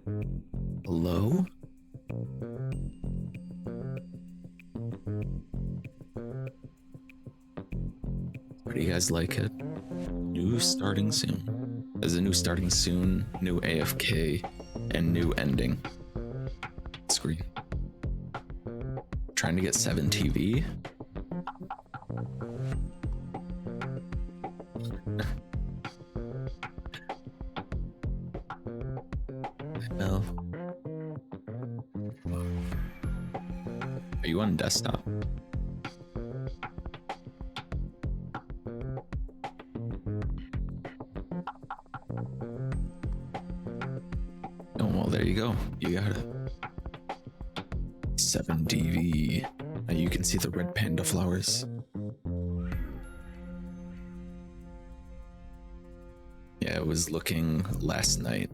Hello? How do you guys like it? New starting soon. There's a new starting soon, new AFK, and new ending screen. Trying to get 7 TV. Hell. Are you on desktop? Oh, well, there you go. You got it. 7 DV. Now you can see the red panda flowers. Yeah, I was looking last night.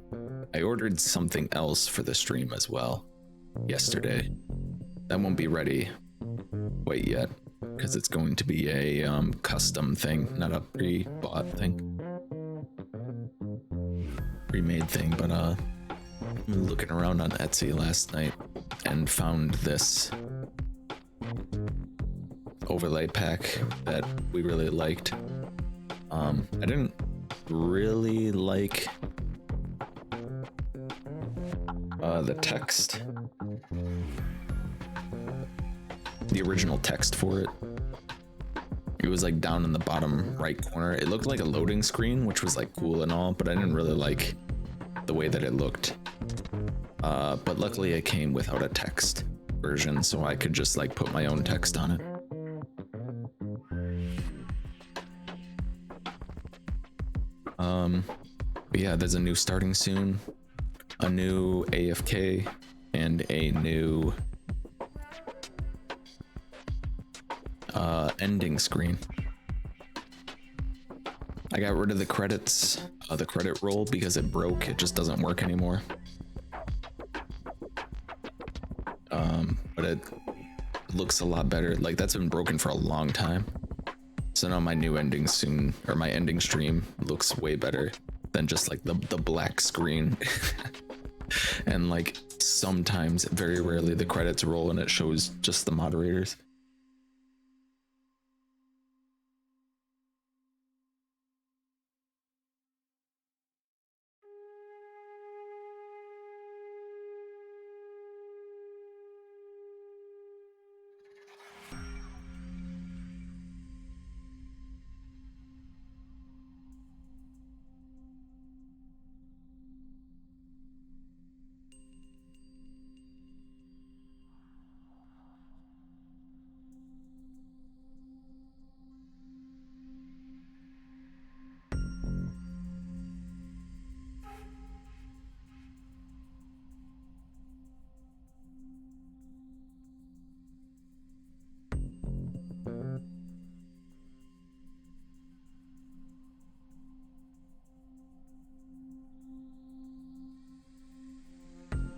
I ordered something else for the stream as well yesterday. That won't be ready quite yet because it's going to be a custom thing, not a pre-bought thing. Pre-made thing, but looking around on Etsy last night and found this overlay pack that we really liked. I didn't really like the text, the original text for it. It was like down in the bottom right corner. It looked like a loading screen, which was like cool and all, but I didn't really like the way that it looked. But luckily it came without a text version, so I could just like put my own text on it. But yeah, there's a new starting soon, a new AFK, and a new ending screen. I got rid of the credits, the credit roll, because it broke. It just doesn't work anymore. But it looks a lot better. Like, that's been broken for a long time. So now my new ending soon, or my ending stream, looks way better than just like the black screen. And like sometimes, very rarely, the credits roll and it shows just the moderators.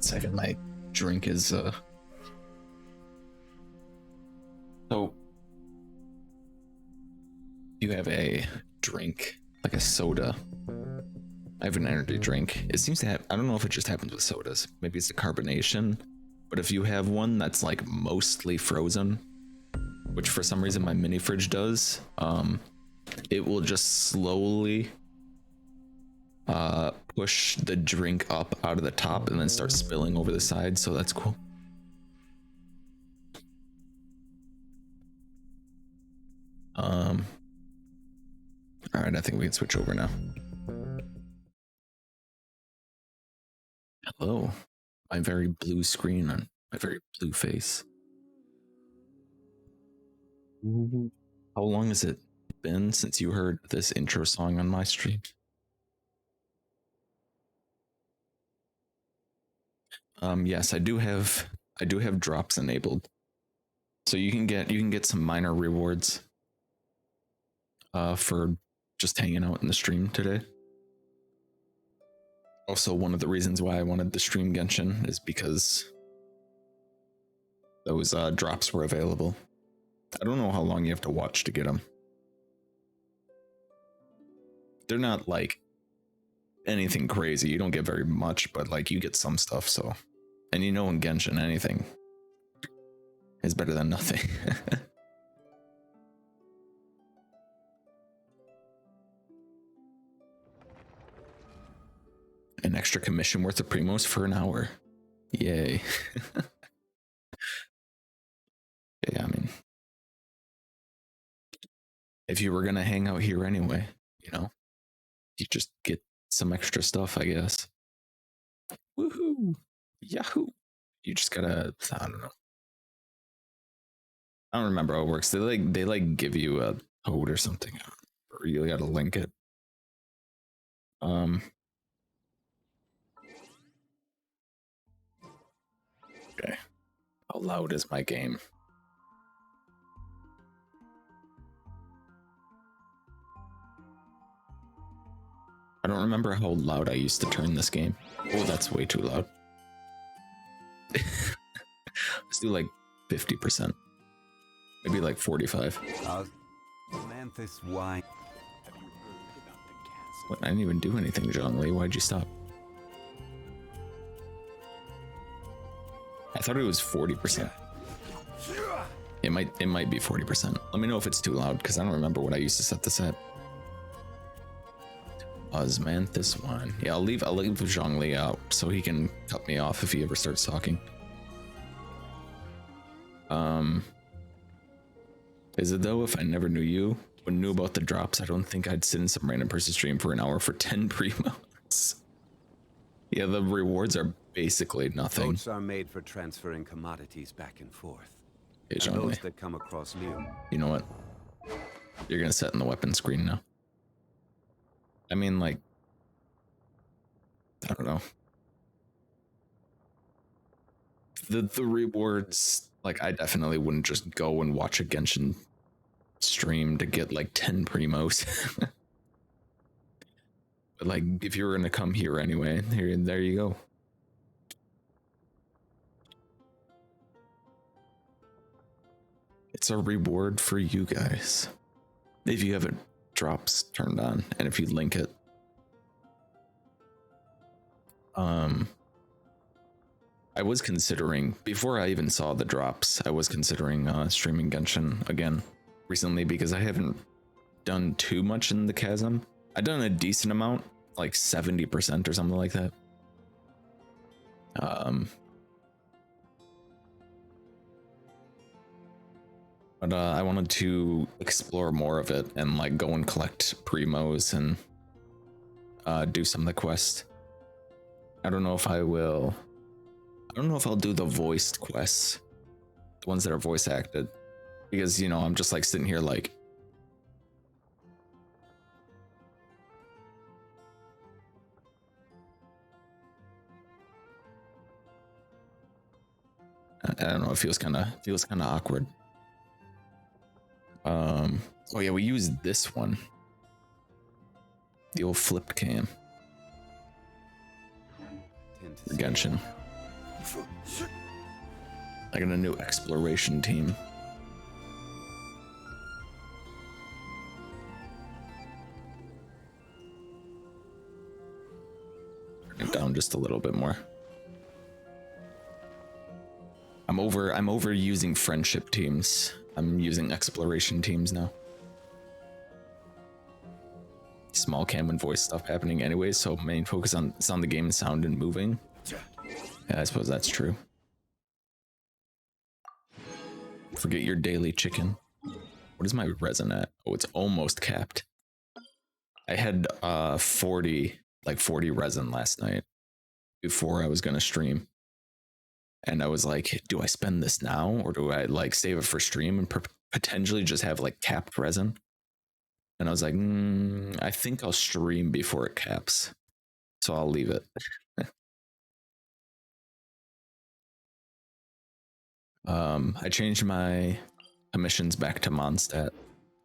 Second, my drink is so you have a drink, like a soda. I have an energy drink. It seems to have, I don't know if it just happens with sodas, maybe it's the carbonation, but if you have one that's like mostly frozen, which for some reason my mini fridge does, it will just slowly push the drink up out of the top and then start spilling over the side, so that's cool. All right, I think we can switch over now. Hello, my very blue screen on my very blue face. Ooh. How long has it been since you heard this intro song on my stream? Yes, I do have drops enabled, so you can get some minor rewards for just hanging out in the stream today. Also, one of the reasons why I wanted to stream Genshin is because those drops were available. I don't know how long you have to watch to get them. They're not like anything crazy. You don't get very much, but like you get some stuff. So, and you know, in Genshin, anything is better than nothing. An extra commission worth of primos for an hour. Yay. Yeah, I mean, if you were gonna hang out here anyway, you know, you just get some extra stuff, I guess. Woohoo! Yahoo! You just gotta, I don't know. I don't remember how it works. They like give you a code or something, or you gotta link it. Okay. How loud is my game? I don't remember how loud I used to turn this game. Oh, that's way too loud. Let's do like 50%. Maybe like 45. Why? What? I didn't even do anything, Zhongli. Why'd you stop? I thought it was 40%. It might be 40%. Let me know if it's too loud, because I don't remember what I used to set this at. Osmanthus one. Yeah, I'll leave Zhongli out so he can cut me off if he ever starts talking. Is it though? If I never knew you, when knew about the drops, I don't think I'd sit in some random person stream for an hour for 10 primos. Yeah, the rewards are basically nothing. Boats are made for transferring commodities back and forth. Hey, And those that come across new. You know what? You're gonna set in the weapon screen now. I mean, like, I don't know. The rewards, like, I definitely wouldn't just go and watch a Genshin stream to get like 10 primos. But like, if you were gonna come here anyway, there you go. It's a reward for you guys if you have it drops turned on, and if you link it. I was considering, before I even saw the drops, I was considering streaming Genshin again recently, because I haven't done too much in the Chasm. I've done a decent amount, like 70% or something like that. But I wanted to explore more of it and like go and collect primos and do some of the quests. I don't know if I will. I don't know if I'll do the voiced quests, the ones that are voice acted, because, you know, I'm just like sitting here like, I don't know, it feels kind of awkward. Oh yeah, we use this one, the old flip cam for Genshin. I got a new exploration team. Turn it down just a little bit more. I'm over using friendship teams. I'm using exploration teams now. Small cam and voice stuff happening anyway, so main focus on the game sound and moving. Yeah, I suppose that's true. Forget your daily chicken. What is my resin at? Oh, it's almost capped. I had 40 resin last night before I was gonna stream. And I was like, do I spend this now, or do I like save it for stream and potentially just have like capped resin? And I was like, I think I'll stream before it caps, so I'll leave it. I changed my commissions back to Mondstadt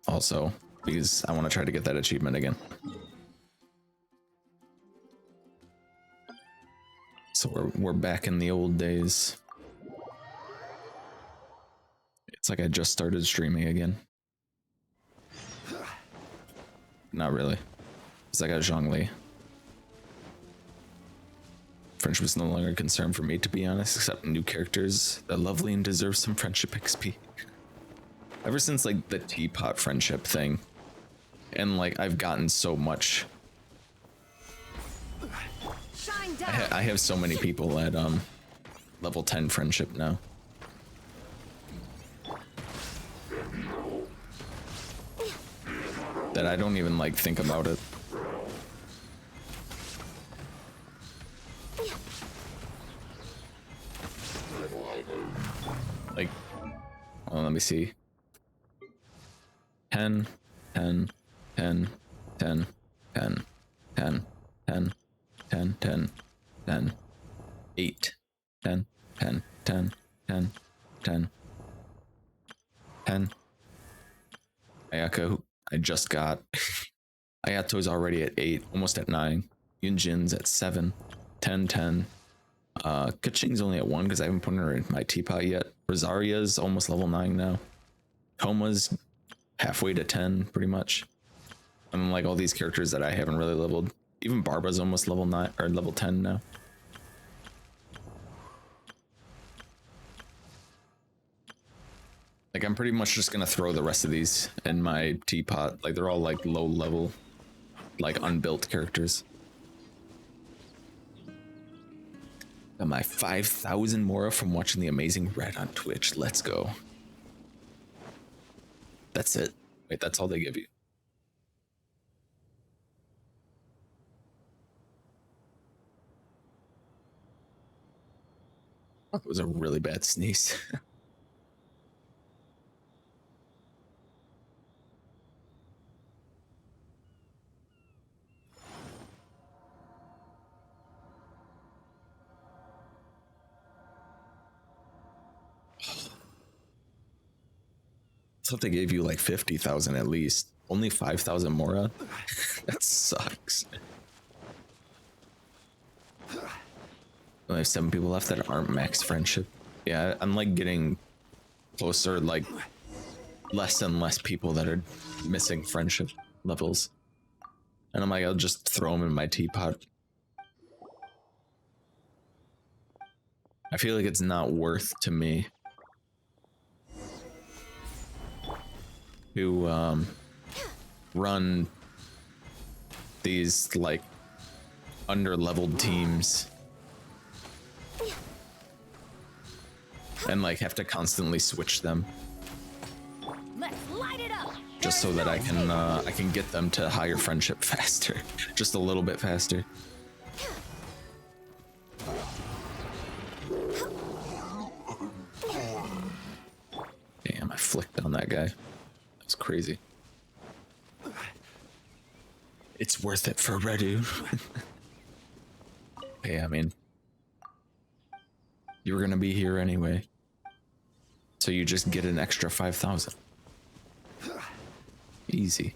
also, because I want to try to get that achievement again. So we're back in the old days. It's like I just started streaming again. Not really. It's like I got Zhongli. Friendship is no longer a concern for me, to be honest, except new characters. They're lovely and deserve some friendship XP. Ever since like the teapot friendship thing, and like I've gotten so much. I have so many people at level 10 friendship now. That I don't even like think about it. Like, oh, let me see. 10, 10, 10, 10, 10, 10, 10, 10, 10, 10, 8, 10, 10, 10, 10, 10, 10. Ayako, I just got. Ayato's already at 8, almost at 9. Yunjin's at 7, 10, 10. Kaching's only at 1 because I haven't put her in my teapot yet. Rosaria's almost level 9 now. Koma's halfway to 10, pretty much. And like all these characters that I haven't really leveled. Even Barba's almost level 9 or level 10 now. Like I'm pretty much just gonna throw the rest of these in my teapot. Like they're all like low level, like unbuilt characters. Got my 5,000 Mora from watching The Amazing Red on Twitch. Let's go. That's it. Wait, that's all they give you. That was a really bad sneeze. I thought they gave you like 50,000 at least. Only 5,000 Mora? That sucks. I have 7 people left that aren't max friendship. Yeah, I'm like getting closer, like less and less people that are missing friendship levels. And I'm like, I'll just throw them in my teapot. I feel like it's not worth to me to run these like under-leveled teams and like have to constantly switch them. Let's light it up. Just so that I can get them to higher friendship faster, just a little bit faster. Damn, I flicked on that guy. That's crazy. It's worth it for Redu. Hey, I mean, you were gonna be here anyway, so you just get an extra 5,000. Easy.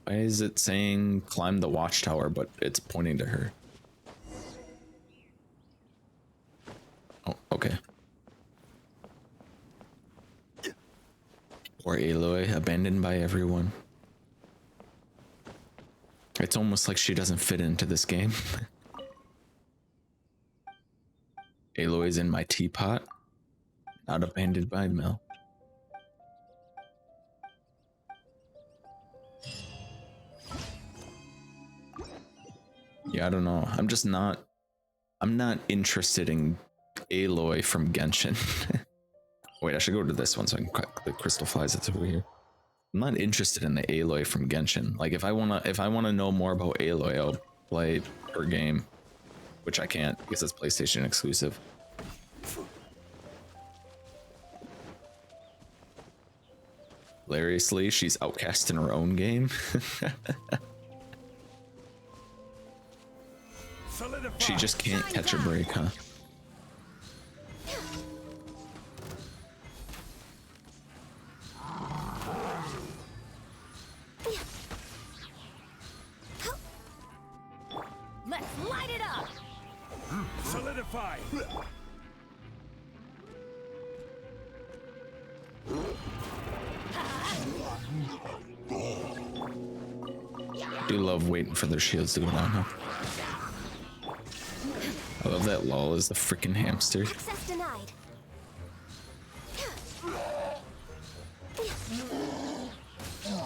Why is it saying climb the watchtower, but it's pointing to her? Oh, okay. Poor Aloy, abandoned by everyone. It's almost like she doesn't fit into this game. Aloy's in my teapot, not abandoned by Mel. Yeah, I don't know. I'm not interested in Aloy from Genshin. Wait, I should go to this one so I can cut the crystal flies that's over here. I'm not interested in the Aloy from Genshin. Like if I wanna know more about Aloy, I'll play her game, which I can't because it's PlayStation exclusive. Hilariously, she's outcast in her own game. She just can't catch a break, huh? Let's light it up. Solidify. do love waiting for their shields to go down, huh? I love that lol is the freaking hamster. Access denied.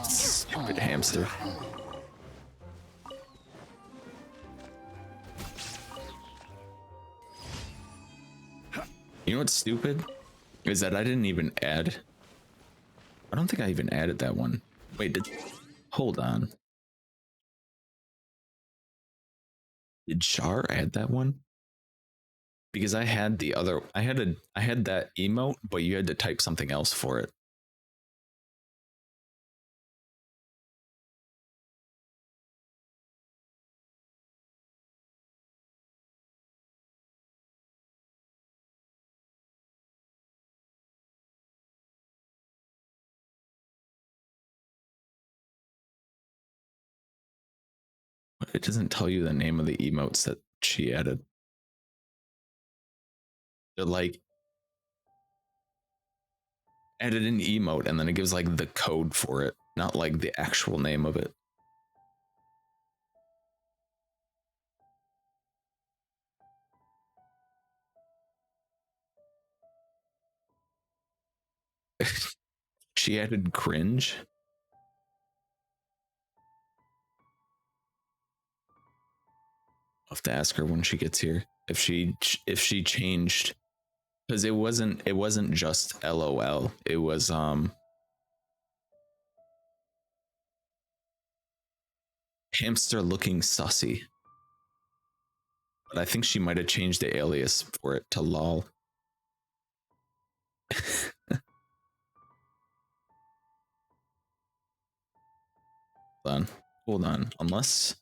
Stupid hamster. You know what's stupid? Is that I didn't even add. I don't think I even added that one. Wait, hold on. Did Char add that one? Because I had the other, I had that emote, but you had to type something else for it. It doesn't tell you the name of the emotes that she added. They're like added an emote and then it gives like the code for it, not like the actual name of it. She added cringe. I'll have to ask her when she gets here if she changed, because it wasn't just LOL. It was hamster looking sussy. But I think she might have changed the alias for it to lol. Hold on. Unless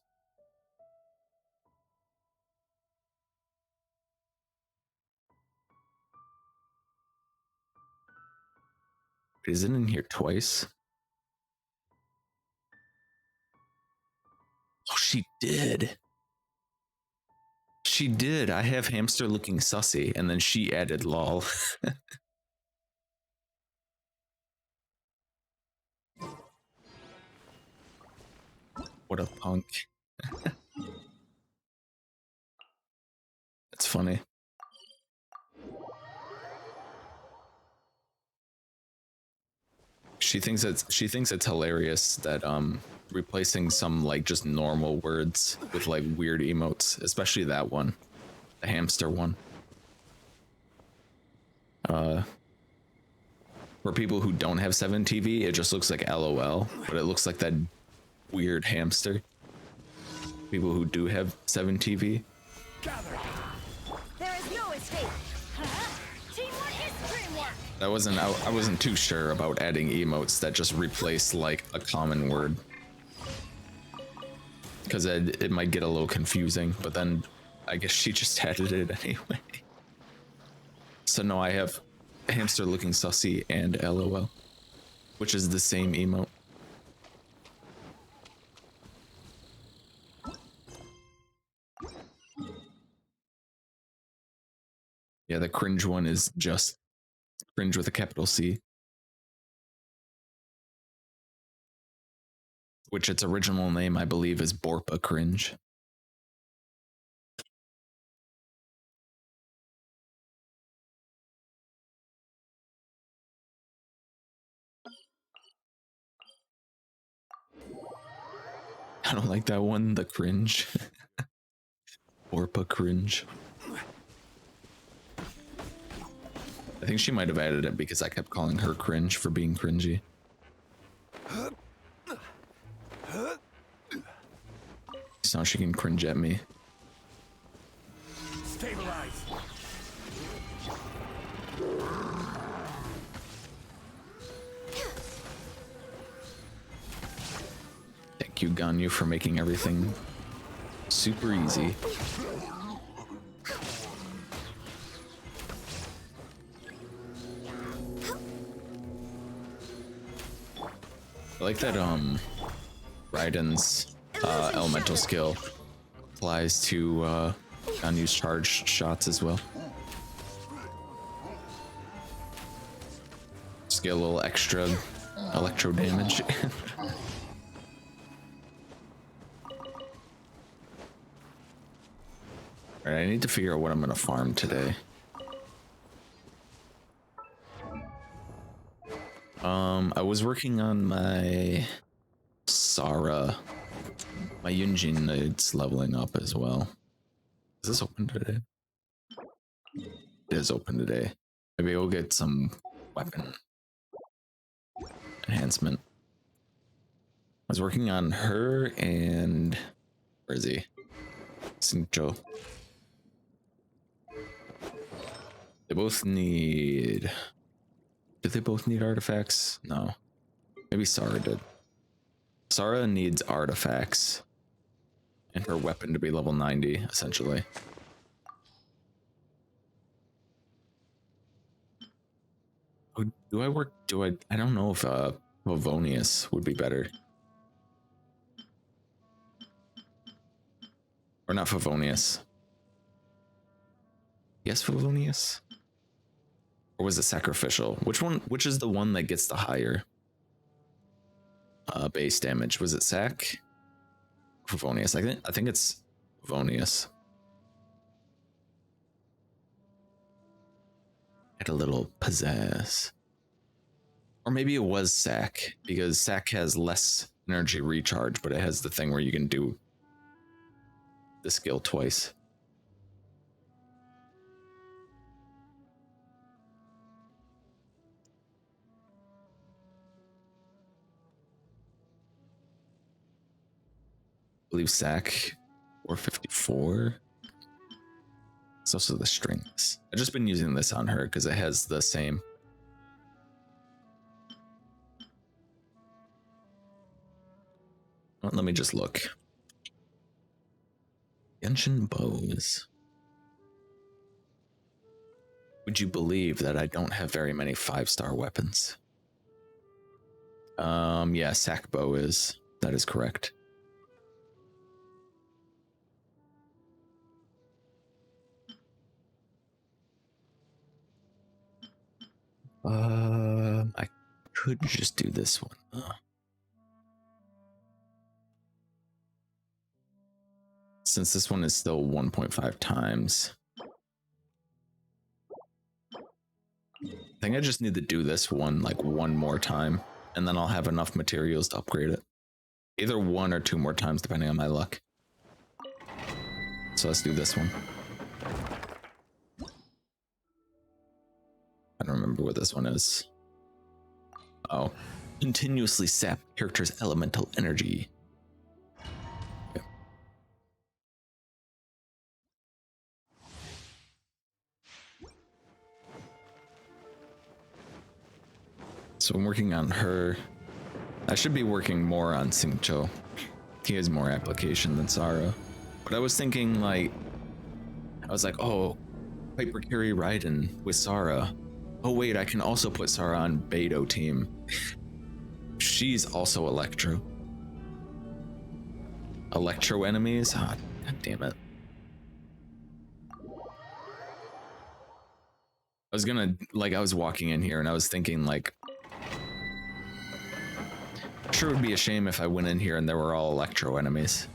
is it in here twice? Oh, she did. She did. I have hamster looking sussy, and then she added lol. What a punk. That's funny. She thinks it's hilarious that replacing some like just normal words with like weird emotes, especially that one, the hamster one. For people who don't have 7TV, it just looks like LOL, but it looks like that weird hamster. People who do have 7TV. There is no escape. Teamwork is dreamwork. I wasn't too sure about adding emotes that just replace like a common word, because it might get a little confusing, but then I guess she just added it anyway. So no, I have hamster looking sussy and LOL, which is the same emote. Yeah, the cringe one is just cringe with a capital C, which its original name I believe is Borpa Cringe. I don't like that one, the cringe. Borpa Cringe. I think she might have added it because I kept calling her cringe for being cringy. So now she can cringe at me. Stabilize. Thank you, Ganyu, for making everything super easy. I like that Raiden's elemental skill applies to Ganyu's charged shots as well. Just get a little extra electro damage. Alright, I need to figure out what I'm gonna farm today. I was working on my Sara, my Yunjin needs leveling up as well. Is this open today? It is open today. Maybe we'll get some weapon enhancement. I was working on her and where is he? Sincho. They both need. Did they both need artifacts? No. Maybe Sara did. Sara needs artifacts and her weapon to be level 90, essentially. Do I work? I don't know if Favonius would be better. Or not Favonius. Yes, Favonius? Or was it sacrificial? Which is the one that gets the higher base damage? Was it Sac? Favonius. I think it's Favonius. Had a little pizzazz. Or maybe it was Sac, because Sac has less energy recharge, but it has the thing where you can do the skill twice. I believe Sac 454. It's also the strings. I've just been using this on her because it has the same. Well, let me just look. Genshin bows. Would you believe that I don't have very many 5-star weapons? Yeah, Sac bow is. That is correct. I could just do this one. Since this one is still 1.5 times. I think I just need to do this one like one more time, and then I'll have enough materials to upgrade it. Either 1 or 2 more times, depending on my luck. So let's do this one. I don't remember what this one is. Oh. Continuously sap character's elemental energy. Okay. So I'm working on her. I should be working more on Xingqiu. He has more application than Sara. But I was thinking I was like, oh, Hyper Carry Raiden with Sara. Oh wait, I can also put Sara on Beidou team. She's also Electro. Electro enemies? Ah, god damn it. I was walking in here and I was thinking sure it would be a shame if I went in here and there were all Electro enemies.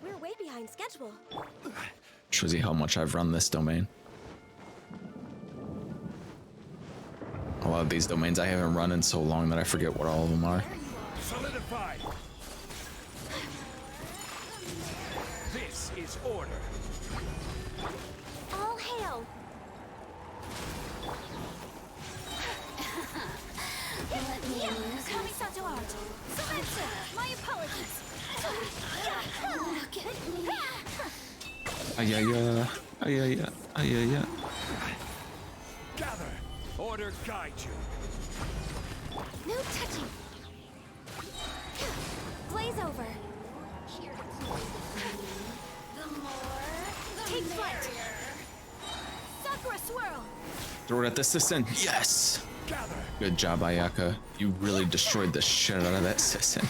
We're way behind schedule. Shows you how much I've run this domain. A lot of these domains I haven't run in so long that I forget what all of them are. Solidify. This is order. All hail. Coming Sato art. Selection. My apologies. Gather. Order guide you. No touching. Blaze over. Take flight. Sakura swirl. Throw it at the Sissin. Yes! Gather. Good job, Ayaka. You really destroyed the shit out of that Sissin.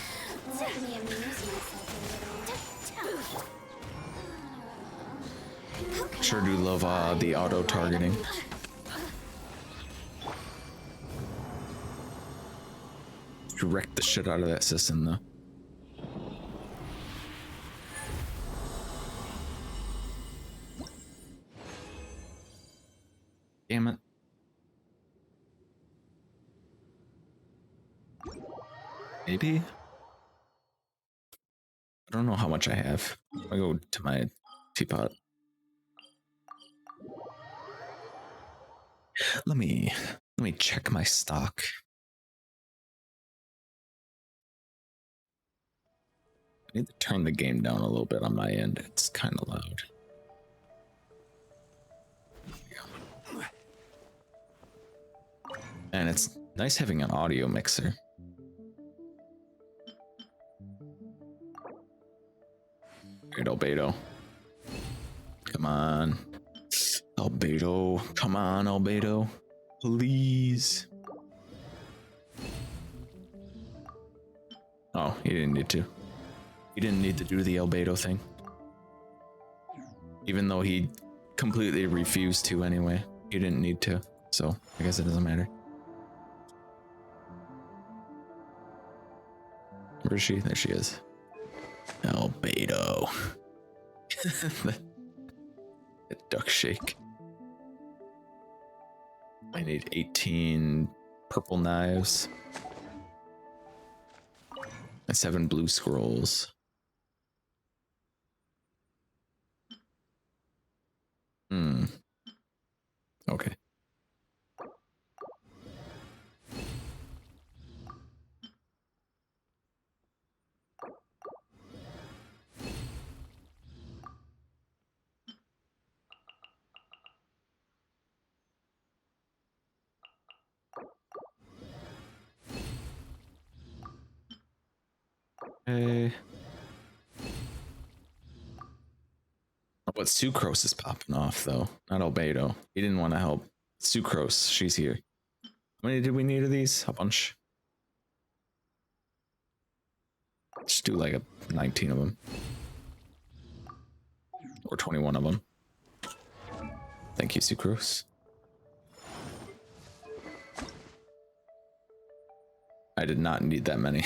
Sure do love the auto targeting. You wrecked the shit out of that system, though. Damn it. Maybe? I don't know how much I have. I go to my teapot. Let me check my stock. I need to turn the game down a little bit on my end. It's kind of loud. And it's nice having an audio mixer. Great Albedo. Come on. Albedo. Come on, Albedo. Please. Oh, he didn't need to. He didn't need to do the Albedo thing. Even though he completely refused to anyway. He didn't need to. So, I guess it doesn't matter. Where is she? There she is. Albedo. The duck shake. I need 18 purple knives. And 7 blue scrolls. Okay. Hey. But Sucrose is popping off though, not Albedo. He didn't want to help. Sucrose, she's here. How many did we need of these? A bunch. Just do like 19 of them. Or 21 of them. Thank you, Sucrose. I did not need that many.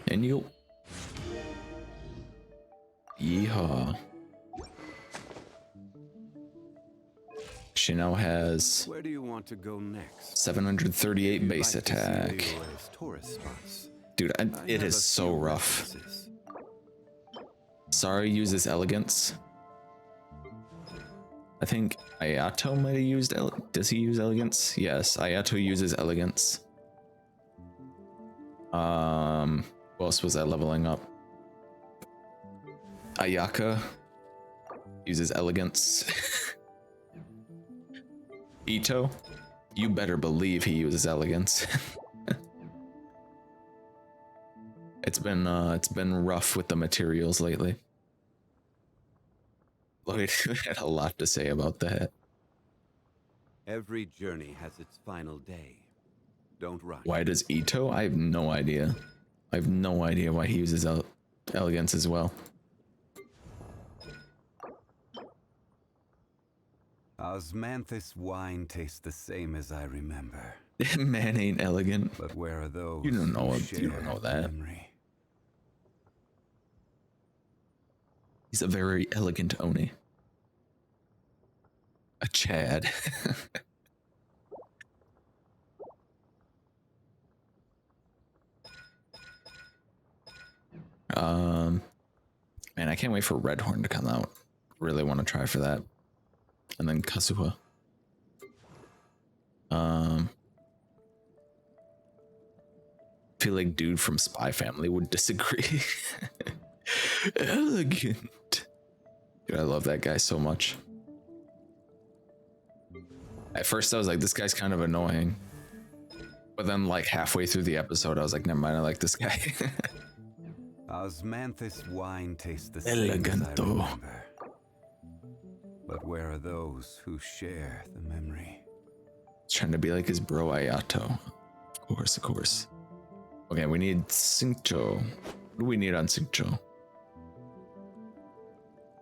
And you. Yeehaw. She now has Where do you want to go next? 738 base Like to see attack. Leroy's tourist spots? Dude, I it have is a so few rough. references. Sorry uses elegance. I think Ayato might have used does he use elegance? Yes, Ayato uses elegance. Who else was that leveling up? Ayaka uses elegance. Ito, you better believe he uses elegance. It's been rough with the materials lately. Lloyd had a lot to say about that. Every journey has its final day. Don't rush. Why does Ito? I have no idea. I have no idea why he uses elegance as well. Osmanthus wine tastes the same as I remember. Man ain't elegant. But where are those? You don't know who it. You don't share know the that. memory? He's a very elegant Oni. A Chad. Man, I can't wait for Redhorn to come out. Really want to try for that. And then Kazuha. Feel like dude from Spy Family would disagree. Elegant. Dude, I love that guy so much. At first I was like, this guy's kind of annoying. But then like halfway through the episode, I was like, never mind, I like this guy. Osmanthus wine tastes the same as I Eleganto. remember. But where are those who share the memory? Trying to be like his bro Ayato. Of course, of course. Okay, we need Xingqiu. What do we need on Xingqiu?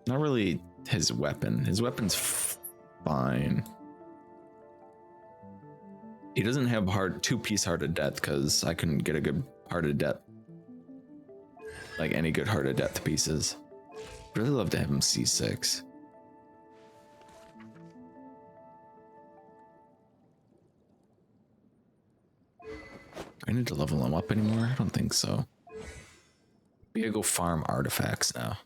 Not really his weapon. His weapon's fine. He doesn't have two-piece Heart of Death because I couldn't get a good Heart of Death. Like any good Heart of Death pieces. Really love to have him C6. I need to level him up anymore? I don't think so. We gotta go farm artifacts now.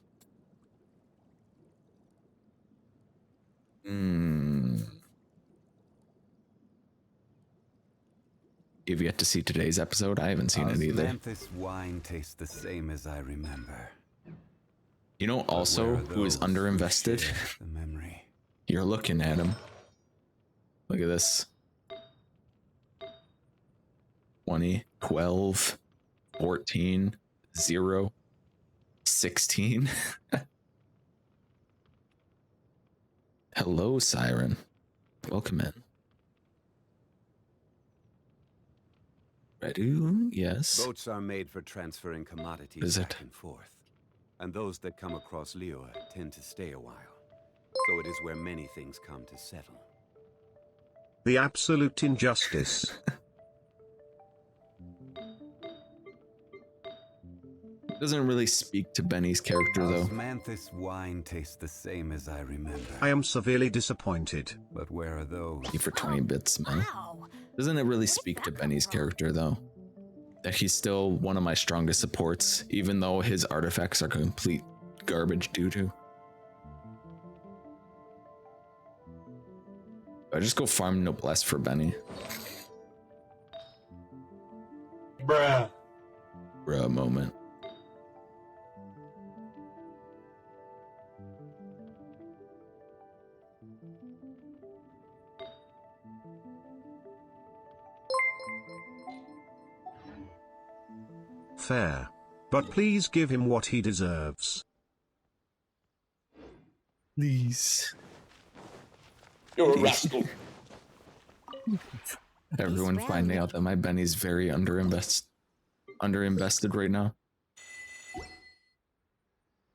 You've yet to see today's episode? I haven't seen it either. This wine tastes the same as I remember. You know also who is underinvested? The memory. You're looking at him. Look at this. 20, 12, 14, 0, 16. Hello, Siren. Welcome in. Redu? Yes. Boats are made for transferring commodities Is back it? and forth. And those that come across Liyue tend to stay a while. So it is where many things come to settle. The absolute injustice. Doesn't really speak to Benny's character though. Osmanthus wine tastes the same as I remember. I am severely disappointed. But where are those? Thank you for 20 bits, man. Wow. Doesn't it really speak to Benny's character though? That he's still one of my strongest supports, even though his artifacts are complete garbage due to. I just go farm Noblesse for Benny. Bruh. Bruh moment. Fair. But please give him what he deserves. Please. You're a rascal. Everyone finding out that my Benny's very underinvested right now.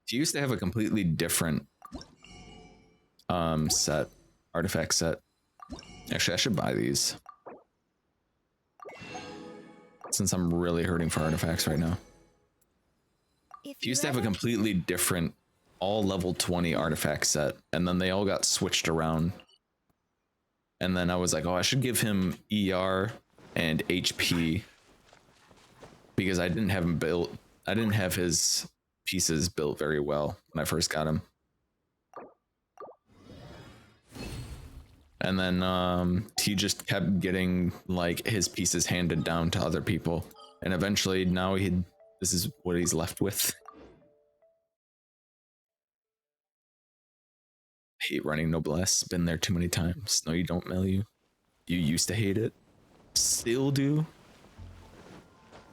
He used to have a completely different artifact set. Actually, I should buy these. Since I'm really hurting for artifacts right now. He used to have a completely different all level 20 artifact set, and then they all got switched around. And then I was like, oh, I should give him ER and HP because I didn't have him built. I didn't have his pieces built very well when I first got him. And then he just kept getting like his pieces handed down to other people, and eventually now this is what he's left with. Hate running Noblesse. Been there too many times. No, you don't, Melu. You used to hate it. Still do.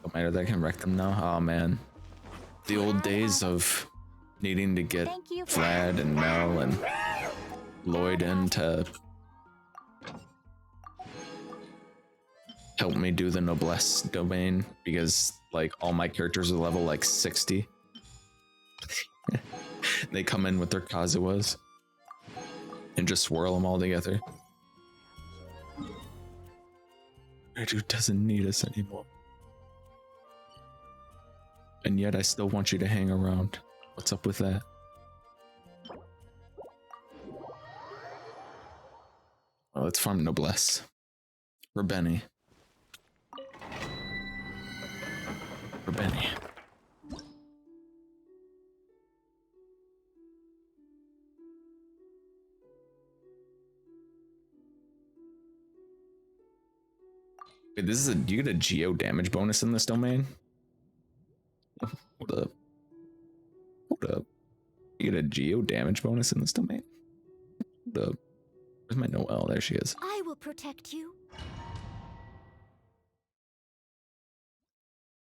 Don't matter that I can wreck them now. Oh man. The old days of needing to get Vlad and Mel and Lloyd in to help me do the Noblesse domain because like all my characters are level like 60. They come in with their Kazuas and just swirl them all together. Redu doesn't need us anymore. And yet I still want you to hang around. What's up with that? Well, let's farm Noblesse. For Benny. For Benny. Wait, this is do you get a geo damage bonus in this domain? Hold up. Hold up. You get a geo damage bonus in this domain? Hold up. Where's my Noelle? There she is. I will protect you.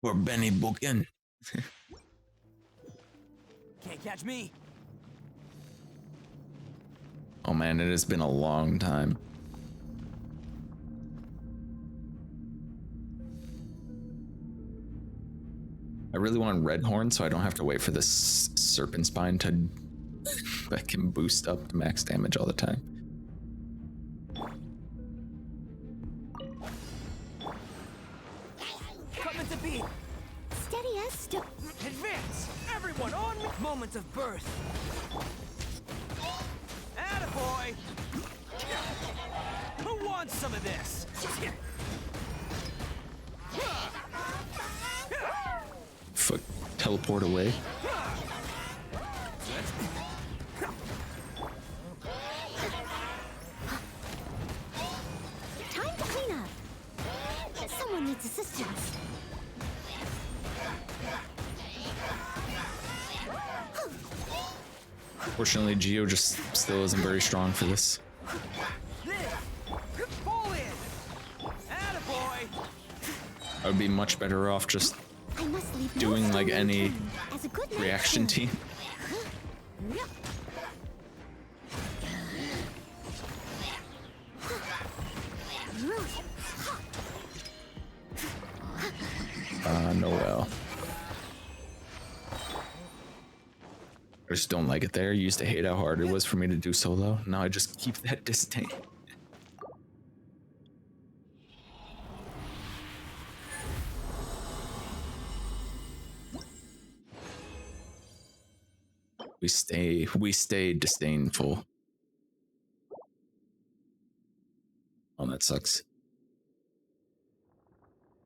For Benny Bookin. Can't catch me. Oh man, it has been a long time. I really want Redhorn so I don't have to wait for this Serpent Spine to that can boost up to max damage all the time. moment of birth. Attaboy! Who wants some of this? Fuck, teleport away. Time to clean up. Someone needs assistance. Fortunately, Geo just still isn't very strong for this. Pull in! Attaboy! I would be much better off just I must leave no doing stone like any unturned as a good reaction knight should. team. Noel. I just don't like it there. Used to hate how hard it was for me to do solo. Now I just keep that disdain. We stay disdainful. Oh, that sucks.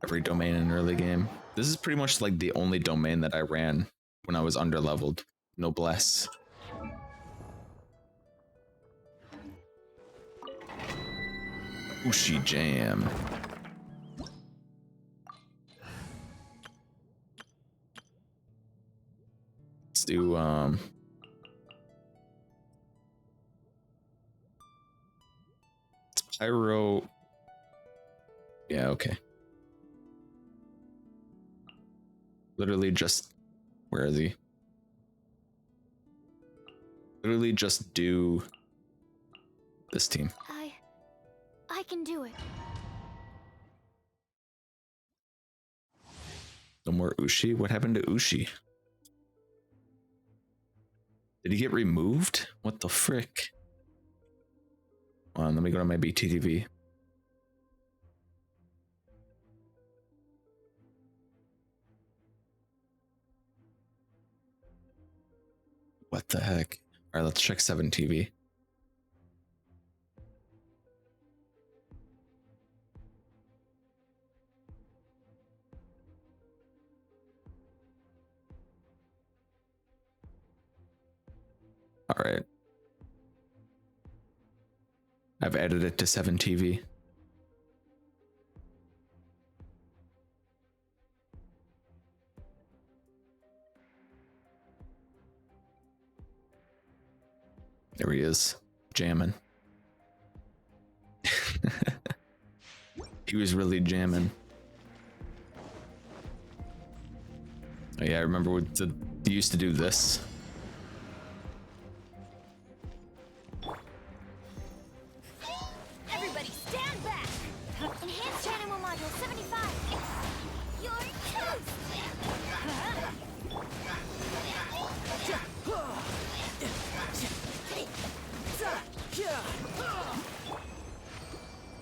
Every domain in early game. This is pretty much like the only domain that I ran when I was underleveled. Noblesse. Ushi Jam. Let's do Pyro. Yeah, okay. Literally just, where is he? Literally just do this team. I can do it. No more Ushi? What happened to Ushi? Did he get removed? What the frick? Hold on, let me go to my BTTV. What the heck? Alright, let's check 7TV. Alright. I've added it to 7TV. There he is, jamming. He was really jamming. Oh yeah, I remember they used to do this. Everybody stand back! Enhanced animal module 75. You're toast!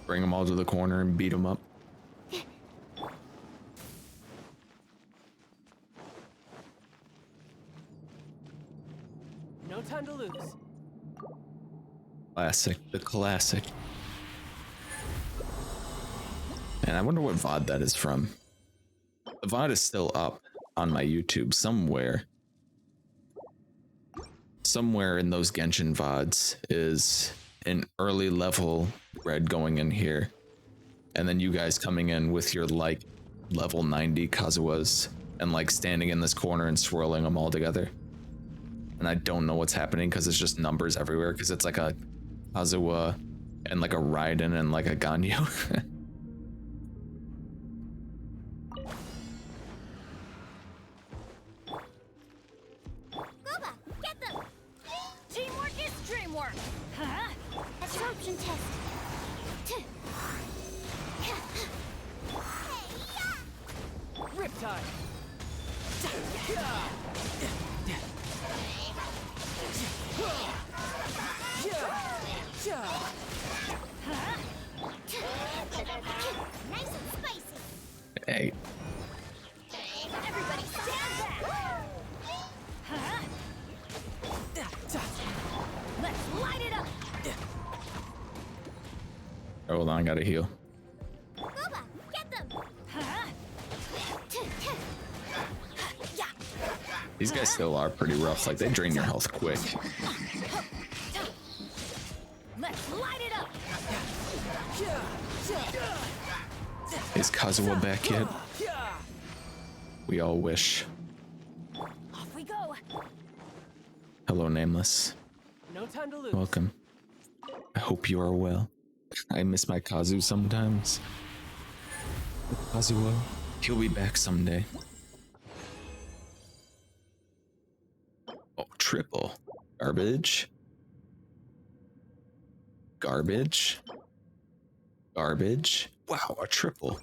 Bring them all to the corner and beat them up. No time to lose. Classic, the classic. And I wonder what VOD that is from. The VOD is still up on my YouTube somewhere. Somewhere in those Genshin VODs is an early level Red going in here. And then you guys coming in with your like level 90 Kazuas and like standing in this corner and swirling them all together. And I don't know what's happening because it's just numbers everywhere because it's like a Kazuha and like a Raiden and like a Ganyu. Goba, get them! Teamwork is dreamwork! Huh? Absorption test. Riptide! Nice and spicy. Hey, Everybody stand back! Huh? Hold on, I gotta heal. Booba, get them! These guys still are pretty rough. Like, they drain your health quick. Let's light it up! Is Kazuha back yet? We all wish. Off we go! Hello, Nameless. No time to lose. Welcome. I hope you are well. I miss my Kazu sometimes. Kazuha, he'll be back someday. Oh, triple. Garbage. Garbage. Garbage. Wow, a triple.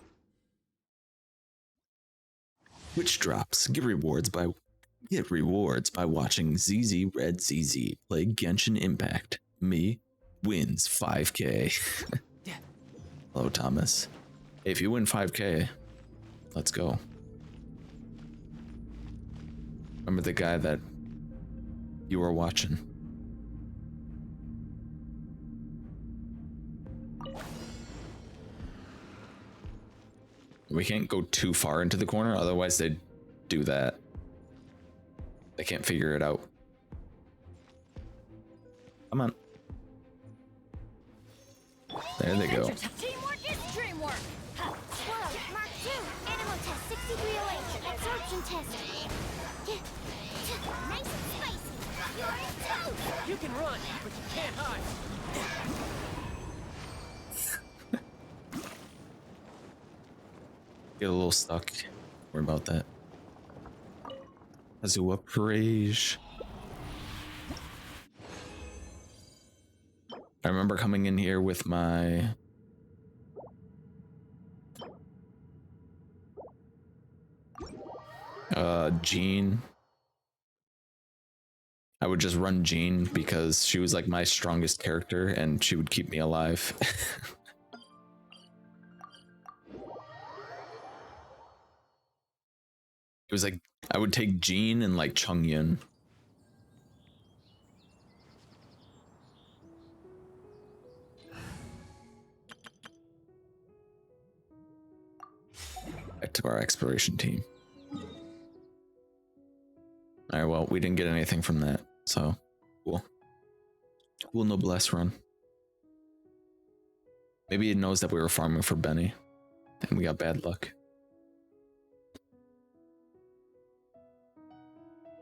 Which drops. Get rewards by watching ZZ Red ZZ play Genshin Impact. Me wins 5k. Hello, Thomas. Hey, if you win 5k, let's go. Remember the guy that you were watching? We can't go too far into the corner, otherwise they'd do that. They can't figure it out. Come on. There they go. Teamwork is dreamwork! Swallow, Mark 2, Animal Test 6308, Absorption Test. Nice and spicy! You're in toast! You can run, but you can't hide. Get a little stuck. Worry about that. Kazuha Parage. I remember coming in here with my Jean. I would just run Jean because she was like my strongest character and she would keep me alive. It was like I would take Jean and like Chongyun. Back to our exploration team. Alright, well, we didn't get anything from that, so cool. Cool noblesse run. Maybe it knows that we were farming for Benny, and we got bad luck.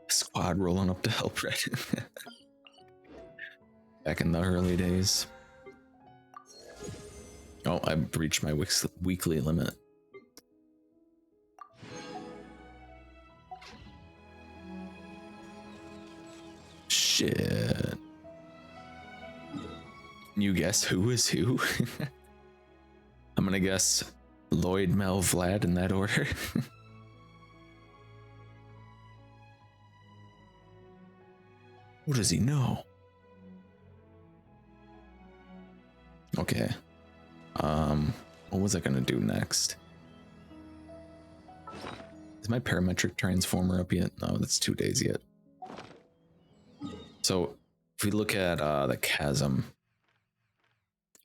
Squad rolling up to help, right? Back in the early days. Oh, I've reached my weekly limit. Shit. You guess who is who? I'm gonna guess Lloyd, Mel, Vlad in that order. What does he know? Okay. What was I gonna do next? Is my parametric transformer up yet? No, that's 2 days yet. So if we look at the chasm,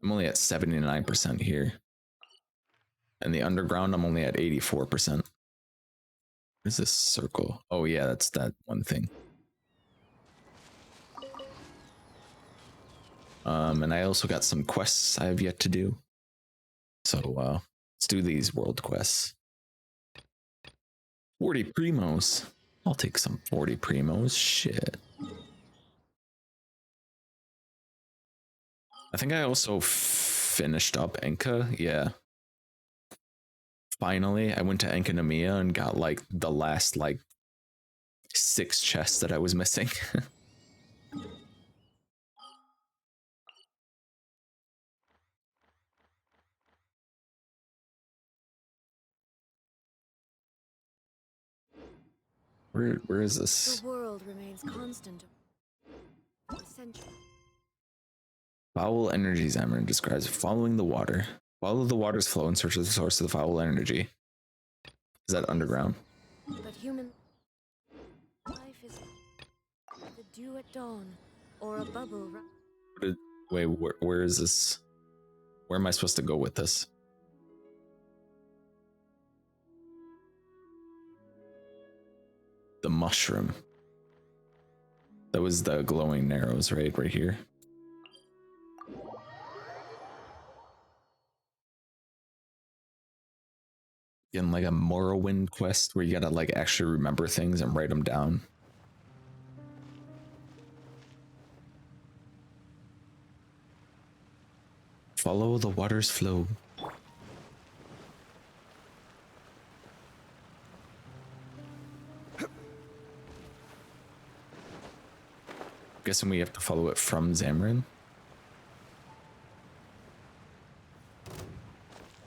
I'm only at 79% here. And the underground, I'm only at 84%. What is this circle? Oh yeah, that's that one thing. And I also got some quests I have yet to do. So let's do these world quests. 40 primos. I'll take some 40 primos. Shit. I think I also finished up Enka. Yeah. Finally, I went to Enkanomiya and got like the last like 6 chests that I was missing. Where is this? The world remains constant. Essential. Foul energy Xamarin describes following the water. Follow the water's flow in search of the source of the foul energy. Is that underground? But human life is the dew at dawn, or a bubble. Wait, where is this? Where am I supposed to go with this? The mushroom. That was the glowing narrows, right? Right here. In like a Morrowind quest where you gotta like actually remember things and write them down. Follow the water's flow. Guessing we have to follow it from Zamrin.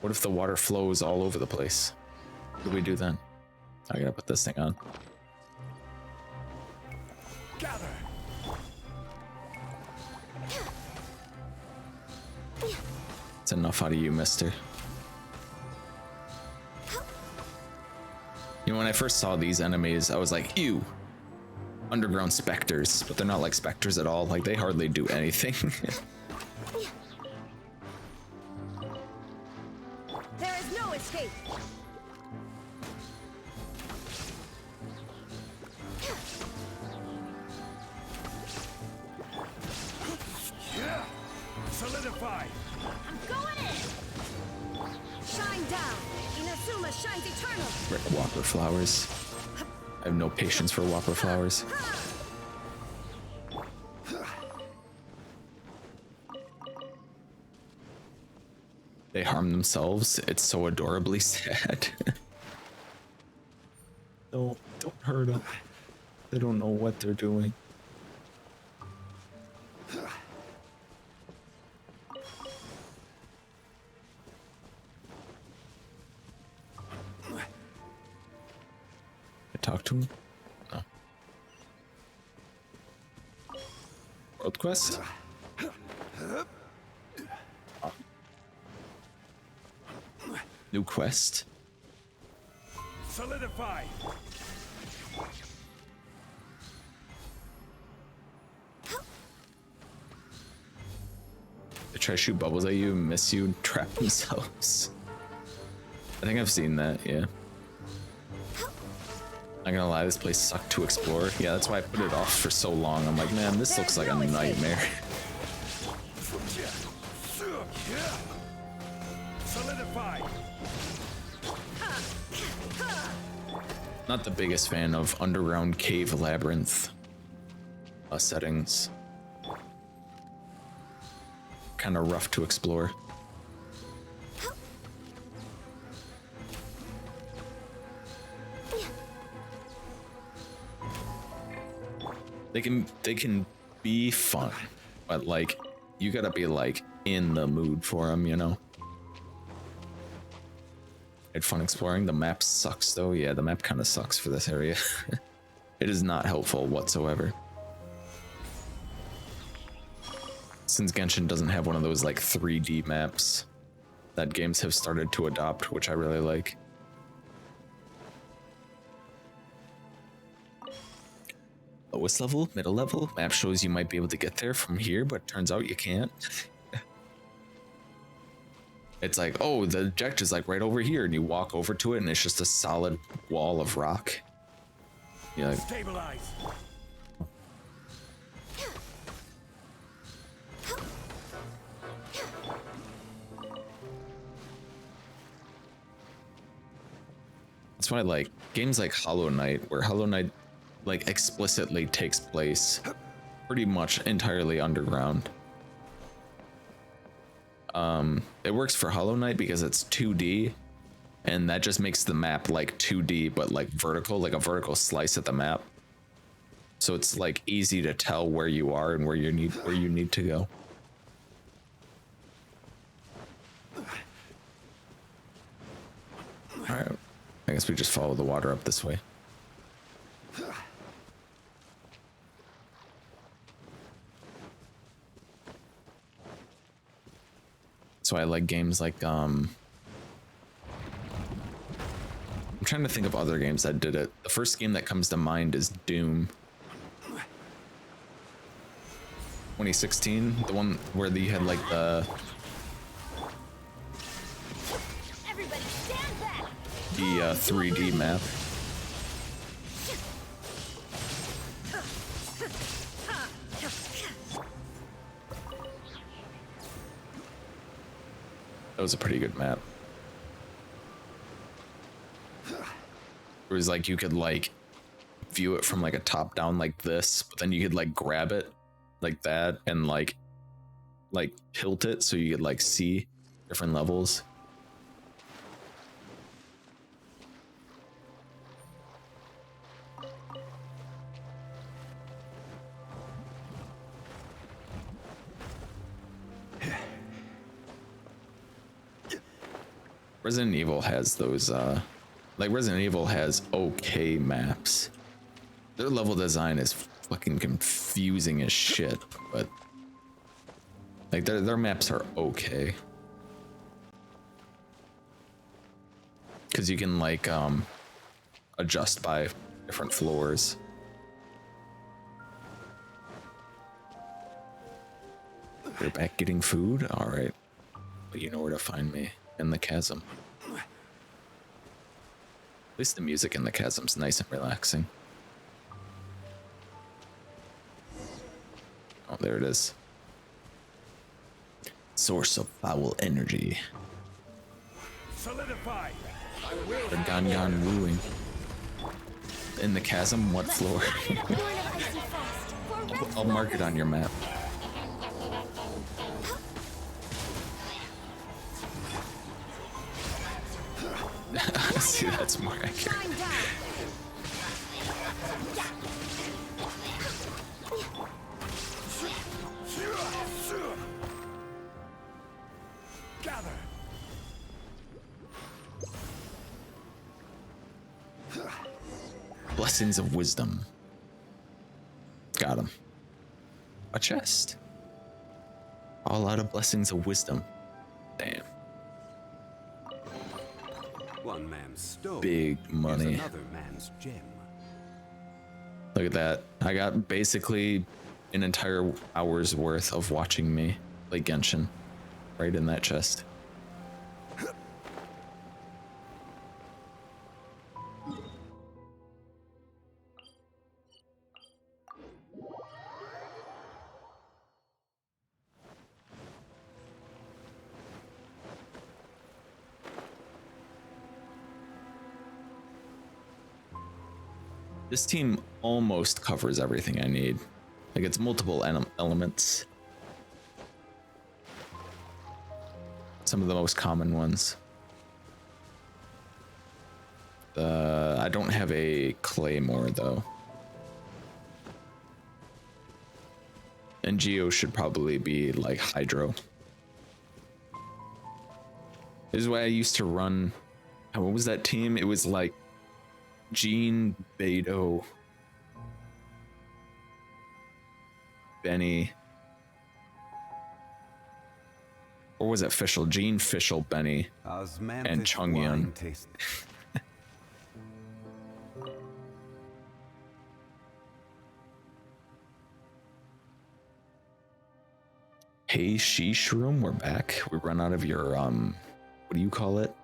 What if the water flows all over the place? What do we do then? I gotta put this thing on. Gather. It's enough out of you, mister. You know, when I first saw these enemies, I was like, ew. Underground specters, but they're not like specters at all. Like, they hardly do anything. There is no escape. Yeah. Solidify. I'm going in. Shine down. Inazuma shines eternal. Brick Whopper flowers. I have no patience for Whopper flowers. They harm themselves. It's so adorably sad. Don't hurt them. They don't know what they're doing. I talk to him? No. World quest? New quest? Solidify. They try to shoot bubbles at you, miss you, and trap themselves. I think I've seen that, yeah. Not gonna lie, this place sucked to explore. Yeah, that's why I put it off for so long. I'm like, man, this looks like a nightmare. Solidify. Not the biggest fan of underground cave labyrinth settings. Kind of rough to explore. They can be fun, but like you gotta be like in the mood for them, you know. Had fun exploring. The map sucks though. Yeah, the map kind of sucks for this area. It is not helpful whatsoever. Since Genshin doesn't have one of those like 3D maps that games have started to adopt, which I really like. Lowest level, middle level, map shows you might be able to get there from here, but turns out you can't. It's like, oh, the object is like right over here, and you walk over to it, and it's just a solid wall of rock. Yeah. Like, Stabilize. that's why I like games like Hollow Knight, where Hollow Knight like explicitly takes place pretty much entirely underground. It works for Hollow Knight because it's 2D, and that just makes the map like 2D but like vertical, like a vertical slice at the map. So it's like easy to tell where you are and where you need to go. All right, I guess we just follow the water up this way. So I like games like I'm trying to think of other games that did it. The first game that comes to mind is Doom. 2016, the one where you had like the the 3D map. That was a pretty good map. It was like you could like view it from like a top down like this, but then you could like grab it like that and like tilt it so you could like see different levels. Resident Evil has those like Resident Evil has okay maps. Their level design is fucking confusing as shit, but like their maps are okay. Cause you can like adjust by different floors. You're back getting food? Alright. But you know where to find me. In the chasm. At least the music in the chasm's nice and relaxing. Oh, there it is. Source of foul energy. Solidify. The Gangan wooing. In the chasm, what floor? I'll mark it on your map. See, that's more accurate. Gather. Blessings of wisdom. Got him. A chest. All out of blessings of wisdom. Damn. One man's stone Big money. is another man's gem. Look at that. I got basically an entire hour's worth of watching me play Genshin right in that chest. This team almost covers everything I need. Like, it's multiple elements. Some of the most common ones. I don't have a claymore though. And Geo should probably be like Hydro. This is why I used to run. What was that team? It was like Jean, Beto, Benny, or was it Fischl? Jean, Fischl, Benny, and Chongyun. Hey, Shroom, we're back. We run out of your what do you call it?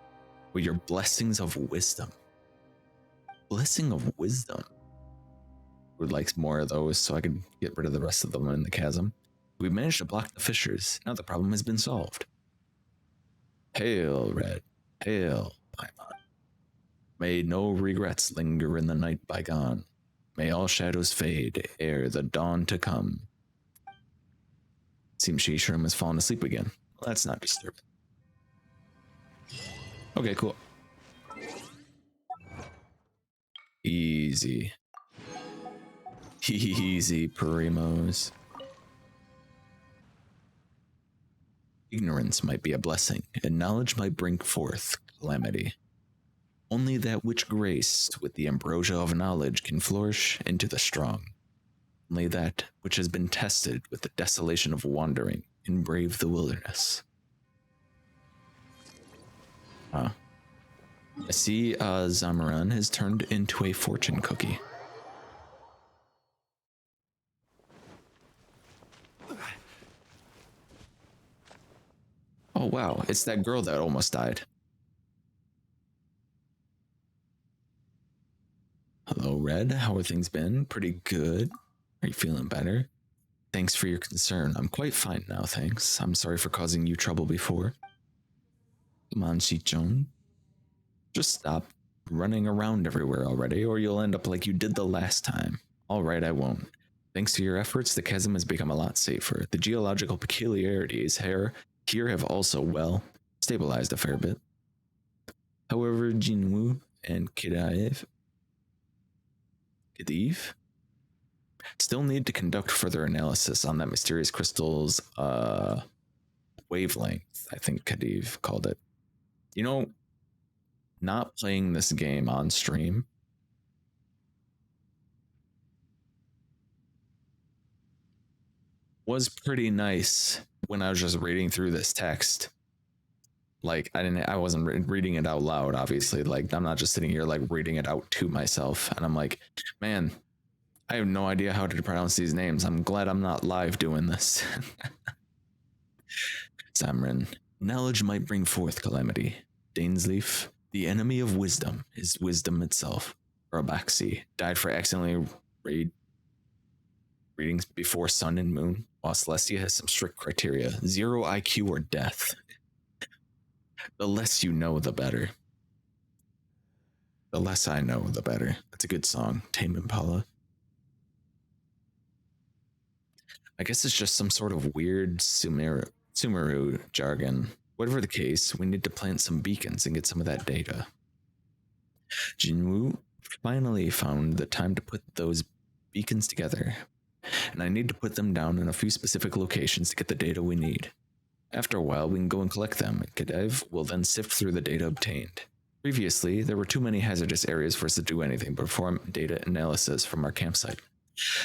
Well, your blessings of wisdom. Blessing of wisdom. Would like more of those so I could get rid of the rest of them in the chasm. We managed to block the fissures. Now the problem has been solved. Hail, Red. Hail, Paimon. May no regrets linger in the night bygone. May all shadows fade ere the dawn to come. Seems Shishram has fallen asleep again. Well, that's not disturbing. Okay, cool. Easy. Easy, primos. Ignorance might be a blessing, and knowledge might bring forth calamity. Only that which graced with the ambrosia of knowledge can flourish into the strong. Only that which has been tested with the desolation of wandering can brave the wilderness. I see Zamaran has turned into a fortune cookie. Oh wow, it's that girl that almost died. Red, how are things been? Pretty good. Are you feeling better? Thanks for your concern. I'm quite fine now, thanks. I'm sorry for causing you trouble before. Come on, Shichon. Just stop running around everywhere already, or you'll end up like you did the last time. Alright, I won't. Thanks to your efforts, the chasm has become a lot safer. The geological peculiarities here have also, well, stabilized a fair bit. However, Jinwoo and Kadiv still need to conduct further analysis on that mysterious crystal's wavelength, I think Kadiv called it. You know, not playing this game on stream was pretty nice when I was just reading through this text. Like, I wasn't reading it out loud, obviously. Like, I'm not just sitting here like reading it out to myself. And I'm like, man, I have no idea how to pronounce these names. I'm glad I'm not live doing this. Samrin, knowledge might bring forth calamity. Dainsleaf, the enemy of wisdom is wisdom itself. Rabaxi died for accidentally readings before sun and moon, while Celestia has some strict criteria: 0 IQ or death. The less you know, the better. The less I know, the better. That's a good song. Tame Impala. I guess it's just some sort of weird Sumeru jargon. Whatever the case, we need to plant some beacons and get some of that data. Jinwoo finally found the time to put those beacons together, and I need to put them down in a few specific locations to get the data we need. After a while, we can go and collect them, and Kadev will then sift through the data obtained. Previously, there were too many hazardous areas for us to do anything but perform data analysis from our campsite.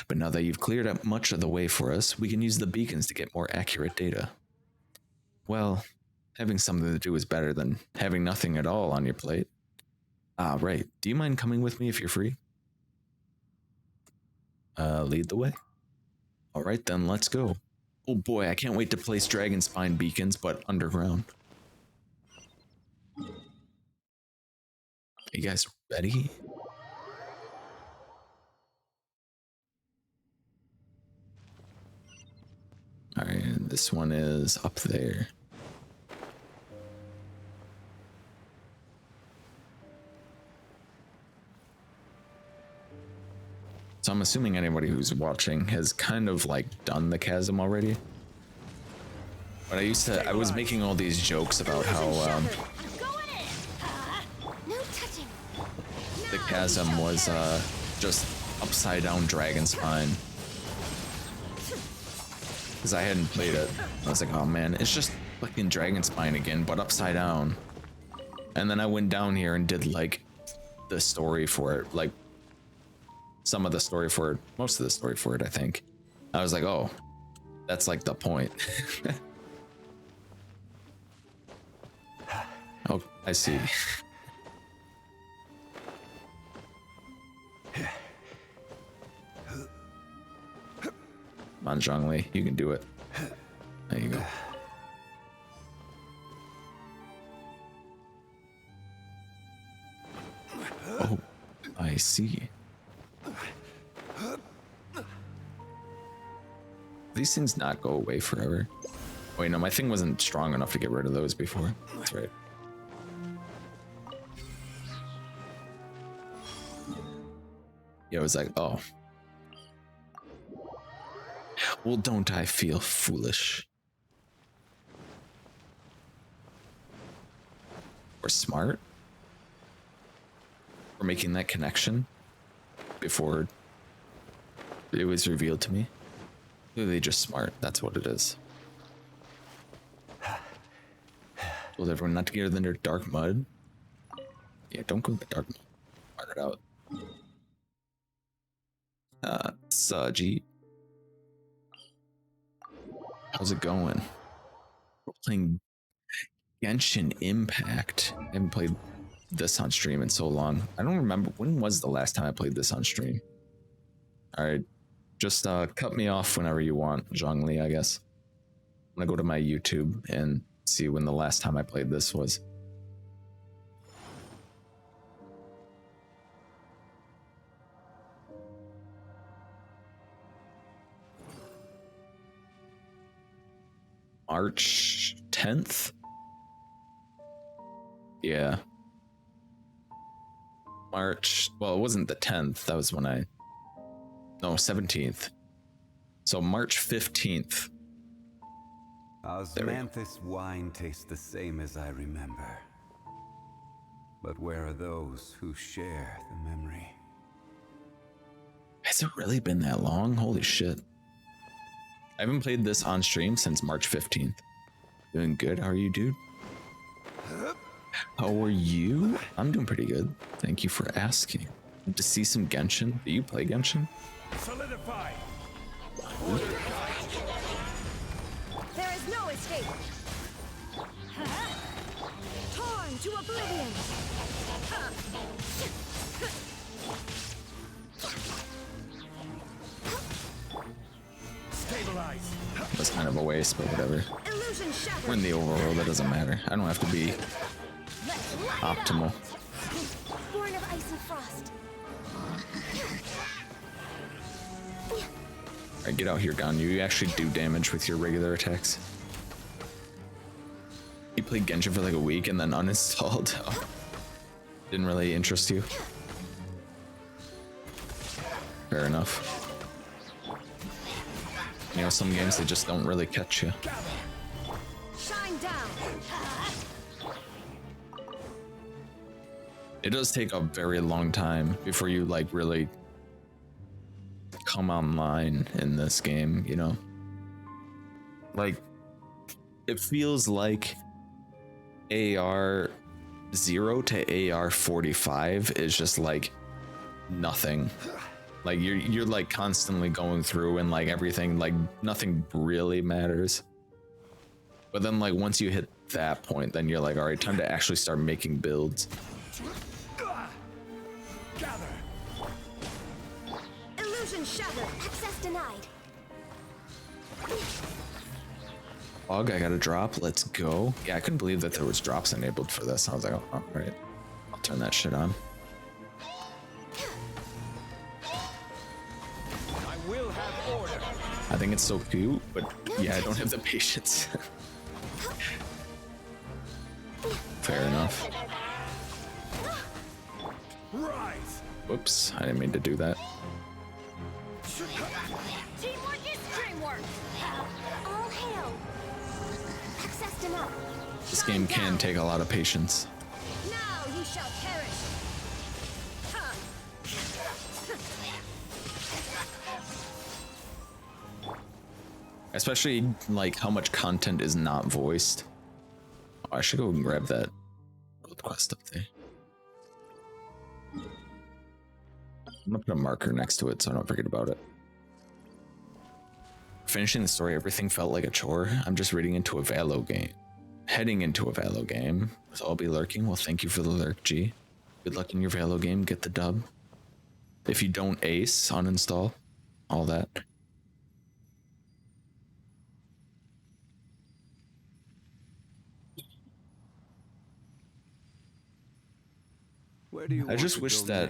But now that you've cleared up much of the way for us, we can use the beacons to get more accurate data. Well, having something to do is better than having nothing at all on your plate. Ah, right. Do you mind coming with me if you're free? Lead the way. All right, then, let's go. Oh boy, I can't wait to place Dragonspine beacons, but underground. You guys ready? All right, this one is up there. So I'm assuming anybody who's watching has kind of like done the chasm already. But I was making all these jokes about how No touching. the chasm was just upside down Dragonspine. Because I hadn't played it. I was like, oh man, it's just fucking Dragonspine again, but upside down. And then I went down here and did like the story for it, like some of the story for it, most of the story for it, I think. I was like, oh, that's like the point. Oh, I see. Come on, Zhongli, you can do it. There you go. Oh, I see. These things not go away forever. Wait, no, my thing wasn't strong enough to get rid of those before. That's right. Yeah, it was like, oh. Well, don't I feel foolish? Or smart? For making that connection before it was revealed to me? Clearly just smart, that's what it is. Told everyone not to get in their dark mud. Yeah, don't go in the dark mud. Mark it out. Saji. How's it going? We're playing Genshin Impact. I haven't played this on stream in so long. I don't remember, when was the last time I played this on stream? Alright, just cut me off whenever you want, Zhongli, I guess. I'm gonna go to my YouTube and see when the last time I played this was. March 10th. Yeah. March, well, it wasn't the 10th. That was when no, 17th. So March 15th. Osmanthus wine tastes the same as I remember. But where are those who share the memory? Has it really been that long? Holy shit. I haven't played this on stream since March 15th. Doing good. How are you, dude? How are you? I'm doing pretty good. Thank you for asking. Good to see some Genshin. Do you play Genshin? Solidify. There is no escape. Torn to oblivion. Stabilize. That's kind of a waste, but whatever. Illusion shattered. We're in the overworld, that doesn't matter. I don't have to be Let's light it optimal. up. Born of ice and frost. Alright, get out here, Gon. You actually do damage with your regular attacks. You played Genshin for like a week and then uninstalled. Oh. Didn't really interest you. Fair enough. You know, some games, they just don't really catch you. Shine down. It does take a very long time before you like really come online in this game, you know? Like, it feels like AR 0 to AR 45 is just like nothing. Like you're like constantly going through and like everything, like nothing really matters. But then like once you hit that point, then you're like, all right, time to actually start making builds. Gather. Illusion shattered. Access denied. Bug, I got a drop. Let's go. Yeah, I couldn't believe that there was drops enabled for this. I was like, oh, all right, I'll turn that shit on. I will have order. I think it's so cute, but yeah, I don't have the patience. Fair enough. Rise. Whoops, I didn't mean to do that. Teamwork is dreamwork. All hail. Access denied. This game can take a lot of patience. Now you shall perish. Especially like how much content is not voiced. Oh, I should go and grab that gold quest up there. I'm gonna put a marker next to it so I don't forget about it. Finishing the story, everything felt like a chore. I'm just reading into a Valo game. Heading into a Valo game. So I'll be lurking. Well, thank you for the lurk, G. Good luck in your Valo game. Get the dub. If you don't ace, uninstall. All that. Where do you I just wish that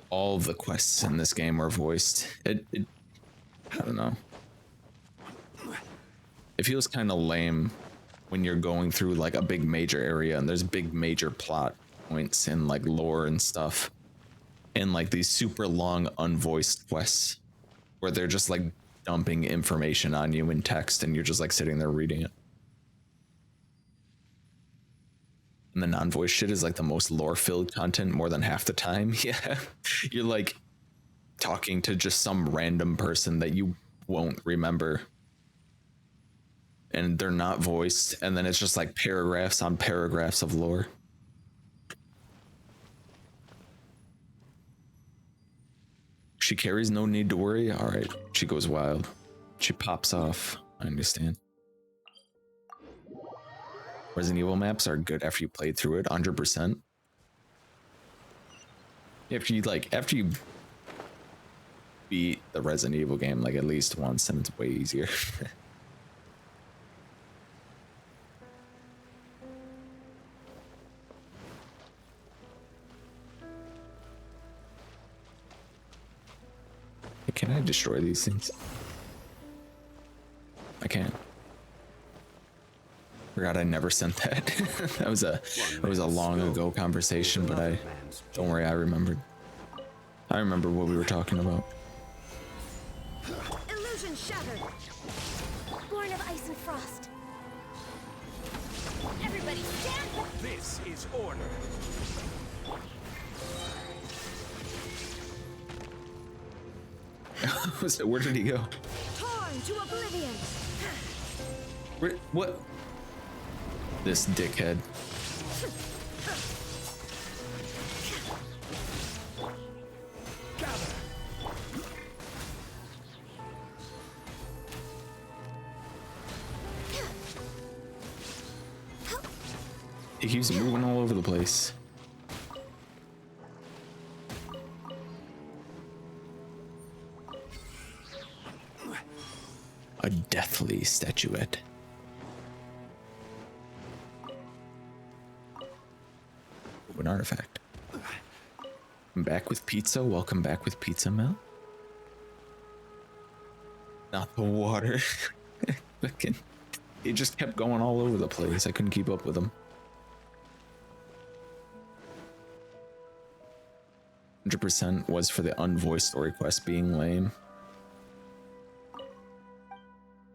all of the quests in this game were voiced. I don't know. It feels kind of lame when you're going through like a big major area and there's big major plot points and like lore and stuff, and like these super long unvoiced quests where they're just like dumping information on you in text and you're just like sitting there reading it. And the non-voice shit is like the most lore-filled content more than half the time. Yeah, you're like talking to just some random person that you won't remember, and they're not voiced, and then it's just like paragraphs on paragraphs of lore. She carries no need to worry. All right, she goes wild. She pops off. I understand. Resident Evil maps are good after you played through it, 100%. After you beat the Resident Evil game like at least once, then it's way easier. Can I destroy these things? I can. Forgot I never sent that. that was a long ago conversation, but don't worry, I remembered. I remember what we were talking about. Illusion shattered. Born of ice and frost. Everybody stand. This is order. Where did he go? Torn to oblivion. What? This dickhead. Gather. He keeps moving all over the place. A deathly statuette. An artifact. I'm back with pizza. Welcome back with pizza, Mel. Not the water. Fucking. He just kept going all over the place. I couldn't keep up with him. 100% was for the unvoiced story quest being lame.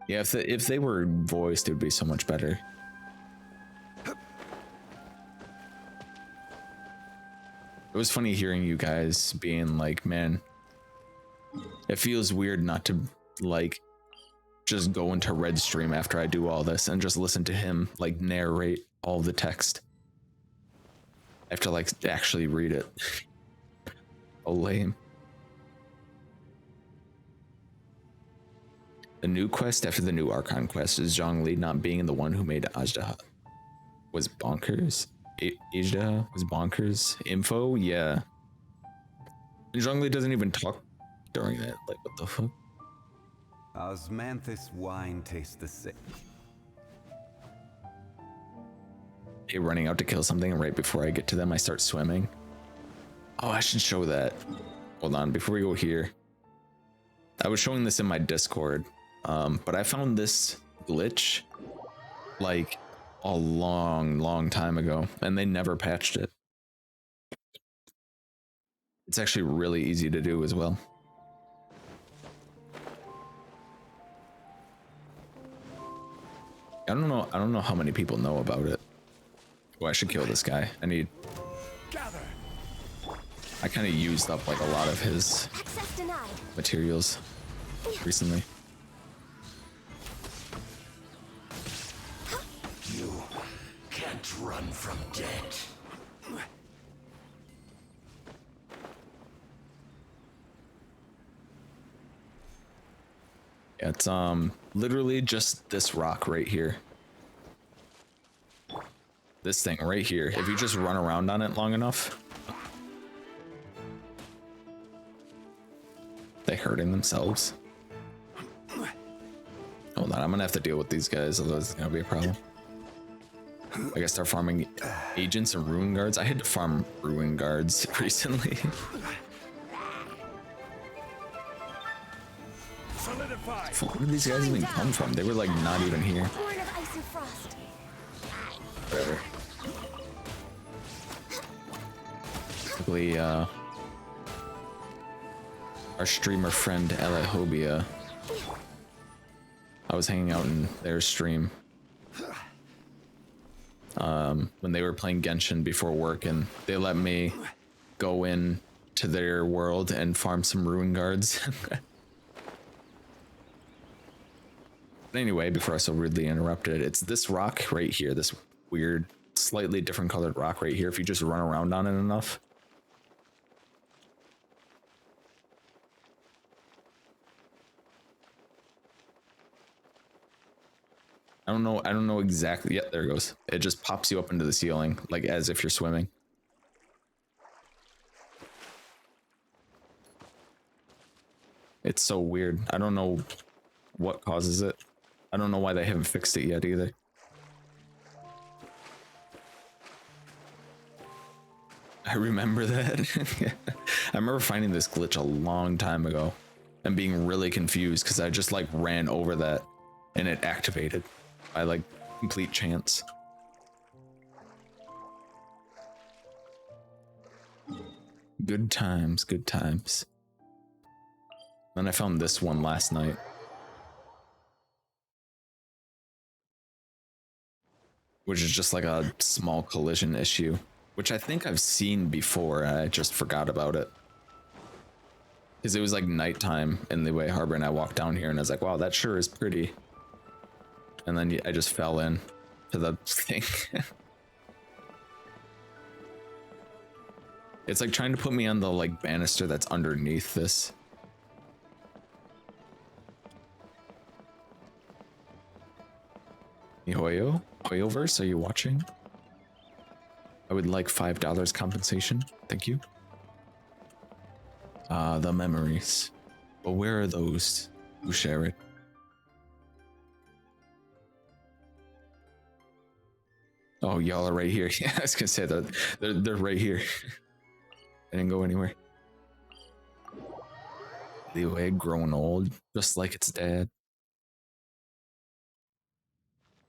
Yeah, if they were voiced, it would be so much better. It was funny hearing you guys being like, man, it feels weird not to like just go into red stream after I do all this and just listen to him like narrate all the text. I have to like actually read it. Oh, lame. The new quest after the new Archon quest is Zhongli not being the one who made Ajdaha. Was bonkers. Ajdaha was bonkers. Info, yeah. And Zhongli doesn't even talk during that. Like, what the fuck? Osmanthus wine tastes the same. Hey, running out to kill something, and right before I get to them, I start swimming. Oh, I should show that. Hold on, before we go here. I was showing this in my Discord, but I found this glitch like a long time ago, and they never patched it. It's actually really easy to do as well. I don't know how many people know about it. Oh, I should kill this guy. I kind of used up like a lot of his materials recently. You can't run from death. Yeah, it's literally just this rock right here. This thing right here. If you just run around on it long enough. They hurting themselves. Hold on, I'm gonna have to deal with these guys, otherwise it's gonna be a problem. I gotta start farming agents and ruin guards. I had to farm ruin guards recently. Where did these guys even come from? They were like not even here. Born of ice and frost. Whatever. Luckily, our streamer friend Elahobia, I was hanging out in their stream when they were playing Genshin before work, and they let me go in to their world and farm some ruin guards. But anyway, before I so rudely interrupted, it's this rock right here, this weird, slightly different colored rock right here. If you just run around on it enough. I don't know exactly. Yeah, there it goes. It just pops you up into the ceiling, like as if you're swimming. It's so weird. I don't know what causes it. I don't know why they haven't fixed it yet either. I remember that. I remember finding this glitch a long time ago and being really confused because I just like ran over that and it activated by like complete chance. Good times, good times. Then I found this one last night. Which is just like a small collision issue, which I think I've seen before. I just forgot about it. Because it was like nighttime in the Way Harbor, and I walked down here and I was like, wow, that sure is pretty. And then I just fell in to the thing. It's like trying to put me on the like banister that's underneath this. Hoyo? Hoyoverse, are you watching? I would like $5 compensation. Thank you. The memories. But where are those who share it? Oh, y'all are right here. Yeah, I was gonna say that they're right here. I didn't go anywhere. Liu Egg grown old, just like its dad.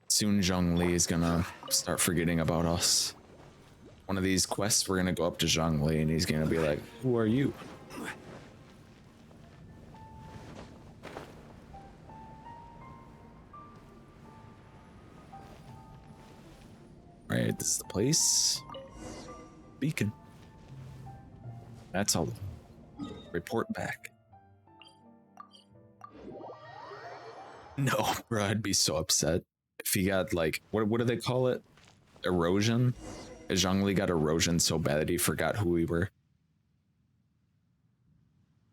Soon Zhongli is gonna start forgetting about us. One of these quests, we're gonna go up to Zhongli and he's gonna be like, who are you? Alright, this is the place. Beacon. That's all. Report back. No, bro, I'd be so upset if he got like, what do they call it? Erosion? Zhongli got erosion so bad that he forgot who we were.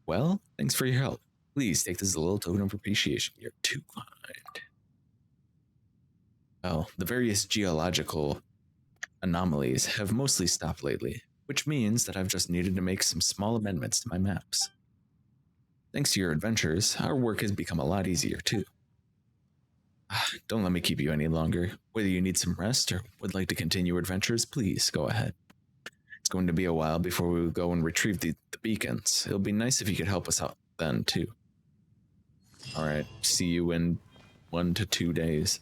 Well, thanks for your help. Please take this as a little token of appreciation. You're too kind. Well, the various geological anomalies have mostly stopped lately, which means that I've just needed to make some small amendments to my maps. Thanks to your adventures, our work has become a lot easier too. Don't let me keep you any longer. Whether you need some rest or would like to continue adventures, please go ahead. It's going to be a while before we will go and retrieve the beacons. It'll be nice if you could help us out then too. Alright, see you in 1 to 2 days.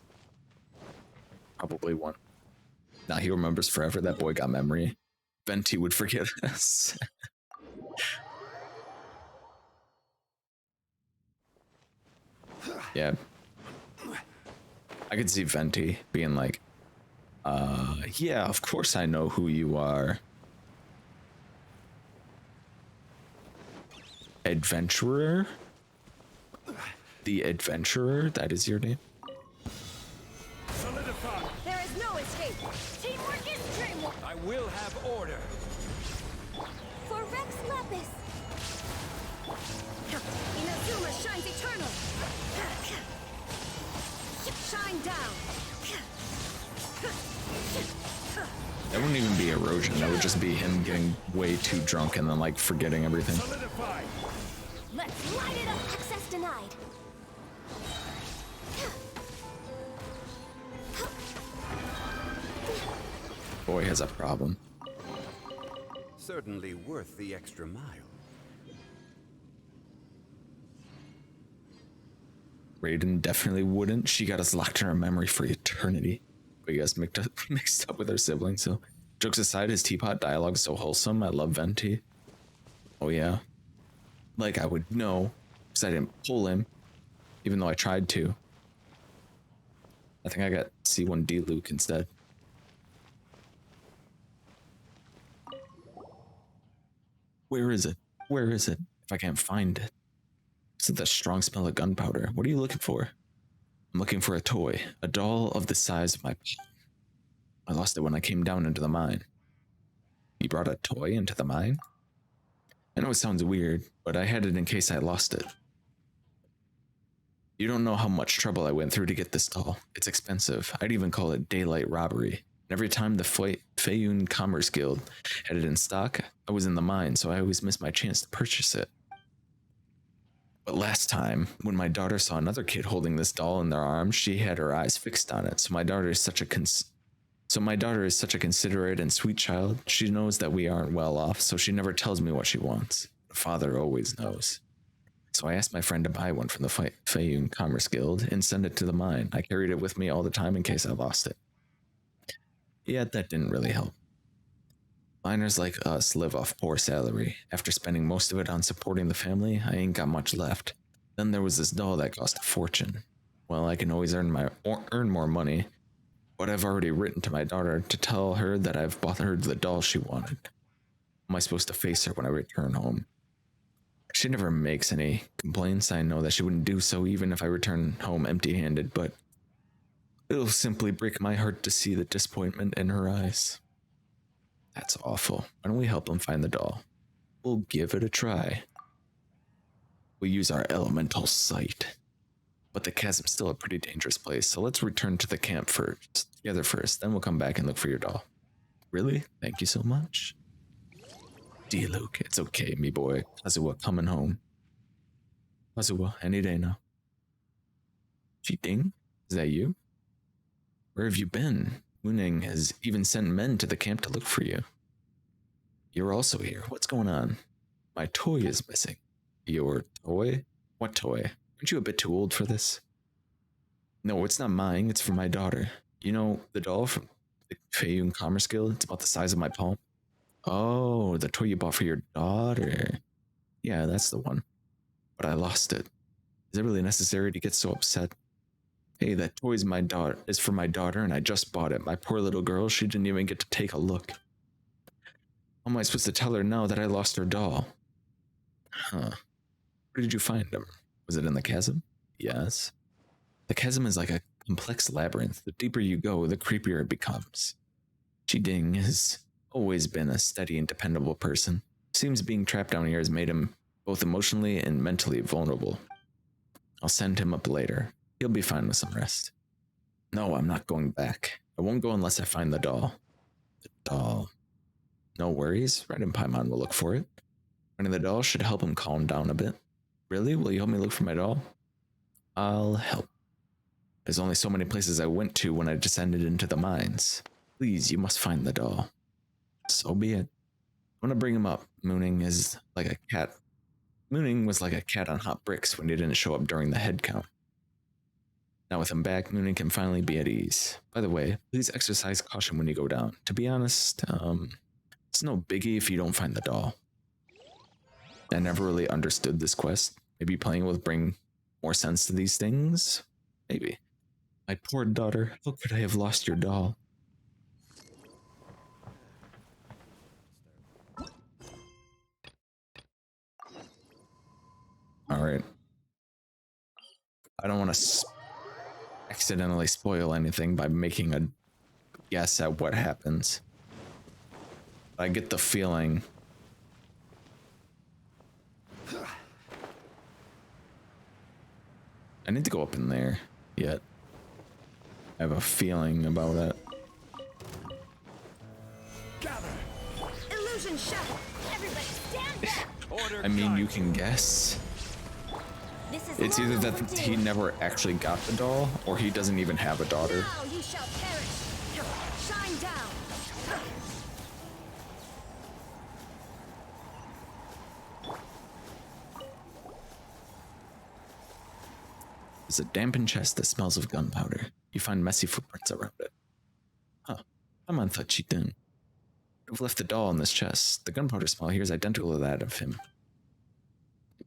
Probably 1. Now he remembers forever. That boy got memory. Venti would forget us. Yeah. I could see Venti being like, yeah, of course I know who you are. Adventurer? The Adventurer? That is your name? Solidify. There is no escape. Teamwork is dreamwork. I will have order. For Rex Lapis. Inazuma shines eternal. Shine down. That wouldn't even be erosion. That would just be him getting way too drunk and then like forgetting everything. Solidify. Let's light it up. Access denied. Boy has a problem. Certainly worth the extra mile. Raiden definitely wouldn't. She got us locked in her memory for eternity. But you guys mixed up with her siblings, so. Jokes aside, his teapot dialogue is so wholesome. I love Venti. Oh yeah. Like I would know, because I didn't pull him, even though I tried to. I think I got C1D Luke instead. Where is it? Where is it? If I can't find it. Is it the strong smell of gunpowder? What are you looking for? I'm looking for a toy. A doll of the size of my palm. I lost it when I came down into the mine. You brought a toy into the mine? I know it sounds weird, but I had it in case I lost it. You don't know how much trouble I went through to get this doll. It's expensive. I'd even call it daylight robbery. And every time the Feiyun Commerce Guild had it in stock, I was in the mine, so I always missed my chance to purchase it. But last time, when my daughter saw another kid holding this doll in their arms, she had her eyes fixed on it. So my daughter is such a considerate and sweet child. She knows that we aren't well off, so she never tells me what she wants. Father always knows. So I asked my friend to buy one from the Fayun Commerce Guild and send it to the mine. I carried it with me all the time in case I lost it. Yet that didn't really help. Miners like us live off poor salary. After spending most of it on supporting the family, I ain't got much left. Then there was this doll that cost a fortune. Well, I can always earn more money, but I've already written to my daughter to tell her that I've bought her the doll she wanted. Am I supposed to face her when I return home? She never makes any complaints. I know that she wouldn't do so even if I return home empty-handed, but it'll simply break my heart to see the disappointment in her eyes. That's awful. Why don't we help them find the doll? We'll give it a try. We'll use our elemental sight. But the chasm's still a pretty dangerous place, so let's return to the camp together first, then we'll come back and look for your doll. Really? Thank you so much. Dear Luke, it's okay, me boy. Kazuha coming home. Kazuha, any day now. Cheating? Is that you? Where have you been? Mooning has even sent men to the camp to look for you. You're also here. What's going on? My toy is missing. Your toy? What toy? Aren't you a bit too old for this? No, it's not mine. It's for my daughter. You know, the doll from the Fayun Commerce Guild? It's about the size of my palm. Oh, the toy you bought for your daughter. Yeah, that's the one. But I lost it. Is it really necessary to get so upset? Hey, that toy's is for my daughter, and I just bought it. My poor little girl, she didn't even get to take a look. How am I supposed to tell her now that I lost her doll? Huh. Where did you find him? Was it in the chasm? Yes. The chasm is like a complex labyrinth. The deeper you go, the creepier it becomes. Jiding has always been a steady and dependable person. Seems being trapped down here has made him both emotionally and mentally vulnerable. I'll send him up later. He'll be fine with some rest. No, I'm not going back. I won't go unless I find the doll. The doll. No worries. Red and Paimon will look for it. Finding the doll should help him calm down a bit. Really? Will you help me look for my doll? I'll help. There's only so many places I went to when I descended into the mines. Please, you must find the doll. So be it. I'm gonna bring him up. Mooning is like a cat. Mooning was like a cat on hot bricks when he didn't show up during the head count. Now with him back, Mooning can finally be at ease. By the way, please exercise caution when you go down. To be honest, it's no biggie if you don't find the doll. I never really understood this quest. Maybe playing will bring more sense to these things? Maybe. My poor daughter, how could I have lost your doll? Alright. I don't want to accidentally spoil anything by making a guess at what happens. I get the feeling I need to go up in there yet. I have a feeling about it. Gather. Illusion shot. Everybody stand back. Order I mean, you guidance. can guess. This is It's either long that overdue. he never actually got the doll, or he doesn't even have a daughter. Now you shall perish. Shine down. It's a dampened chest that smells of gunpowder. You find messy footprints around it. Huh. I'm on Chiding. I've left the doll in this chest. The gunpowder smell here is identical to that of him.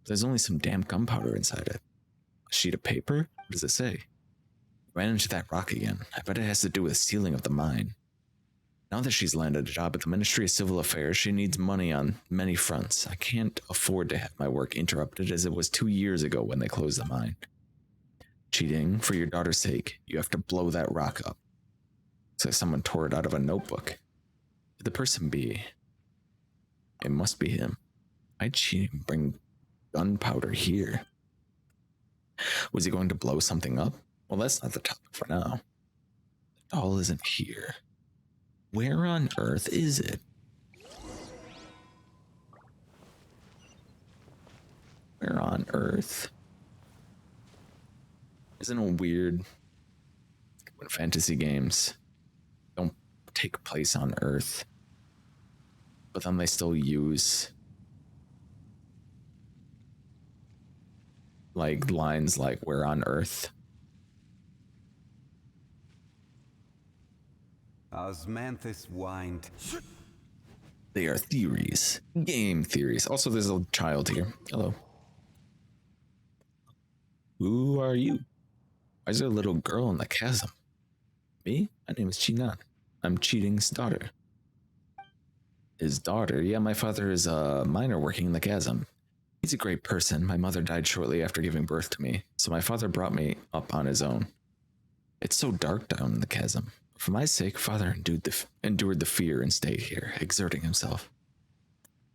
There's only some damp gunpowder inside it. A sheet of paper? What does it say? Ran into that rock again. I bet it has to do with the sealing of the mine. Now that she's landed a job at the Ministry of Civil Affairs, she needs money on many fronts. I can't afford to have my work interrupted as it was 2 years ago when they closed the mine. Cheating, for your daughter's sake, you have to blow that rock up. Looks like someone tore it out of a notebook. Could the person be? It must be him. Why'd Cheating bring gunpowder here? Was he going to blow something up? Well, that's not the topic for now. The doll isn't here. Where on earth is it? Where on earth? Isn't it weird when fantasy games don't take place on Earth, but then they still use like lines like "We're on Earth." Osmanthus whined. They are theories, game theories. Also, there's a child here. Hello. Who are you? Why is there a little girl in the chasm? Me? My name is Chinan. I'm Cheating's daughter. His daughter? Yeah, my father is a miner working in the chasm. He's a great person. My mother died shortly after giving birth to me, so my father brought me up on his own. It's so dark down in the chasm. For my sake, father endured the fear and stayed here, exerting himself.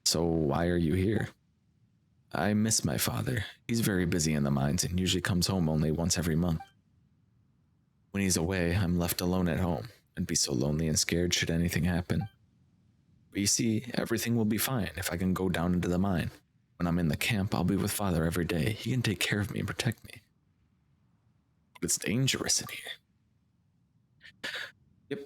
So why are you here? I miss my father. He's very busy in the mines and usually comes home only once every month. When he's away, I'm left alone at home. I'd be so lonely and scared should anything happen. But you see, everything will be fine if I can go down into the mine. When I'm in the camp, I'll be with father every day. He can take care of me and protect me. But it's dangerous in here. Yep,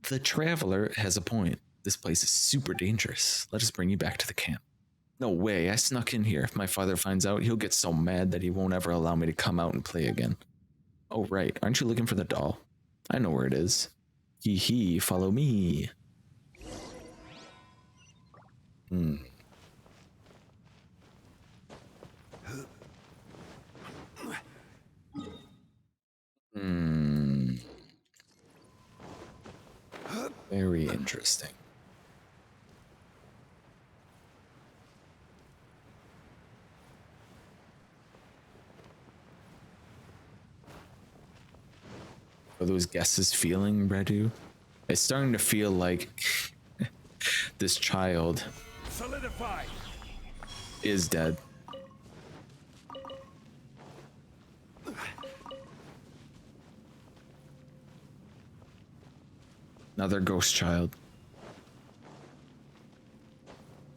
the traveler has a point. This place is super dangerous. Let us bring you back to the camp. No way, I snuck in here. If my father finds out, he'll get so mad that he won't ever allow me to come out and play again. Oh right, aren't you looking for the doll? I know where it is. Hee hee, follow me. Very interesting. Are those guesses feeling, Redu? It's starting to feel like this child Solidify. is dead. Another ghost child.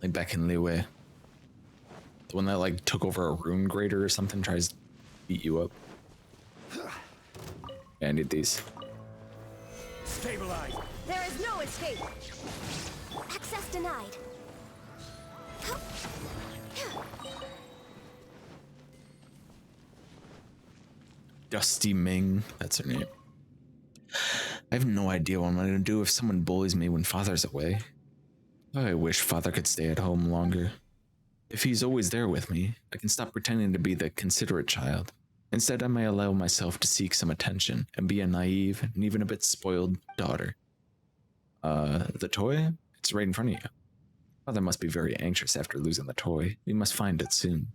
Like back in Liwei. The one that like took over a rune grader or something, tries to beat you up. Yeah, I need these. Stabilize. There is no escape. Access denied. Dusty Ming, that's her name. I have no idea what I'm gonna do if someone bullies me when father's away. I wish father could stay at home longer. If he's always there with me, I can stop pretending to be the considerate child. Instead, I may allow myself to seek some attention and be a naive and even a bit spoiled daughter. The toy? It's right in front of you. Father must be very anxious after losing the toy. We must find it soon.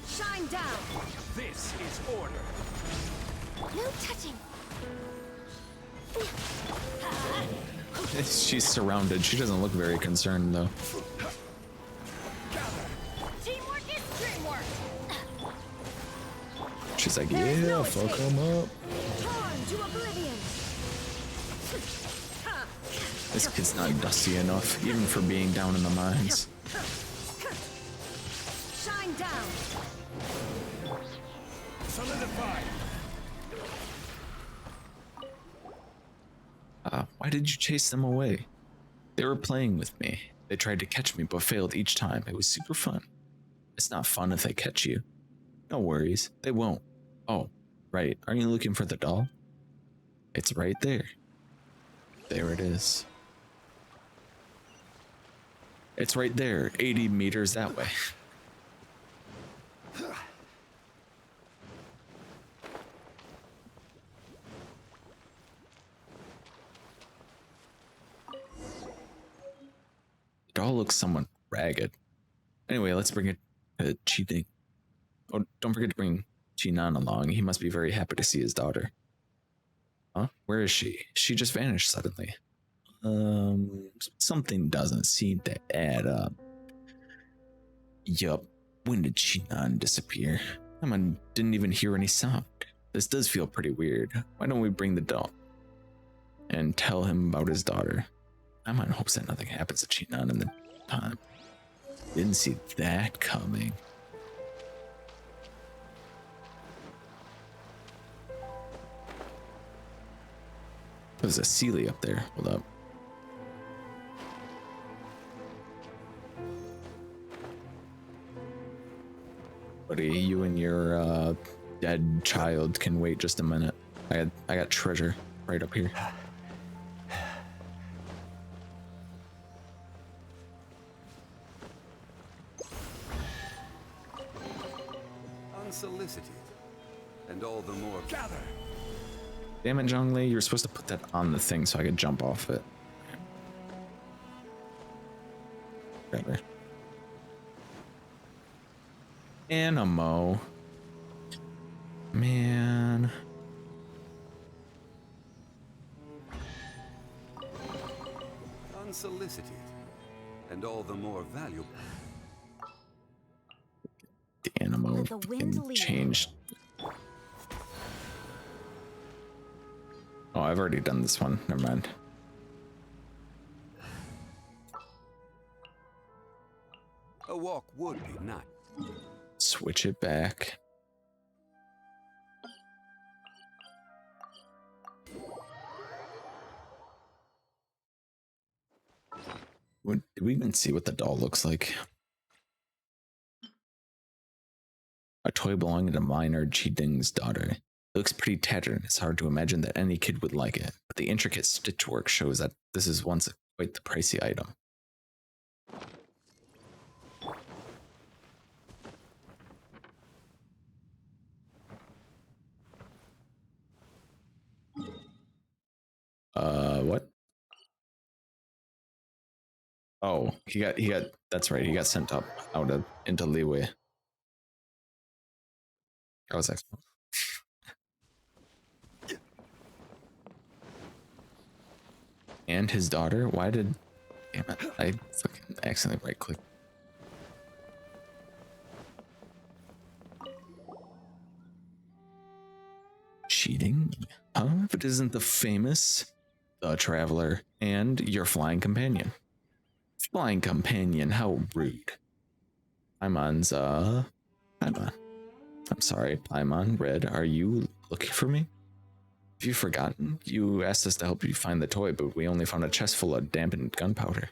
Shine down. This is order. No touching. She's surrounded. She doesn't look very concerned, though. Teamwork is dreamwork. She's like, There is yeah, no fuck escape. him up. Torn to oblivion. This kid's not dusty enough, even for being down in the mines. Shine down. Solidify. Why did you chase them away? They were playing with me. They tried to catch me, but failed each time. It was super fun. It's not fun if they catch you. No worries, they won't. Oh, right. Aren't you looking for the doll? It's right there. There it is. It's right there, 80 meters that way. The doll looks somewhat ragged. Anyway, let's bring it to Cheating. Oh, don't forget to bring Chinan along. He must be very happy to see his daughter. Huh? Where is she? She just vanished suddenly. Something doesn't seem to add up. Yup. When did Chinan disappear? Didn't even hear any sound. This does feel pretty weird. Why don't we bring the doll and tell him about his daughter? I'm on hopes that nothing happens to Chinan in the time. Didn't see that coming. There's a Sealy up there. Hold up. Buddy, you and your dead child can wait just a minute. I got treasure right up here. Unsolicited, and all the more Gather. Damn it, Zhongli, you're supposed to put that on the thing so I could jump off it. Better. Animo. Man. unsolicited, and all the more valuable. The Animo Let the wind thing lead. changed. Oh, I've already done this one. Never mind. A walk would be nice. Switch it back. Did we even see what the doll looks like? A toy belonging to Minor Cheating's daughter. It looks pretty tattered and it's hard to imagine that any kid would like it, but the intricate stitchwork shows that this is once quite the pricey item. What? Oh, he got, that's right, he got sent up into Leeway. That was excellent. And his daughter? Why did, damn it, I fucking accidentally right clicked. Cheating? Huh? If it isn't the famous The Traveler and your flying companion. Flying companion, how rude. Paimon's, Paimon. I'm sorry, Paimon, Red, are you looking for me? Have you forgotten? You asked us to help you find the toy, but we only found a chest full of dampened gunpowder.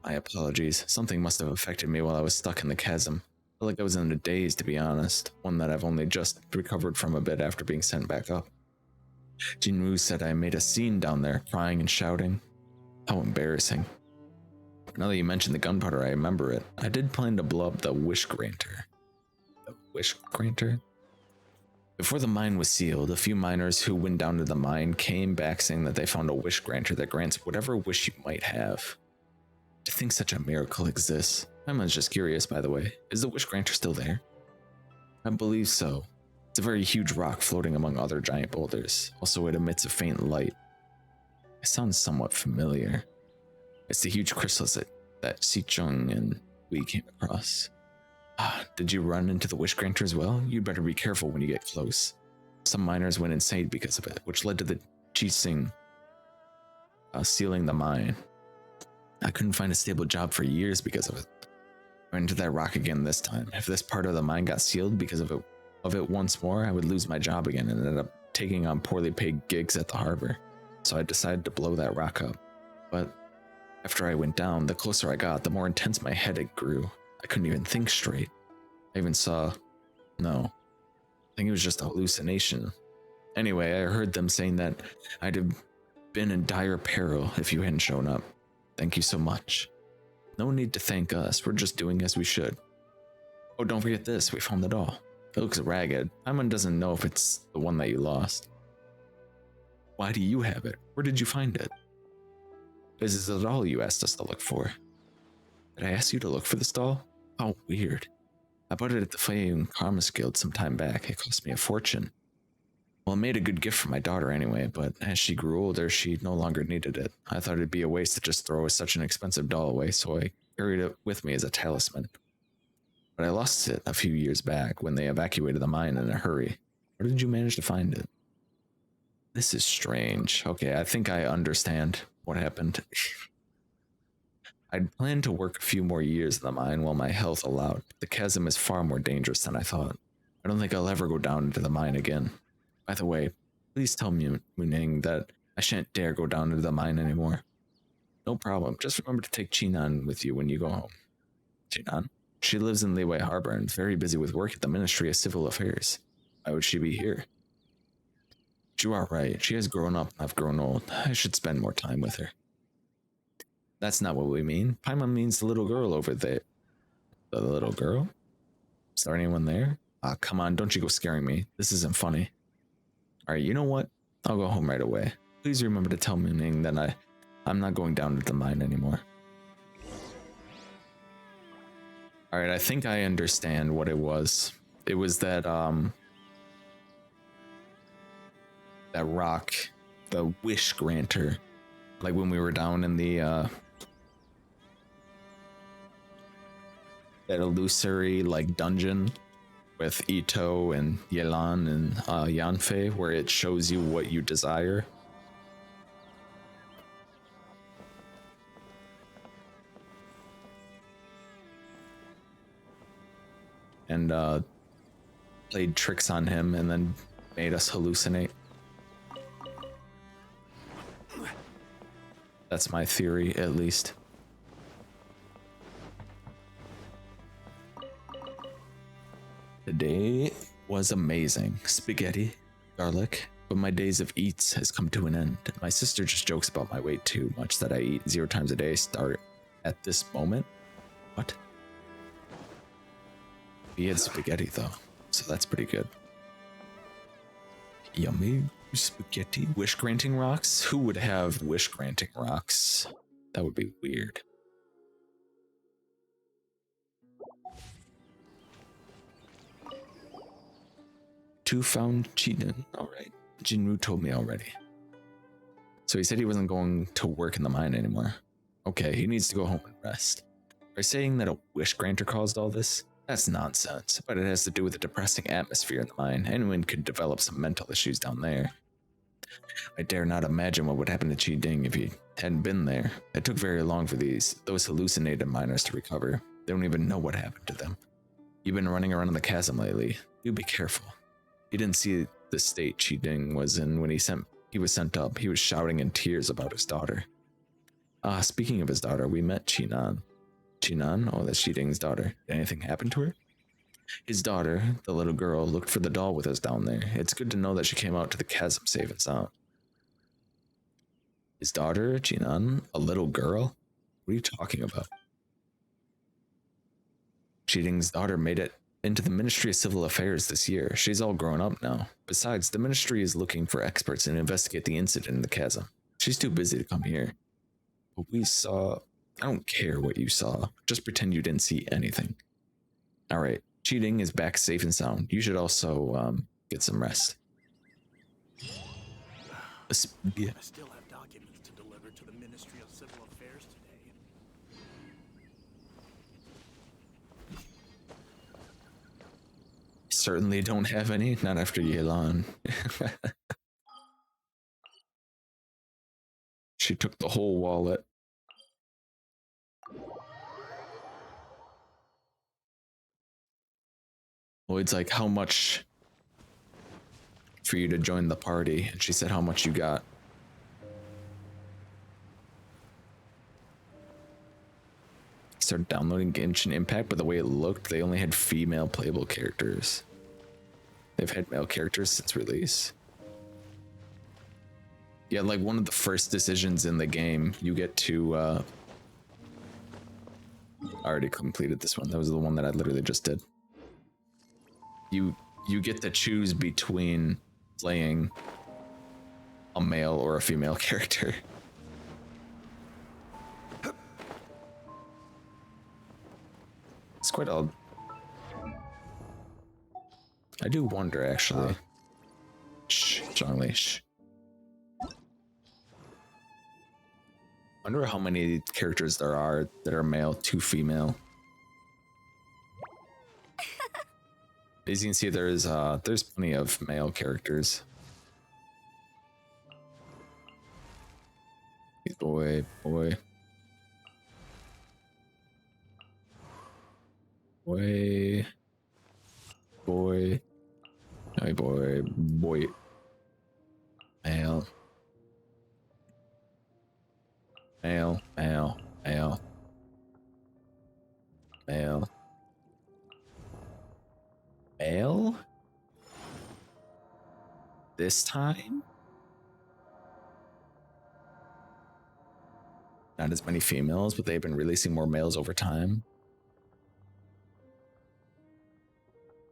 My apologies. Something must have affected me while I was stuck in the chasm. I feel like I was in a daze, to be honest. One that I've only just recovered from a bit after being sent back up. Jinwoo said I made a scene down there, crying and shouting. How embarrassing. Now that you mentioned the gunpowder, I remember it. I did plan to blow up the Wish Granter. The Wish Granter? Before the mine was sealed, a few miners who went down to the mine came back saying that they found a Wish Granter that grants whatever wish you might have. To think such a miracle exists. I'm just curious, by the way. Is the Wish Granter still there? I believe so. It's a very huge rock floating among other giant boulders. Also, it emits a faint light. It sounds somewhat familiar. It's the huge crystals that Sichung and we came across. Ah, did you run into the Wish Granter as well? You'd better be careful when you get close. Some miners went insane because of it, which led to the Chising sealing the mine. I couldn't find a stable job for years because of it. I went into that rock again this time. If this part of the mine got sealed because of it once more, I would lose my job again and ended up taking on poorly paid gigs at the harbor. So I decided to blow that rock up. But after I went down, the closer I got, the more intense my headache grew. I couldn't even think straight. I even saw... No. I think it was just a hallucination. Anyway, I heard them saying that I'd have been in dire peril if you hadn't shown up. Thank you so much. No need to thank us, we're just doing as we should. Oh, don't forget this, we found the doll. It looks ragged. Paimon doesn't know if it's the one that you lost. Why do you have it? Where did you find it? This is the doll you asked us to look for. Did I ask you to look for this doll? How weird. I bought it at the Fayun Karmas Guild some time back. It cost me a fortune. Well, it made a good gift for my daughter anyway, but as she grew older, she no longer needed it. I thought it'd be a waste to just throw such an expensive doll away, so I carried it with me as a talisman. But I lost it a few years back when they evacuated the mine in a hurry. Where did you manage to find it? This is strange. Okay, I think I understand what happened. I'd planned to work a few more years in the mine while my health allowed. The chasm is far more dangerous than I thought. I don't think I'll ever go down into the mine again. By the way, please tell me, Muning, that I shan't dare go down to the mine anymore. No problem. Just remember to take Chinan with you when you go home. Chinan? She lives in Liyue Harbor and is very busy with work at the Ministry of Civil Affairs. Why would she be here? You are right. She has grown up and I've grown old. I should spend more time with her. That's not what we mean. Paimon means the little girl over there. The little girl? Is there anyone there? Ah, come on, don't you go scaring me. This isn't funny. Alright, you know what? I'll go home right away. Please remember to tell Ming that I'm not going down to the mine anymore. Alright, I think I understand what it was. It was that, that rock, the wish granter. Like when we were down in the, that illusory, like, dungeon with Ito and Yelan and, Yanfei, where it shows you what you desire. And played tricks on him and then made us hallucinate. That's my theory, at least. Today was amazing. Spaghetti, garlic, but my days of eats has come to an end. My sister just jokes about my weight too much that I eat 0 times a day start at this moment. What? He had spaghetti though, so that's pretty good. Yummy spaghetti. Wish granting rocks? Who would have wish granting rocks? That would be weird. Two found Cheatin. Alright. Jinru told me already. So he said he wasn't going to work in the mine anymore. Okay, he needs to go home and rest. By saying that a wish granter caused all this? That's nonsense, but it has to do with the depressing atmosphere in the mine. Anyone could develop some mental issues down there. I dare not imagine what would happen to Chi Ding if he hadn't been there. It took very long for those hallucinated miners to recover. They don't even know what happened to them. You've been running around in the chasm lately. You be careful. You didn't see the state Chi Ding was in when he was sent up. He was shouting in tears about his daughter. Ah, speaking of his daughter, we met Chinan. Chinan? Oh, that's Chi Ding's daughter. Did anything happen to her? His daughter, the little girl, looked for the doll with us down there. It's good to know that she came out to the chasm safe and sound. His daughter, Chinan? A little girl? What are you talking about? Chi Ding's daughter made it into the Ministry of Civil Affairs this year. She's all grown up now. Besides, the ministry is looking for experts to investigate the incident in the chasm. She's too busy to come here. But we saw... I don't care what you saw. Just pretend you didn't see anything. Alright, Chi Ding is back safe and sound. You should also get some rest. I still have documents to deliver to the Ministry of Civil Affairs today. Certainly don't have any, not after Yelan. She took the whole wallet. Lloyd's like, how much for you to join the party? And she said how much you got. Started downloading Genshin Impact, but the way it looked, they only had female playable characters. They've had male characters since release. Yeah, like one of the first decisions in the game, you get to, I already completed this one. That was the one that I literally just did. You get to choose between playing a male or a female character. It's quite odd. I do wonder, actually. Shh, Zhongli, shh. Wonder how many characters there are that are male to female. As you can see, there's plenty of male characters. Boy. Boy. Hey boy. Male. male? This time? Not as many females, but they've been releasing more males over time.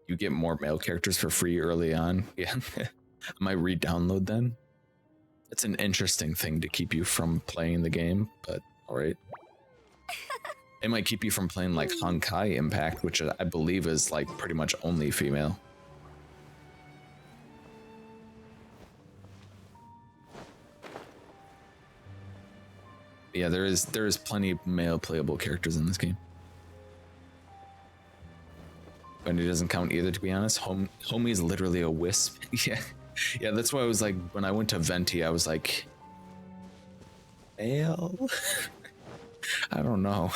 You get more male characters for free early on. Yeah. I might re-download them. It's an interesting thing to keep you from playing the game, but alright. It might keep you from playing like Honkai Impact, which I believe is like pretty much only female. Yeah, there is plenty of male playable characters in this game. But it doesn't count either, to be honest. Homie is literally a wisp. Yeah. Yeah, that's why I was like, when I went to Venti, I was like, male? I don't know.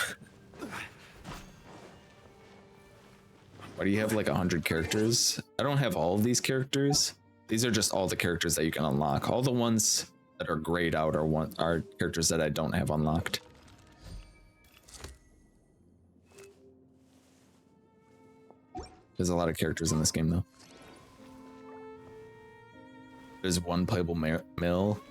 Why do you have like 100 characters? I don't have all of these characters. These are just all the characters that you can unlock. All the ones that are grayed out are characters that I don't have unlocked. There's a lot of characters in this game though. There's one playable male,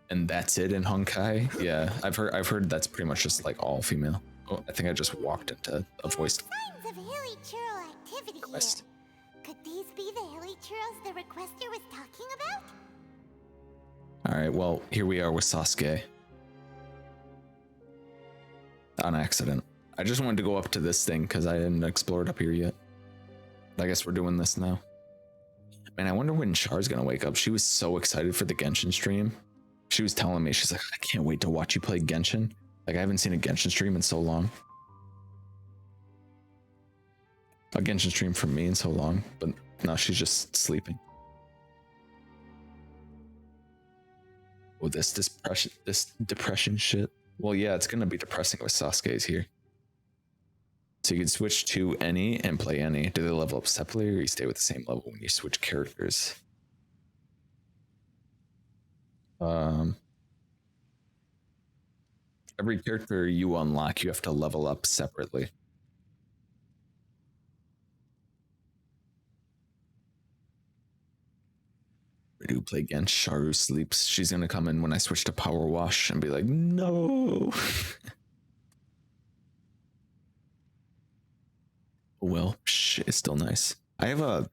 and that's it in Honkai. Yeah, I've heard that's pretty much just like all female. Oh, I think I just walked into a voiced Signs of hilichurl activity request. here. Could these be the hilichurls the requester was talking about? All right, well, here we are with Sasuke. On accident. I just wanted to go up to this thing because I hadn't explored up here yet. I guess we're doing this now. Man, I wonder when Char's gonna wake up. She was so excited for the Genshin stream. She was telling me, she's like, I can't wait to watch you play Genshin. Like, I haven't seen a Genshin stream in so long. A Genshin stream from me in so long, but now she's just sleeping. Oh, this depression shit. Well, yeah, it's gonna be depressing with Sasuke's here. So you can switch to any and play any. Do they level up separately, or you stay with the same level when you switch characters? Every character you unlock, you have to level up separately. We do play Genshin. Sharu sleeps. She's gonna come in when I switch to Power Wash and be like, no. Well, shit, it's still nice. I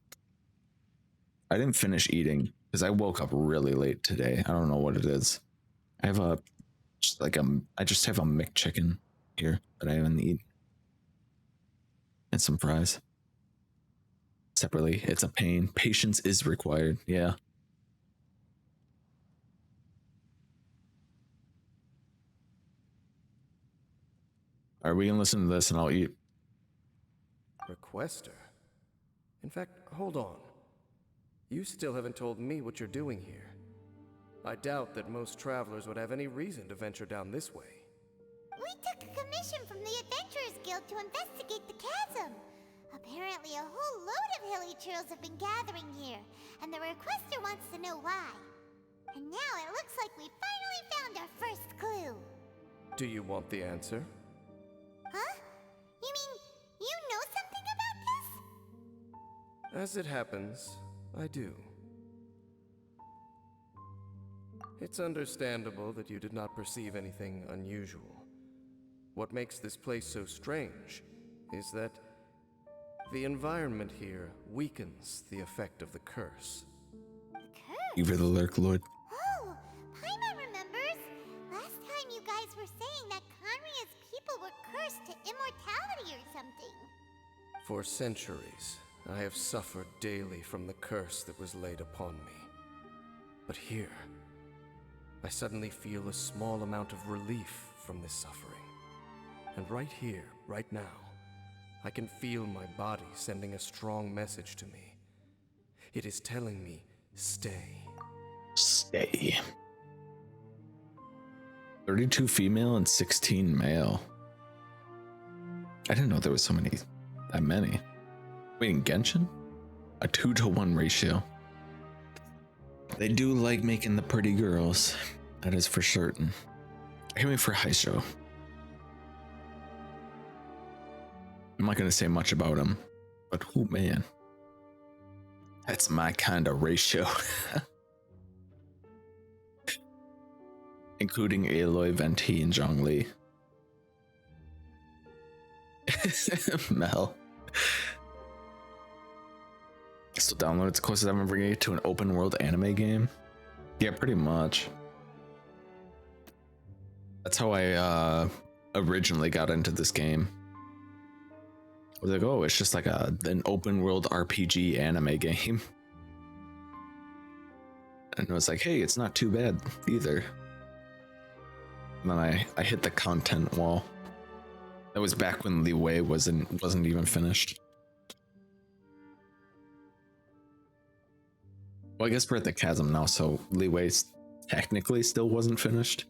didn't finish eating because I woke up really late today. I don't know what it is. I have I just have a McChicken here that I haven't eaten. And some fries. Separately, it's a pain. Patience is required, yeah. Are we gonna listen to this and I'll eat? Requester? In fact, hold on. You still haven't told me what you're doing here. I doubt that most travelers would have any reason to venture down this way. We took a commission from the Adventurers Guild to investigate the chasm. Apparently a whole load of hilichurls have been gathering here, and the requester wants to know why. And now it looks like we finally found our first clue. Do you want the answer? Huh? You mean you know something about this? As it happens, I do. It's understandable that you did not perceive anything unusual. What makes this place so strange is that the environment here weakens the effect of the curse. The curse? You for the lurk, Lord. Oh, Paimon remembers. Last time you guys were saying that Conria's people were cursed to immortality or something. For centuries, I have suffered daily from the curse that was laid upon me. But here, I suddenly feel a small amount of relief from this suffering. And right here, right now, I can feel my body sending a strong message to me. It is telling me, stay. Stay. 32 female and 16 male. I didn't know there was that many. Wait, in Genshin? A 2-to-1 ratio. They do like making the pretty girls. That is for certain. I can't wait for Haisho. I'm not going to say much about him. But oh man, that's my kind of ratio. Including Aloy, Venti, and Zhongli. Mel. So download it's closest I'm ever get to an open world anime game. Yeah, pretty much. That's how I originally got into this game. I was like, oh, it's just like an open world RPG anime game. And I was like, hey, it's not too bad either. And then I hit the content wall. That was back when Li Wei wasn't even finished. Well, I guess we're at the Chasm now, so Li Wei technically still wasn't finished.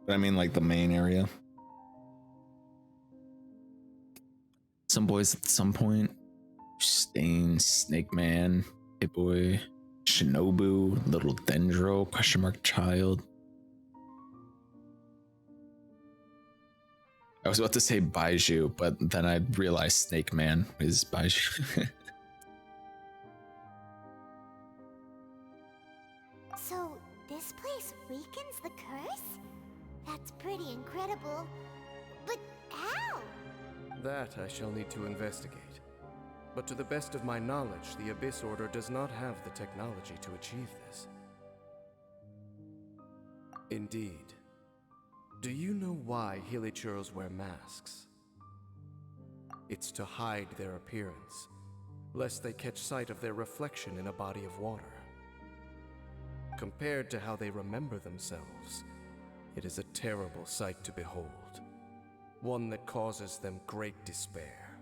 But I mean, like the main area. Some boys at some point. Stain, Snake Man, Hit Boy, Shinobu, Little Dendro, question mark child. I was about to say Baiju, but then I realized Snake Man is Baiju. So, this place weakens the curse? That's pretty incredible. But how? That I shall need to investigate. But to the best of my knowledge, the Abyss Order does not have the technology to achieve this. Indeed. Do you know why Hilichurls wear masks? It's to hide their appearance, lest they catch sight of their reflection in a body of water. Compared to how they remember themselves, it is a terrible sight to behold. One that causes them great despair.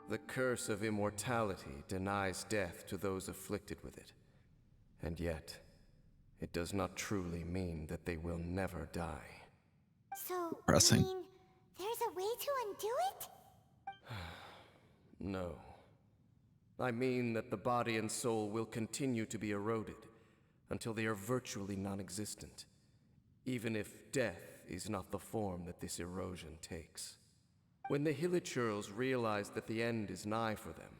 The curse of immortality denies death to those afflicted with it. And yet, it does not truly mean that they will never die. So, Depressing. you mean there's a way to undo it? No. I mean that the body and soul will continue to be eroded until they are virtually non-existent, even if death is not the form that this erosion takes. When the Hilichurls realize that the end is nigh for them,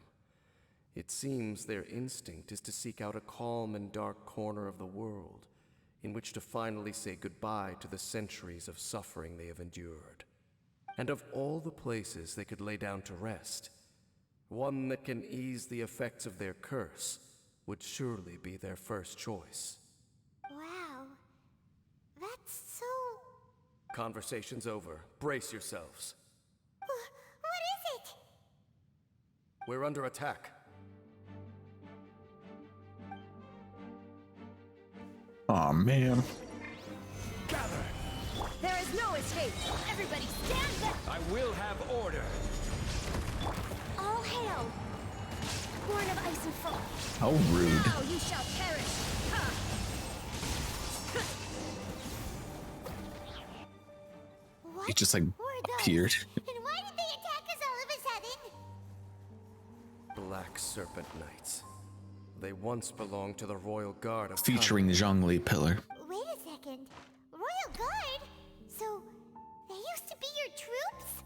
it seems their instinct is to seek out a calm and dark corner of the world in which to finally say goodbye to the centuries of suffering they have endured. And of all the places they could lay down to rest, one that can ease the effects of their curse would surely be their first choice. Wow. That's so... Conversation's over. Brace yourselves. What is it? We're under attack. Aw, man. Gather! There is no escape! Everybody stand back! I will have order. All hail! Born of ice and foam! How rude. Now you shall perish! Ha! What He just like were those? appeared. And why did they attack us all of a sudden? Black Serpent Knights. They once belonged to the Royal Guard of Featuring the Zhongli pillar. Wait a second. Royal Guard? So, they used to be your troops?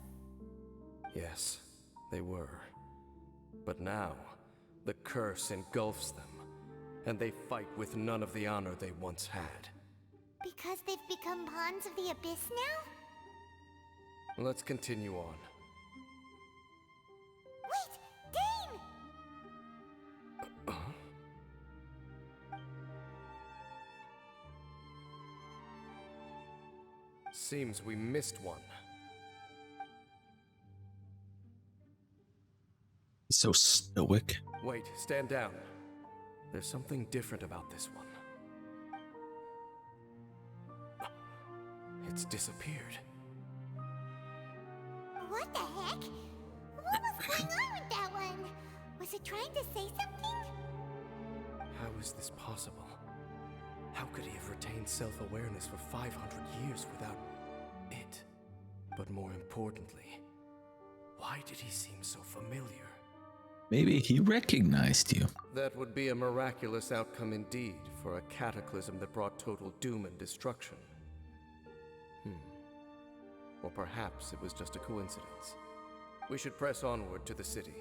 Yes, they were. But now, the curse engulfs them, and they fight with none of the honor they once had. Because they've become pawns of the Abyss now? Let's continue on. Wait! Dane! Seems we missed one. He's so stoic. Wait, stand down. There's something different about this one. It's disappeared. What the heck? What was going on with that one? Was it trying to say something? How is this possible? How could he have retained self-awareness for 500 years without it? But more importantly, why did he seem so familiar? Maybe he recognized you. That would be a miraculous outcome indeed for a cataclysm that brought total doom and destruction. Or perhaps it was just a coincidence. We should press onward to the city.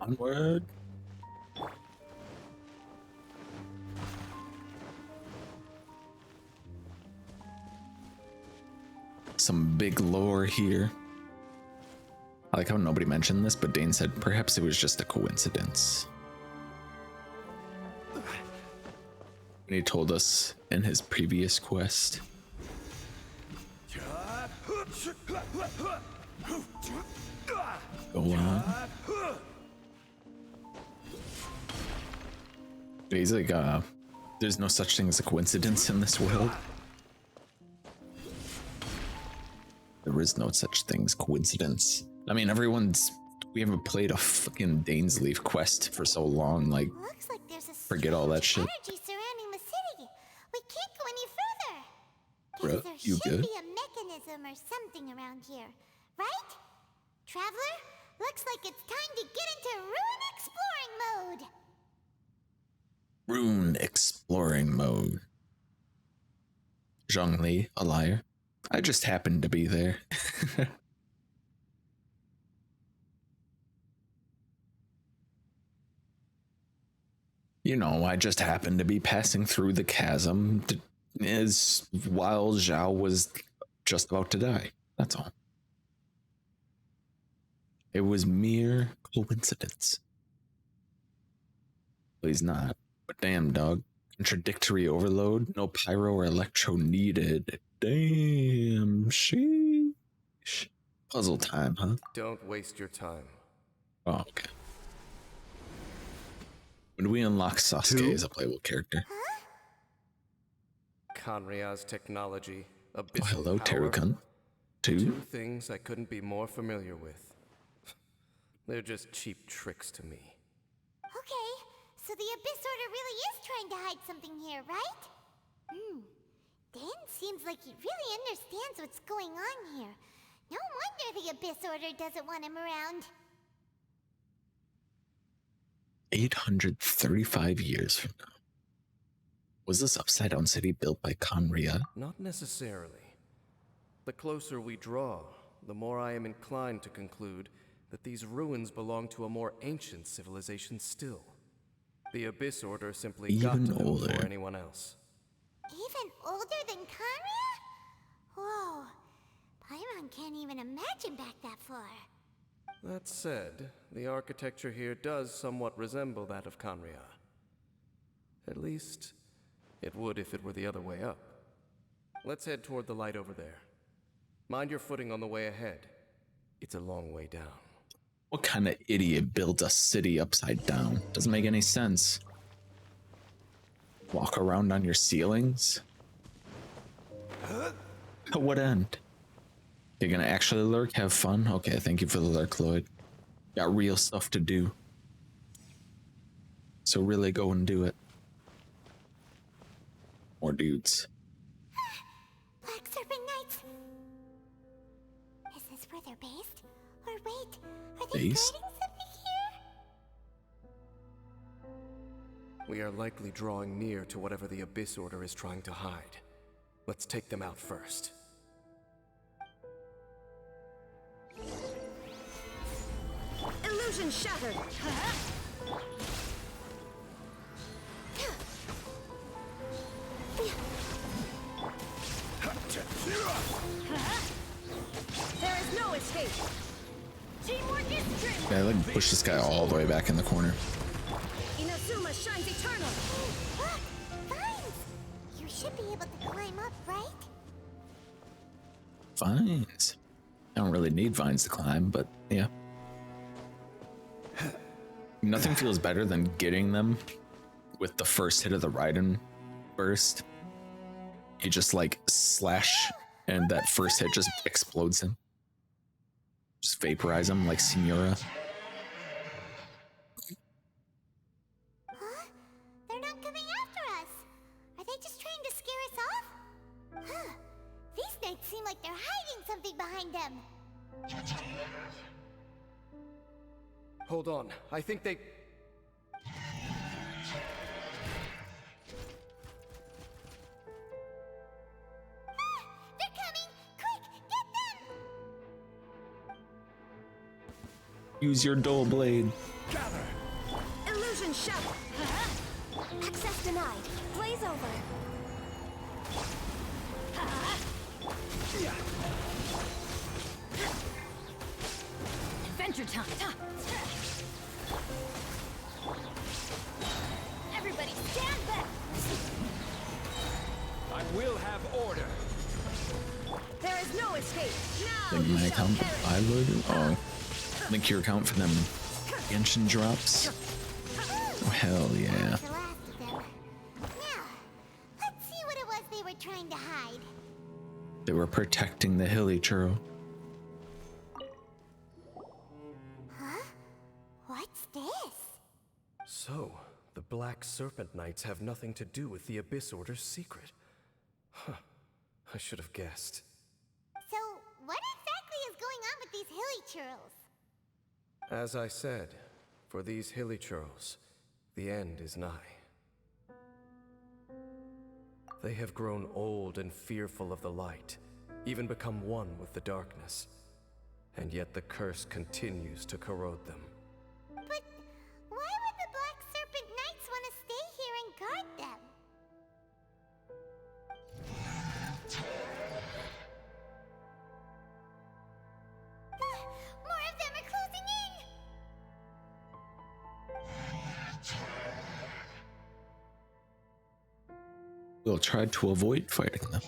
Onward. Some big lore here. I like how nobody mentioned this, but Dane said perhaps it was just a coincidence. And he told us in his previous quest. Go on. He's like, there's no such thing as a coincidence in this world. There is no such thing as coincidence. I mean, we haven't played a fucking Dainsleif quest for so long, like, Looks like there's a forget all that shit. energy surrounding the city. We can't go any further. Bruh, Guess there you should good? be a mechanism or something around here, right? Traveler, looks like it's time to get into ruin exploring mode. Rune exploring mode. Zhongli, a liar. I just happened to be there. You know, I just happened to be passing through the chasm as while Zhao was just about to die. That's all. It was mere coincidence. Well, he's not. But damn, dog. Contradictory overload. No pyro or electro needed. Damn, sheesh. Puzzle time, huh? Don't waste your time. Oh, okay. When do we unlock Sasuke as a playable character? Kanria's technology, Oh, abyssal hello, power. Terukan. Two Two? things I couldn't be more familiar with. They're just cheap tricks to me. Okay, so the Abyss Order really is trying to hide something here, right? Dan seems like he really understands what's going on here. No wonder the Abyss Order doesn't want him around. 835 years from now. Was this upside down city built by Kanria? Not necessarily. The closer we draw, the more I am inclined to conclude that these ruins belong to a more ancient civilization still. The Abyss Order simply got Even to them older. before anyone else. Even older than Kanria? Whoa, Paimon can't even imagine back that far. That said, the architecture here does somewhat resemble that of Kanria. At least, it would if it were the other way up. Let's head toward the light over there. Mind your footing on the way ahead. It's a long way down. What kind of idiot builds a city upside down? Doesn't make any sense. Walk around on your ceilings? To what end? You're gonna actually lurk? Have fun? Okay, thank you for the lurk, Lloyd. Got real stuff to do. So really go and do it. More dudes. Black Serpent Knights. Is this where they're based? Or wait, are they Based? guarding something here? We are likely drawing near to whatever the Abyss Order is trying to hide. Let's take them out first. Illusion shattered. There is no escape. Teamwork is trim. Yeah, like push this guy all the way back in the corner. Inazuma shines eternal. Look, vines! You should be able to climb up, right? Vines. I don't really need vines to climb, but yeah. Nothing feels better than getting them with the first hit of the Raiden burst. You just like slash, and that first hit just explodes him. Just vaporize him like Signora. Huh? They're not coming after us. Are they just trying to scare us off? Huh. These knights seem like they're hiding something behind them. Hold on, I think they... They're coming Use your dull blade. Gather. Illusion shut. Access denied. Blaze over. Adventure time. Everybody stand back. I will have order. There is no escape. Now Think you my shall account perish. I loaded? Oh. Link your account for them GENSHIN drops. Oh, hell yeah. The last of them. Now, let's see what it was they were trying to hide. They were protecting the hilly churro. Huh? What's this? So, the Black Serpent Knights have nothing to do with the Abyss Order's secret. Huh. I should have guessed. So, what exactly is going on with these hilly churls? As I said, for these hilly churls, the end is nigh. They have grown old and fearful of the light, even become one with the darkness. And yet the curse continues to corrode them. But why would the Black Serpent Knights want to stay here and guard them? More of them are closing in! We'll try to avoid fighting them.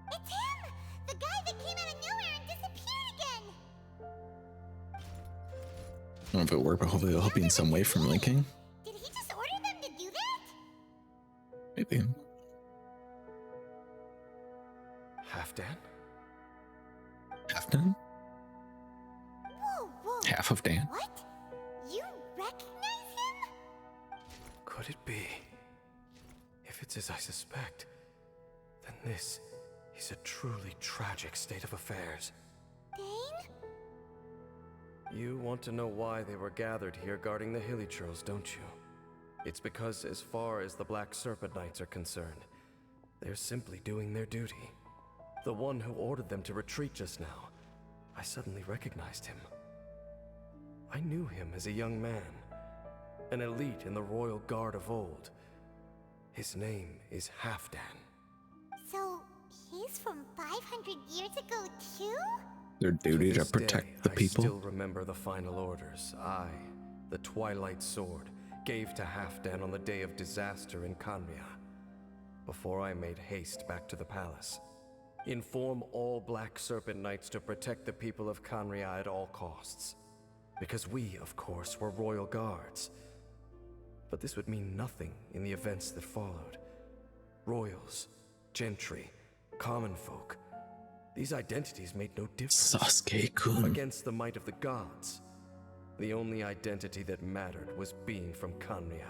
It's him! The guy that came out of nowhere and disappeared again! I don't know if it worked, but hopefully it'll help you in some way from linking. Did he just order them to do that? Maybe. Halfdan? Halfdan? Whoa, whoa. Half of Dan? What? You recognize him? Could it be? If it's as I suspect, then this is a truly tragic state of affairs. Dane? You want to know why they were gathered here guarding the hilly churls, don't you? It's because as far as the Black Serpent Knights are concerned, they're simply doing their duty. The one who ordered them to retreat just now, I suddenly recognized him. I knew him as a young man, an elite in the royal guard of old. His name is Halfdan. So, he's from 500 years ago too? Their duty to this day, protect the I people. still remember the final orders I, the Twilight Sword, gave to Halfdan on the day of disaster in Kanria, before I made haste back to the palace. Inform all Black Serpent Knights to protect the people of Kanria at all costs. Because we, of course, were royal guards. But this would mean nothing in the events that followed. Royals, gentry, common folk. These identities made no difference. Sasuke-kun. Against the might of the gods, the only identity that mattered was being from Kanria.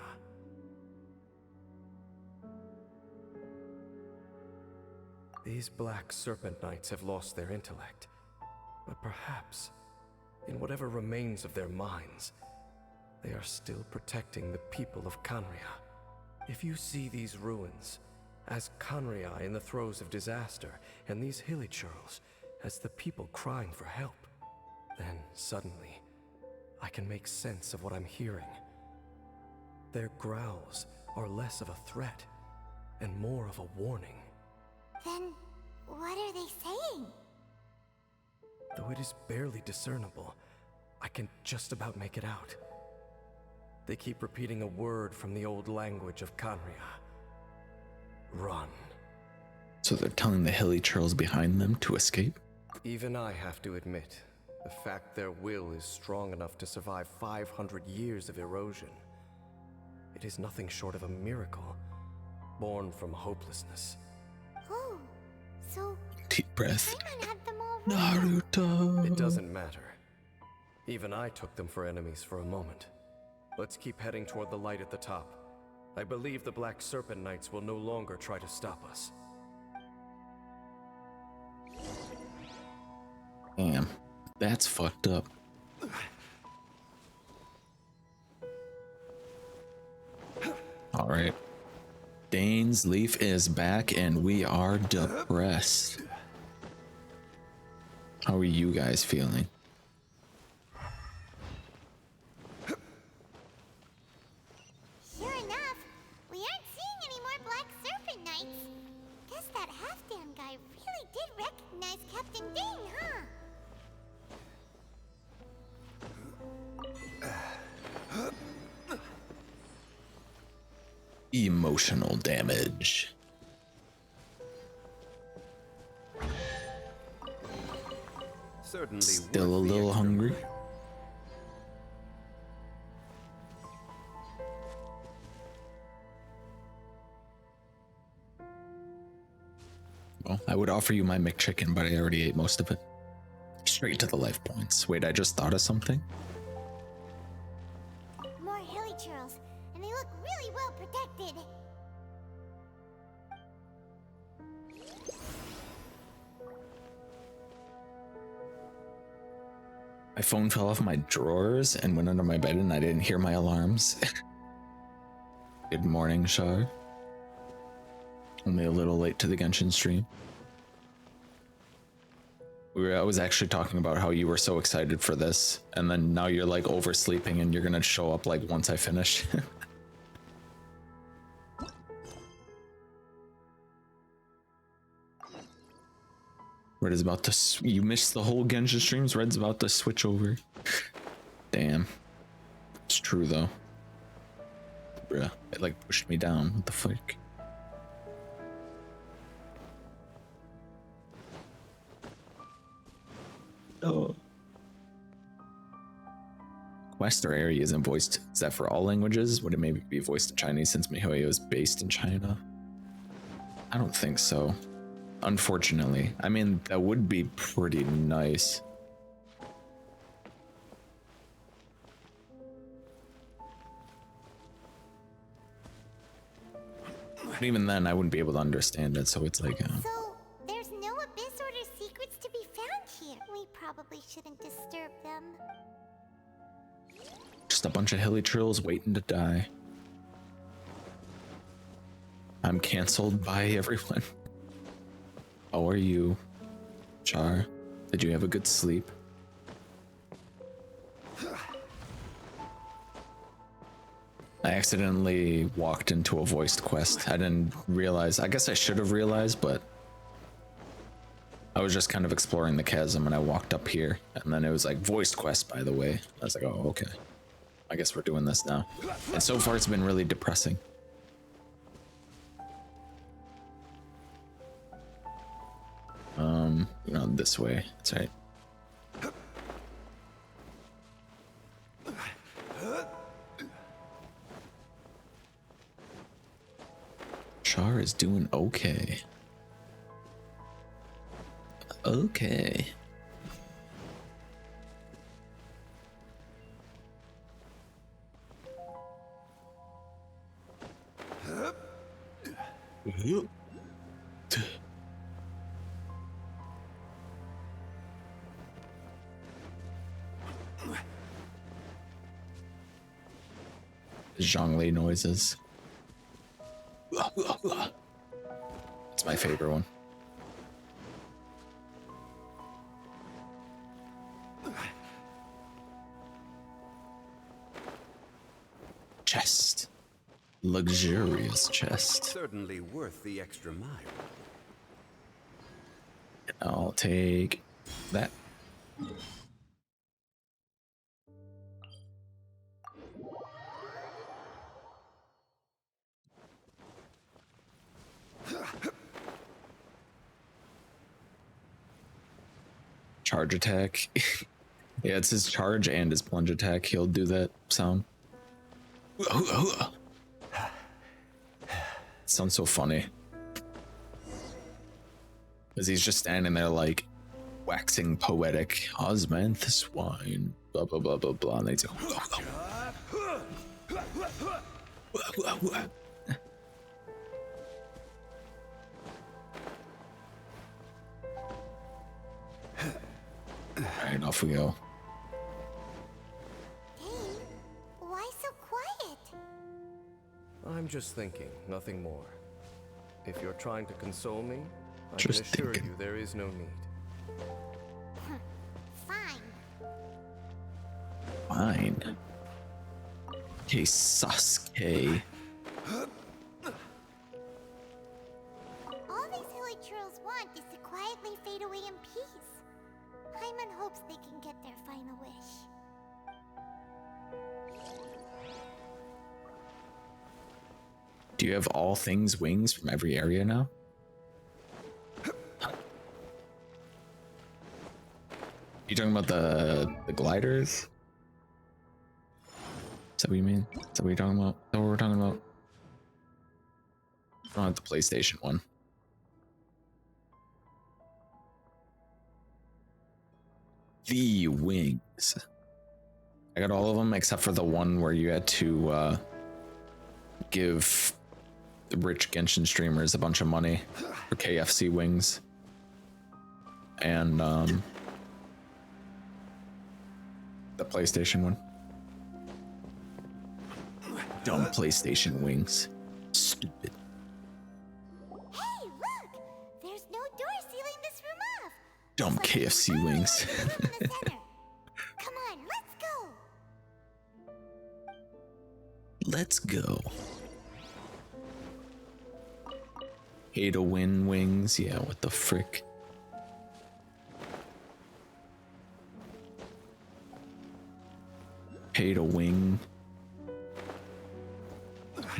These Black Serpent Knights have lost their intellect, but perhaps, in whatever remains of their minds, they are still protecting the people of Kanria. If you see these ruins as Kanria in the throes of disaster, and these hilly churls as the people crying for help, then suddenly I can make sense of what I'm hearing. Their growls are less of a threat and more of a warning. Then, what are they saying? Though it is barely discernible, I can just about make it out. They keep repeating a word from the old language of Kanria. Run. So they're telling the hilly churls behind them to escape? Even I have to admit, the fact their will is strong enough to survive 500 years of erosion. It is nothing short of a miracle, born from hopelessness. Oh, so Deep breath. Paimon had them all wrong. Naruto. It doesn't matter. Even I took them for enemies for a moment. Let's keep heading toward the light at the top. I believe the Black Serpent Knights will no longer try to stop us. Damn, that's fucked up. All right. Dane's leaf is back and we are depressed. How are you guys feeling? Sure enough, we aren't seeing any more Black Serpent Knights. Guess that half-Dan guy really did recognize Captain Dane, huh? Emotional damage. Certainly Still a worth the little extra hungry. mile. Well, I would offer you my McChicken, but I already ate most of it. Straight to the life points. Wait, I just thought of something. More hilly churls, and they look really well protected. My phone fell off my drawers and went under my bed, and I didn't hear my alarms. Good morning, Shar. Only a little late to the Genshin stream. I was actually talking about how you were so excited for this, and then now you're like oversleeping and you're gonna show up like once I finish. Red is about to you missed the whole Genshin streams. Red's about to switch over. Damn. It's true though. Bruh, it like pushed me down. What the fuck? Oh. Quest or area isn't voiced. Is that for all languages? Would it maybe be voiced in Chinese since MiHoYo is based in China? I don't think so. Unfortunately. I mean, that would be pretty nice. But even then, I wouldn't be able to understand it, so it's like... So, there's no Abyss Order secrets to be found here. We probably shouldn't disturb them. Just a bunch of hilly trills waiting to die. I'm canceled by everyone. How are you, Char? Did you have a good sleep? I accidentally walked into a voiced quest. I didn't realize. I guess I should have realized, but I was just kind of exploring the chasm and I walked up here and then it was like voiced quest, by the way. I was like, oh, okay. I guess we're doing this now. And so far it's been really depressing. You know, this way. That's right. Char is doing okay. Okay. Zhongli noises. It's my favorite one. Chest. Luxurious chest. Certainly worth the extra mile. I'll take that. Charge attack. Yeah, it's his charge and his plunge attack. He'll do that sound. Sounds so funny. Because he's just standing there like waxing poetic. Osmanthus wine. Blah blah blah blah blah. And they go. Alright, off we go. Dane, why so quiet? I'm just thinking, nothing more. If you're trying to console me, I Just can assure thinking. you there is no need. Fine. Okay, Sasuke. All these hilly churls want is to quietly fade away in peace. Paimon hopes they can get their final wish. Do you have all things wings from every area now? You talking about the gliders? Is that what you mean? Is that what you're talking about? Is that what we're talking about? I don't have the PlayStation one. The wings. I got all of them except for the one where you had to give the rich Genshin streamers a bunch of money for KFC wings. And the PlayStation one. Dumb PlayStation wings. Stupid. Hey, look! There's no door sealing this room off. Dumb Looks like KFC there's wings. a room in the center. Come on, let's go. Let's go. Pay to win wings. Yeah, what the frick? Pay to wing.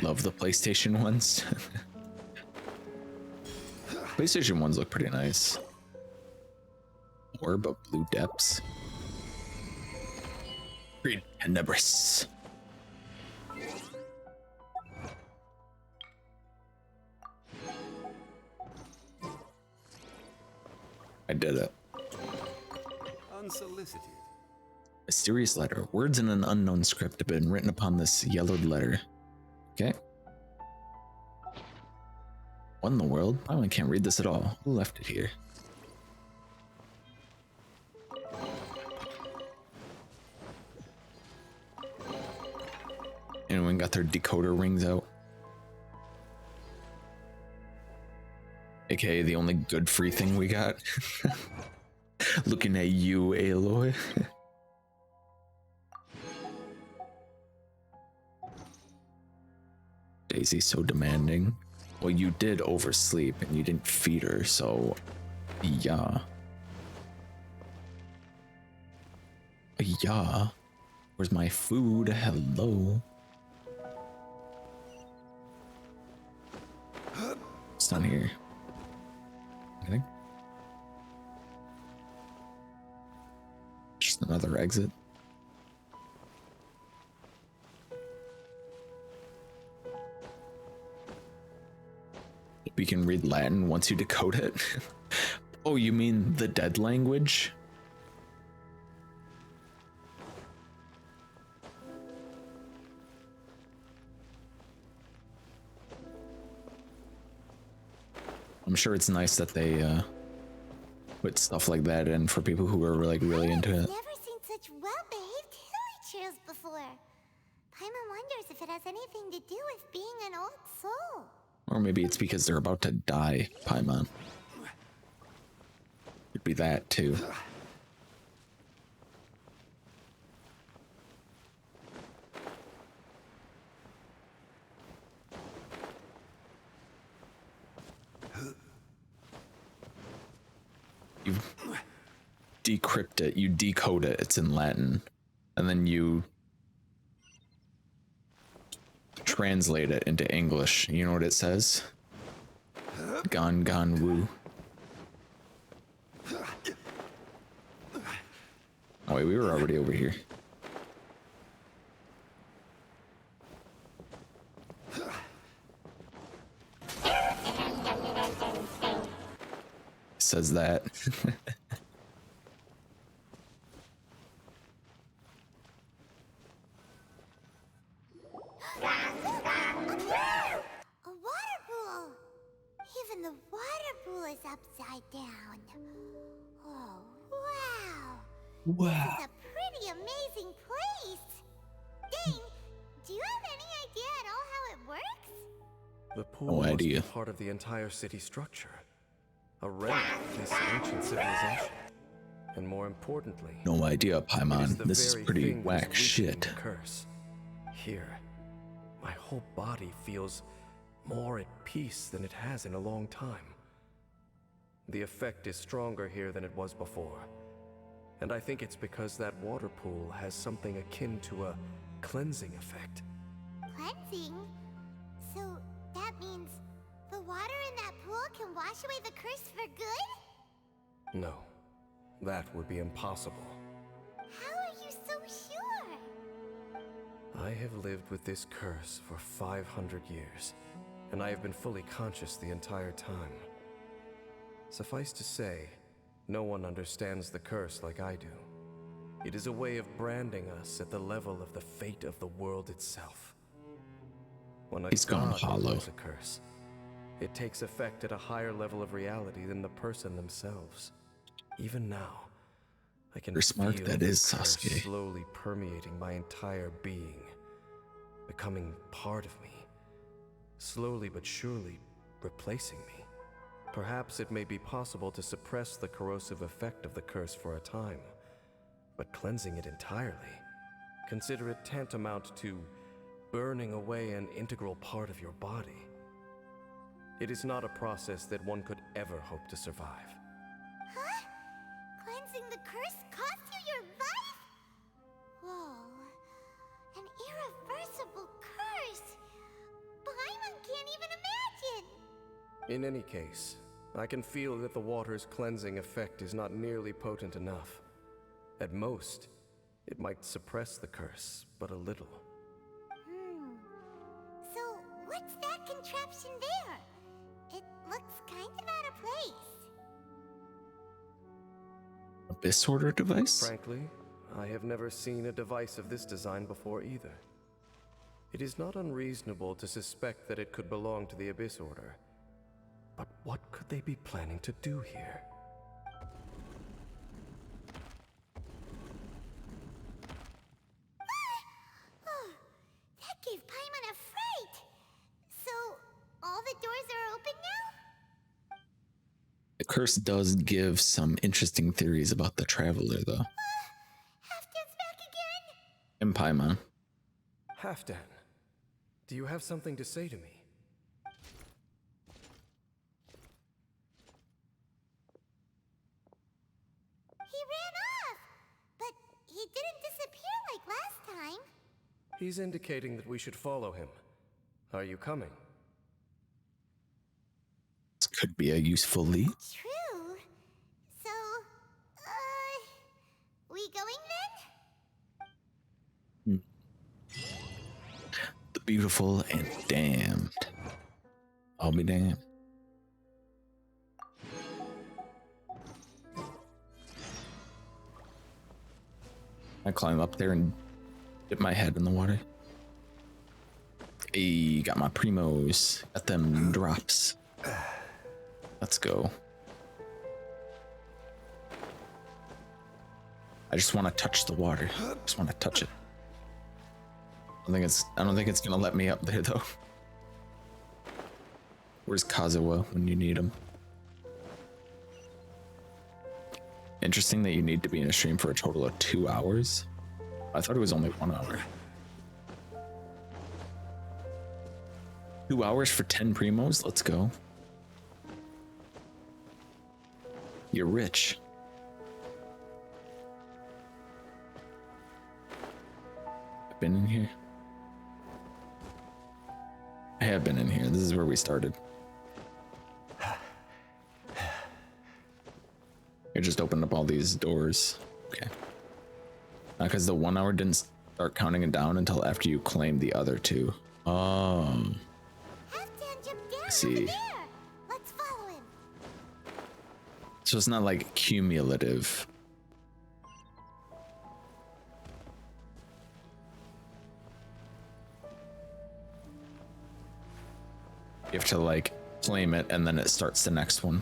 Love the PlayStation ones. PlayStation ones look pretty nice. Orb of Blue Depths. Read Tenebris. I did it. Unsolicited. Mysterious letter. Words in an unknown script have been written upon this yellowed letter. Okay. What in the world? I can't read this at all. Who left it here? Anyone got their decoder rings out? AKA the only good free thing we got. Looking at you, Aloy. Daisy's so demanding. Well, you did oversleep and you didn't feed her, so yeah. Yeah. Where's my food? Hello. It's not here. Anything? Just another exit. We can read Latin once you decode it. Oh, you mean the dead language? I'm sure it's nice that they put stuff like that in for people who are like really into it. I've never seen such well-behaved hilly churls before. Paimon wonders if it has anything to do with being an old soul. Or maybe it's because they're about to die, Paimon. Could be that too. You decrypt it, you decode it, it's in Latin, and then you translate it into English. You know what it says? Gon gon woo. Oh wait, we were already over here. Says that. A water pool! Even the water pool is upside down. Oh, wow! Wow. This is a pretty amazing place! Dane, do you have any idea at all how it works? The pool No must idea. be part of the entire city structure. A relic of this ancient civilization. and more importantly, No idea, it is Paimon. the This is very pretty thing that whack is weakening shit. the curse. Here, my whole body feels more at peace than it has in a long time. The effect is stronger here than it was before. And I think it's because that water pool has something akin to a cleansing effect. Cleansing? So that means the water in that pool can wash away the curse for good? No, that would be impossible. How are you so sure? I have lived with this curse for 500 years, and I have been fully conscious the entire time. Suffice to say, no one understands the curse like I do. It is a way of branding us at the level of the fate of the world itself. When a He's gone god hollow. applies a curse, it takes effect at a higher level of reality than the person themselves. Even now, I can You're smart, feel that the is curse Sasuke. slowly permeating my entire being, becoming part of me, slowly but surely replacing me. Perhaps it may be possible to suppress the corrosive effect of the curse for a time, but cleansing it entirely, consider it tantamount to burning away an integral part of your body. It is not a process that one could ever hope to survive. Huh? Cleansing the curse cost you your life? Whoa. An irreversible curse. Paimon can't even imagine. In any case, I can feel that the water's cleansing effect is not nearly potent enough. At most, it might suppress the curse, but a little. So, what's that contraption there? It looks kind of out of place. Abyss Order device? Frankly, I have never seen a device of this design before either. It is not unreasonable to suspect that it could belong to the Abyss Order. But what could they be planning to do here? Oh, that gave Paimon a fright. So, all the doors are open now? The curse does give some interesting theories about the Traveler, though. Halfdan's back again? And Paimon. Halfdan, do you have something to say to me? He ran off, but he didn't disappear like last time. He's indicating that we should follow him. Are you coming? This could be a useful lead. True. So, we going then? The beautiful and damned. I'll be damned. I climb up there and dip my head in the water. Hey, got my primos. Got them drops. Let's go. I just want to touch the water. Just want to touch it. I don't think it's gonna let me up there though. Where's Kazuha when you need him? Interesting that you need to be in a stream for a total of 2 hours. I thought it was only 1 hour. 2 hours for 10 primos? Let's go. You're rich. I've been in here. I have been in here. This is where we started. It just opened up all these doors. Okay. Because the 1 hour didn't start counting it down until after you claimed the other two. Oh. Halfdan jumped down I see. over there. Let's follow him. So it's not like cumulative. You have to like claim it and then it starts the next one.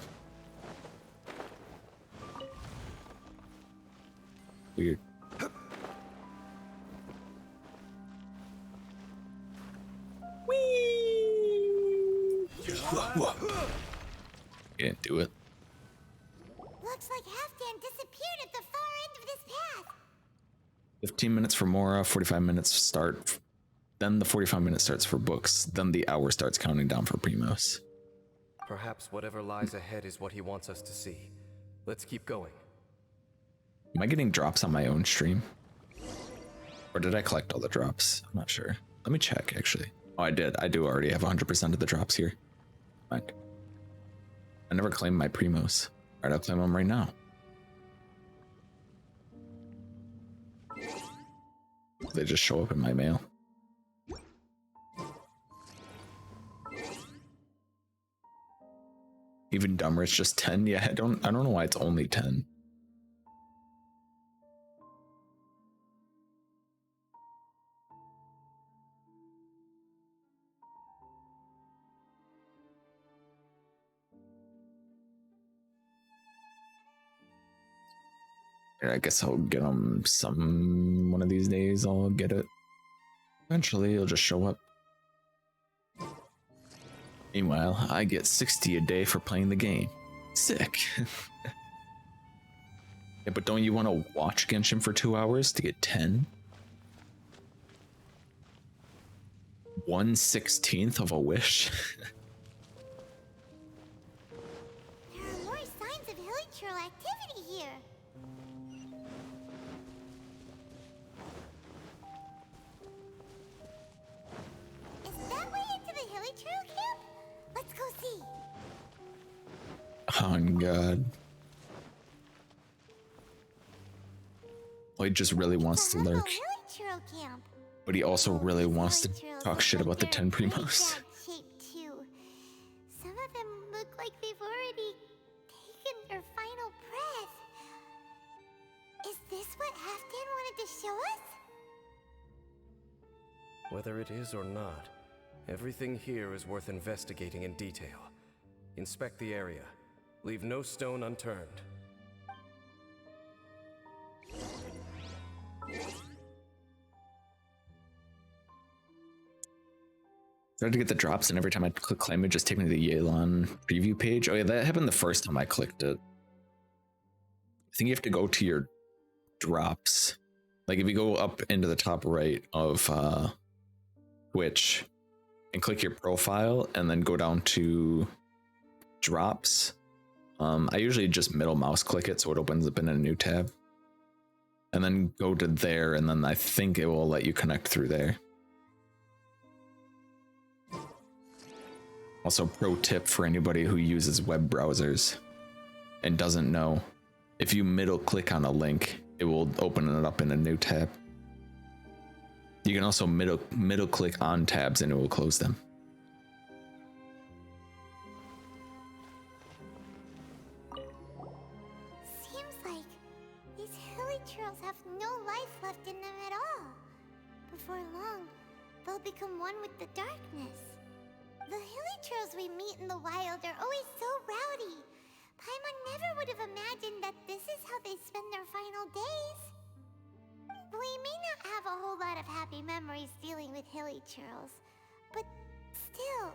Weird. Can't do it. Looks like Halfdan disappeared at the 15 minutes for Mora, 45 minutes start. Then the 45 minutes starts for books. Then the hour starts counting down for Primos. Perhaps whatever lies ahead is what he wants us to see. Let's keep going. Am I getting drops on my own stream? Or did I collect all the drops? I'm not sure. Let me check, actually. Oh, I did. I do already have 100% of the drops here. Fine. I never claimed my Primos. Alright, I'll claim them right now. They just show up in my mail. Even dumber, it's just 10. Yeah, I don't know why it's only 10. I guess I'll get them one of these days. I'll get it. Eventually, it'll just show up. Meanwhile, I get 60 a day for playing the game. Sick. Yeah, but don't you want to watch Genshin for 2 hours to get 10? 1/16 of a wish? There are more signs of hilichurl activity here. Is that way into the hilichurl camp? Let's go see. Oh god. Well, he just really wants to lurk. Hilichurl camp. But he also really wants to talk shit about the 10 Primos. Some of them look like they've already taken their final breath. Is this what Halfdan wanted to show us? Whether it is or not, everything here is worth investigating in detail. Inspect the area. Leave no stone unturned. Tried to get the drops, and every time I click claim it, just take me to the Yelan preview page. Oh yeah, that happened the first time I clicked it. I think you have to go to your drops. Like if you go up into the top right of Twitch and click your profile and then go down to drops. I usually just middle mouse click it so it opens up in a new tab. And then go to there, and then I think it will let you connect through there. Also, pro tip for anybody who uses web browsers and doesn't know, if you middle click on a link, it will open it up in a new tab. You can also middle click on tabs and it will close them. Seems like these hilichurls have no life left in them at all. Before long, they'll become one with the darkness. The hilichurls we meet in the wild are always so rowdy. Paimon never would have imagined that this is how they spend their final days. We may not have a whole lot of happy memories dealing with hilichurls, but still,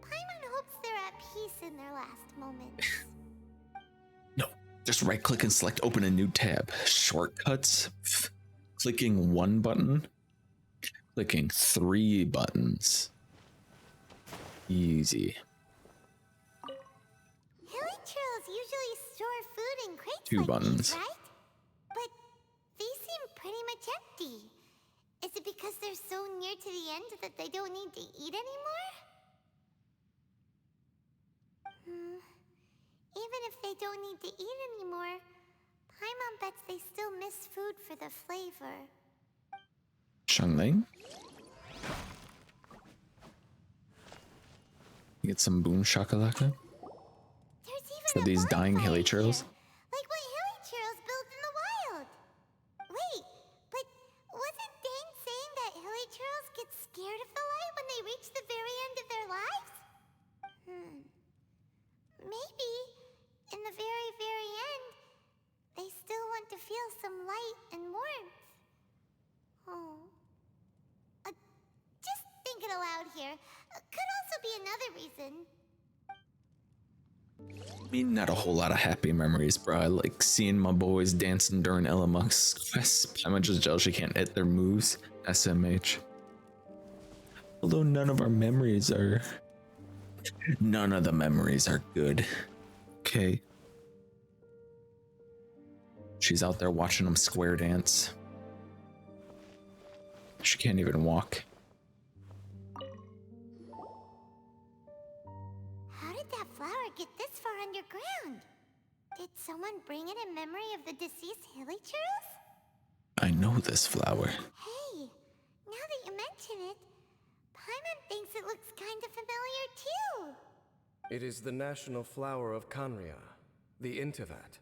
Paimon hopes they're at peace in their last moments. No, just right click and select open a new tab. Shortcuts, clicking one button, clicking 3 buttons. Easy. Hilichurls usually store food in crates 2 like buttons. these, right? But these seem pretty much empty. Is it because they're so near to the end that they don't need to eat anymore? Even if they don't need to eat anymore, Paimon bets they still miss food for the flavor. Shangling. Get some boom shakalaka There's even for a these dying bonfire hilichurls. here, like what hilichurls build in the wild. Wait, but wasn't Dane saying that hilichurls get scared of the light when they reach the very end of their lives? Maybe, in the very, very end, they still want to feel some light and warmth. Oh. Just thinking aloud here. Could also be another reason. mean, not a whole lot of happy memories, bro. I like seeing my boys dancing during Elamux quests. I'm just jealous she can't hit their moves. SMH. Although none of the memories are good. Okay. She's out there watching them square dance. She can't even walk. How did that flower get this far underground? Did someone bring it in memory of the deceased hilly churls? I know this flower. Hey, now that you mention it, Paimon thinks it looks kind of familiar too. It is the national flower of Kanria, the Intivat.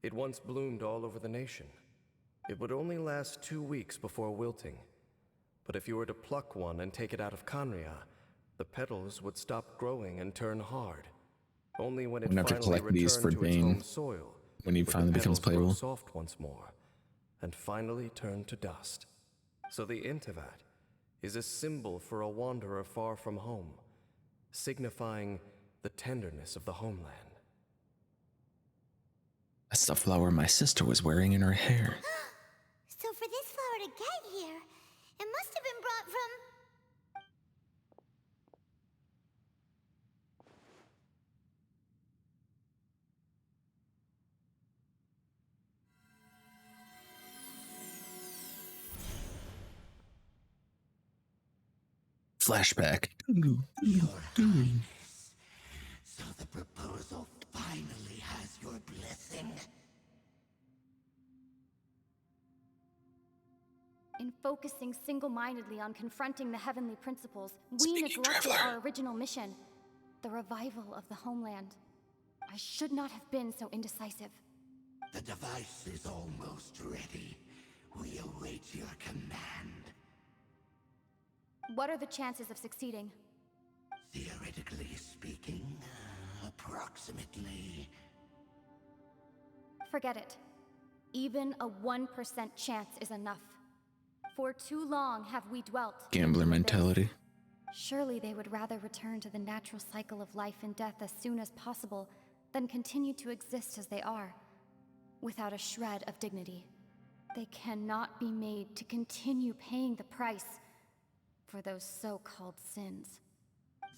It once bloomed all over the nation. It would only last 2 weeks before wilting. But if you were to pluck one and take it out of Kanria, the petals would stop growing and turn hard. Only when it I'm gonna have to finally collect these returned for to its Bane home soil when he would the finally becomes petals grow playable. soft once more, and finally turn to dust. So the Intivat is a symbol for a wanderer far from home, signifying the tenderness of the homeland. That's the flower my sister was wearing in her hair. So for this flower to get here, it must have been brought from... Flashback. So the proposal finally has your blessing. In focusing single-mindedly on confronting the heavenly principles, we Speaking neglected traveler. our original mission, the revival of the homeland. I should not have been so indecisive. The device is almost ready. We await your command. What are the chances of succeeding? Theoretically speaking, approximately. Forget it. Even a 1% chance is enough. For too long have we dwelt in Gambler the abyss. mentality. Surely they would rather return to the natural cycle of life and death as soon as possible than continue to exist as they are, without a shred of dignity. They cannot be made to continue paying the price for those so-called sins.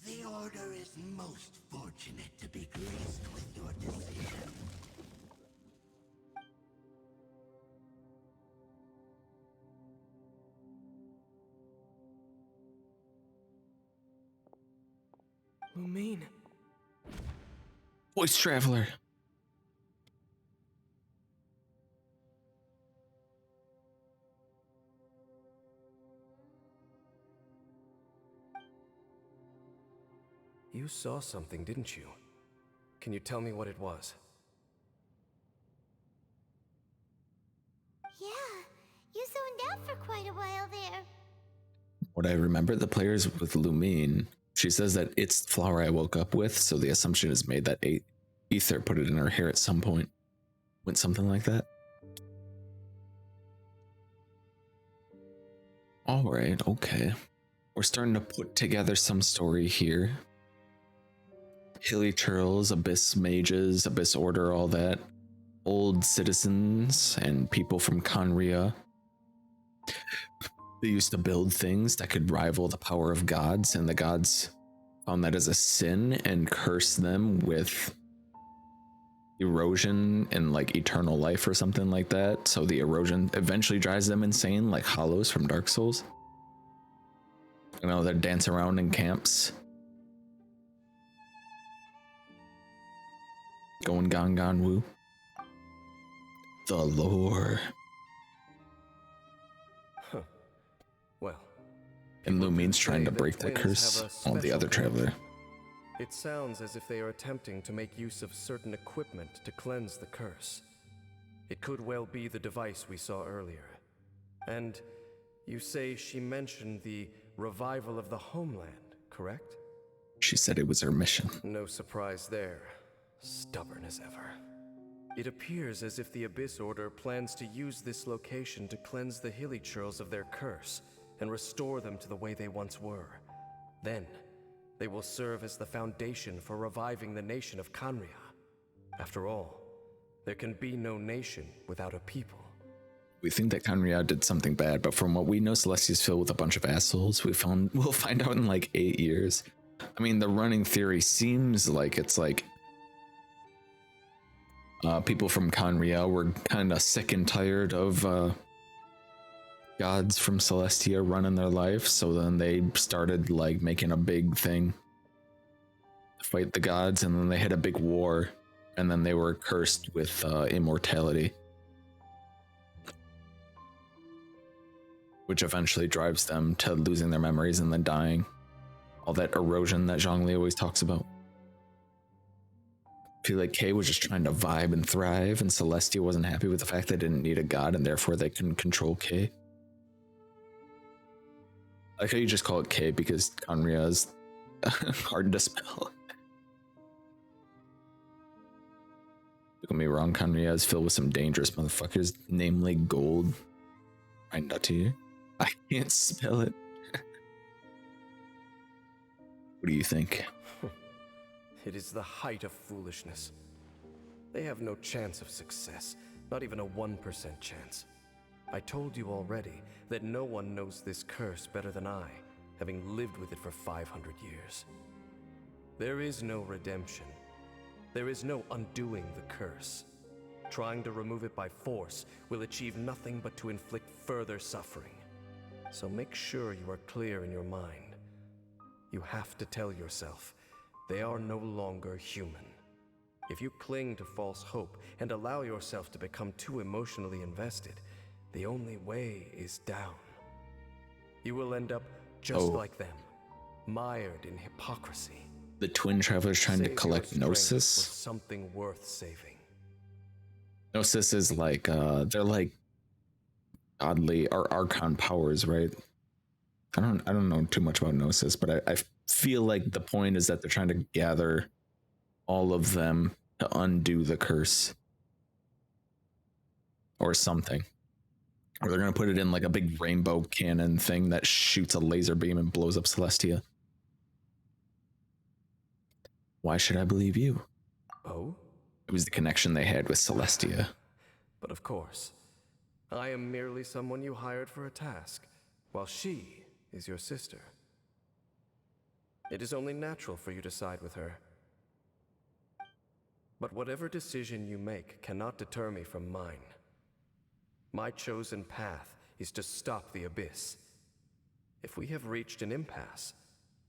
The Order is most fortunate to be graced with your decision. Lumine. Voice Traveler. You saw something, didn't you? Can you tell me what it was? Yeah, you zoned out for quite a while there. What I remember the players with Lumine, she says that it's the flower I woke up with, so the assumption is made that Ether put it in her hair at some point. Went something like that. Alright, okay. We're starting to put together some story here. Hilly Churls, Abyss Mages, Abyss Order, all that. Old citizens and people from Kanria. They used to build things that could rival the power of gods, and the gods found that as a sin and cursed them with erosion and like eternal life or something like that. So the erosion eventually drives them insane, like Hollows from Dark Souls. You know, they dance around in camps. Going Gangan Woo. The lore. Well, And people do Lumine's say trying to that break the twins curse have a on the other special traveler. connection. It sounds as if they are attempting to make use of certain equipment to cleanse the curse. It could well be the device we saw earlier. And you say she mentioned the revival of the homeland, correct? She said it was her mission. No surprise there. Stubborn as ever. It appears as if the Abyss Order plans to use this location to cleanse the Hilly Churls of their curse and restore them to the way they once were. Then, they will serve as the foundation for reviving the nation of Kanria. After all, there can be no nation without a people. We think that Conria did something bad, but from what we know, Celestia's filled with a bunch of assholes. We'll find out in like 8 years. I mean, the running theory seems like it's like people from Conria were kind of sick and tired of gods from Celestia running their life, so then they started like making a big thing to fight the gods, and then they had a big war, and then they were cursed with immortality, which eventually drives them to losing their memories and then dying. All that erosion that Zhongli always talks about. I feel like Kay was just trying to vibe and thrive, and Celestia wasn't happy with the fact they didn't need a god, and therefore they couldn't control Kay. I like how you just call it Kay because Conria is hard to spell. Don't get me wrong, Conria is filled with some dangerous motherfuckers, namely gold. Right to you. I can't spell it. What do you think? It is the height of foolishness. They have no chance of success, not even a 1% chance. I told you already that no one knows this curse better than I, having lived with it for 500 years. There is no redemption. There is no undoing the curse. Trying to remove it by force will achieve nothing but to inflict further suffering. So make sure you are clear in your mind. You have to tell yourself, they are no longer human. If you cling to false hope and allow yourself to become too emotionally invested, the only way is down. You will end up just like them, mired in hypocrisy. The twin travelers trying to collect Gnosis? Something worth saving. Gnosis is like, they're like oddly, or Archon powers, right? I don't know too much about Gnosis, but I feel like the point is that they're trying to gather all of them to undo the curse. Or something. Or they're going to put it in like a big rainbow cannon thing that shoots a laser beam and blows up Celestia. Why should I believe you? Oh? It was the connection they had with Celestia. But of course, I am merely someone you hired for a task, while she is your sister. It is only natural for you to side with her. But whatever decision you make cannot deter me from mine. My chosen path is to stop the abyss. If we have reached an impasse,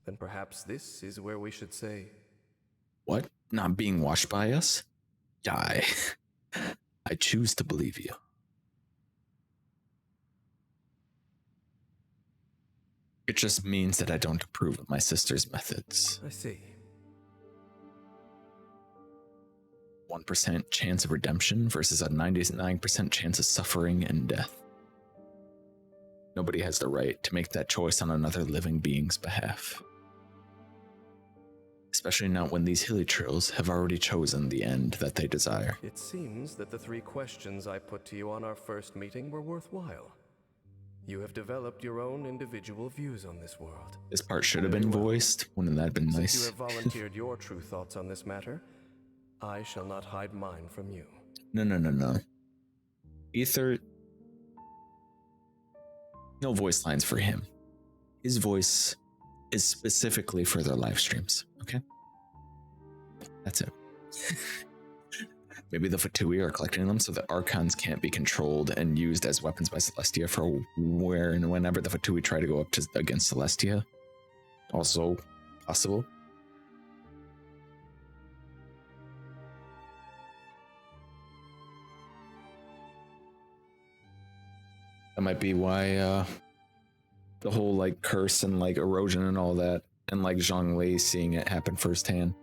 then perhaps this is where we should say... What? Not being watched by us? Die. I choose to believe you. It just means that I don't approve of my sister's methods. I see. 1% chance of redemption versus a 99% chance of suffering and death. Nobody has the right to make that choice on another living being's behalf. Especially not when these hilichurls have already chosen the end that they desire. It seems that the 3 questions I put to you on our first meeting were worthwhile. You have developed your own individual views on this world. This part should have been voiced. Wouldn't that have been nice? Since you have volunteered your true thoughts on this matter, I shall not hide mine from you. No. Ether... No voice lines for him. His voice is specifically for their live streams, okay? That's it. Maybe the Fatui are collecting them so that Archons can't be controlled and used as weapons by Celestia for where and whenever the Fatui try to go up against Celestia. Also possible. That might be why the whole like curse and like erosion and all that, and like Zhongli seeing it happen firsthand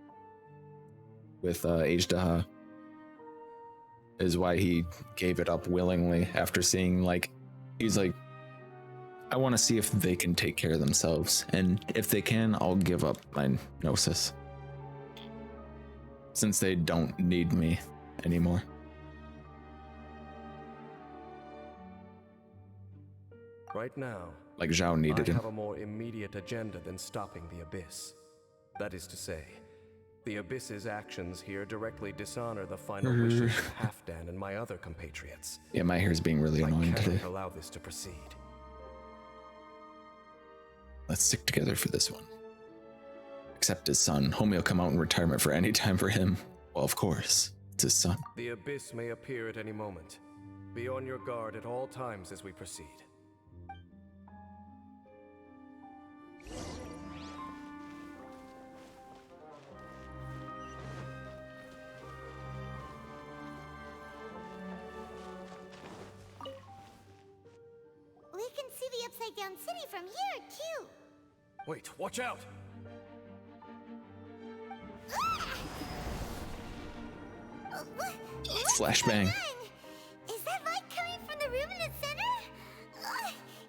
with Ajdaha, is why he gave it up willingly after seeing like, he's like, I want to see if they can take care of themselves, and if they can, I'll give up my Gnosis, since they don't need me anymore. Right now, Like Zhao needed I him. have a more immediate agenda than stopping the abyss. That is to say, The Abyss's actions here directly dishonor the final wishes of Halfdan and my other compatriots. Yeah, my hair's being really annoying I today. cannot allow this to proceed. Let's stick together for this one. Except his son. Homie will come out in retirement for any time for him. Well, of course. It's his son. The Abyss may appear at any moment. Be on your guard at all times as we proceed. We can see the Upside Down City from here, too. Wait, watch out! Flashbang. Is that light coming from the room in the center?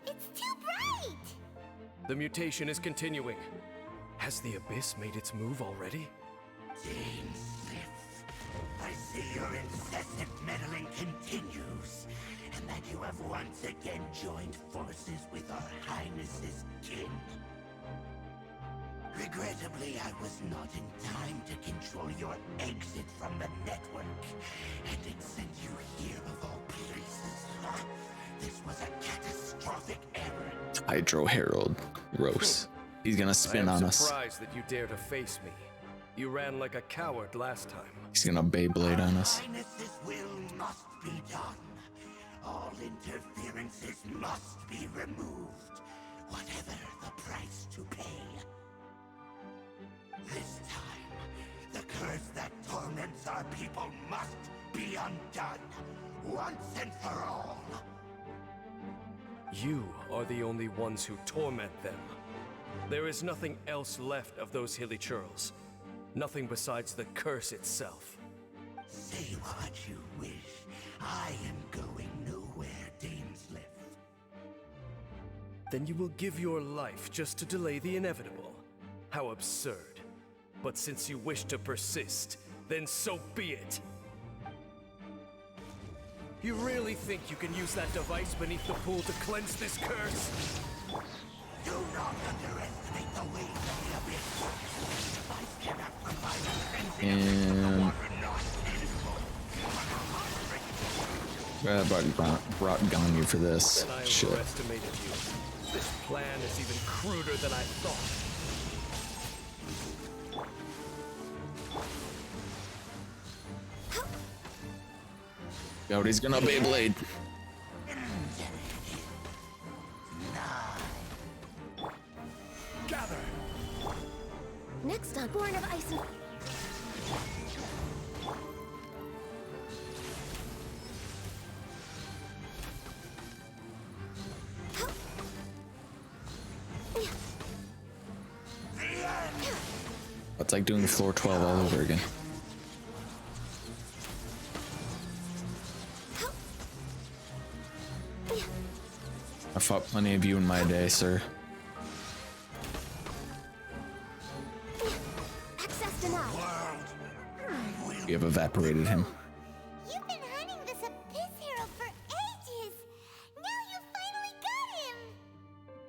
It's too bright! The mutation is continuing. Has the Abyss made its move already? Dean Smith, I see your incessant meddling continues, and that you have once again joined forces with our Highness's kin. Regrettably, I was not in time to control your exit from the network, and it sent you here of all places. This was a catastrophic error. Hydro Herald. Gross. He's gonna spin on I am us. surprised that you dare to face me. You ran like a coward last time. He's gonna Beyblade on us. Highness's will must be done. All interferences must be removed, whatever the price to pay. This time, the curse that torments our people must be undone, once and for all. You are the only ones who torment them. There is nothing else left of those hilly churls. Nothing besides the curse itself. Say what you wish. I am going nowhere, Dainsliff. Then you will give your life just to delay the inevitable. How absurd. But since you wish to persist, then so be it. You really think you can use that device beneath the pool to cleanse this curse? Do not underestimate the weight of the abyss. I cannot provide a cleansing of the water not I've already brought Ganyu for this. Then I Shit. overestimated you. This plan is even cruder than I thought. Yodi's gonna Beyblade. Gather! Next on Born of Ice and... It's like doing floor 12 all over again. I fought plenty of you in my day, sir. Access denied. You have evaporated him. You've been hunting this Abyss hero for ages. Now you finally got him.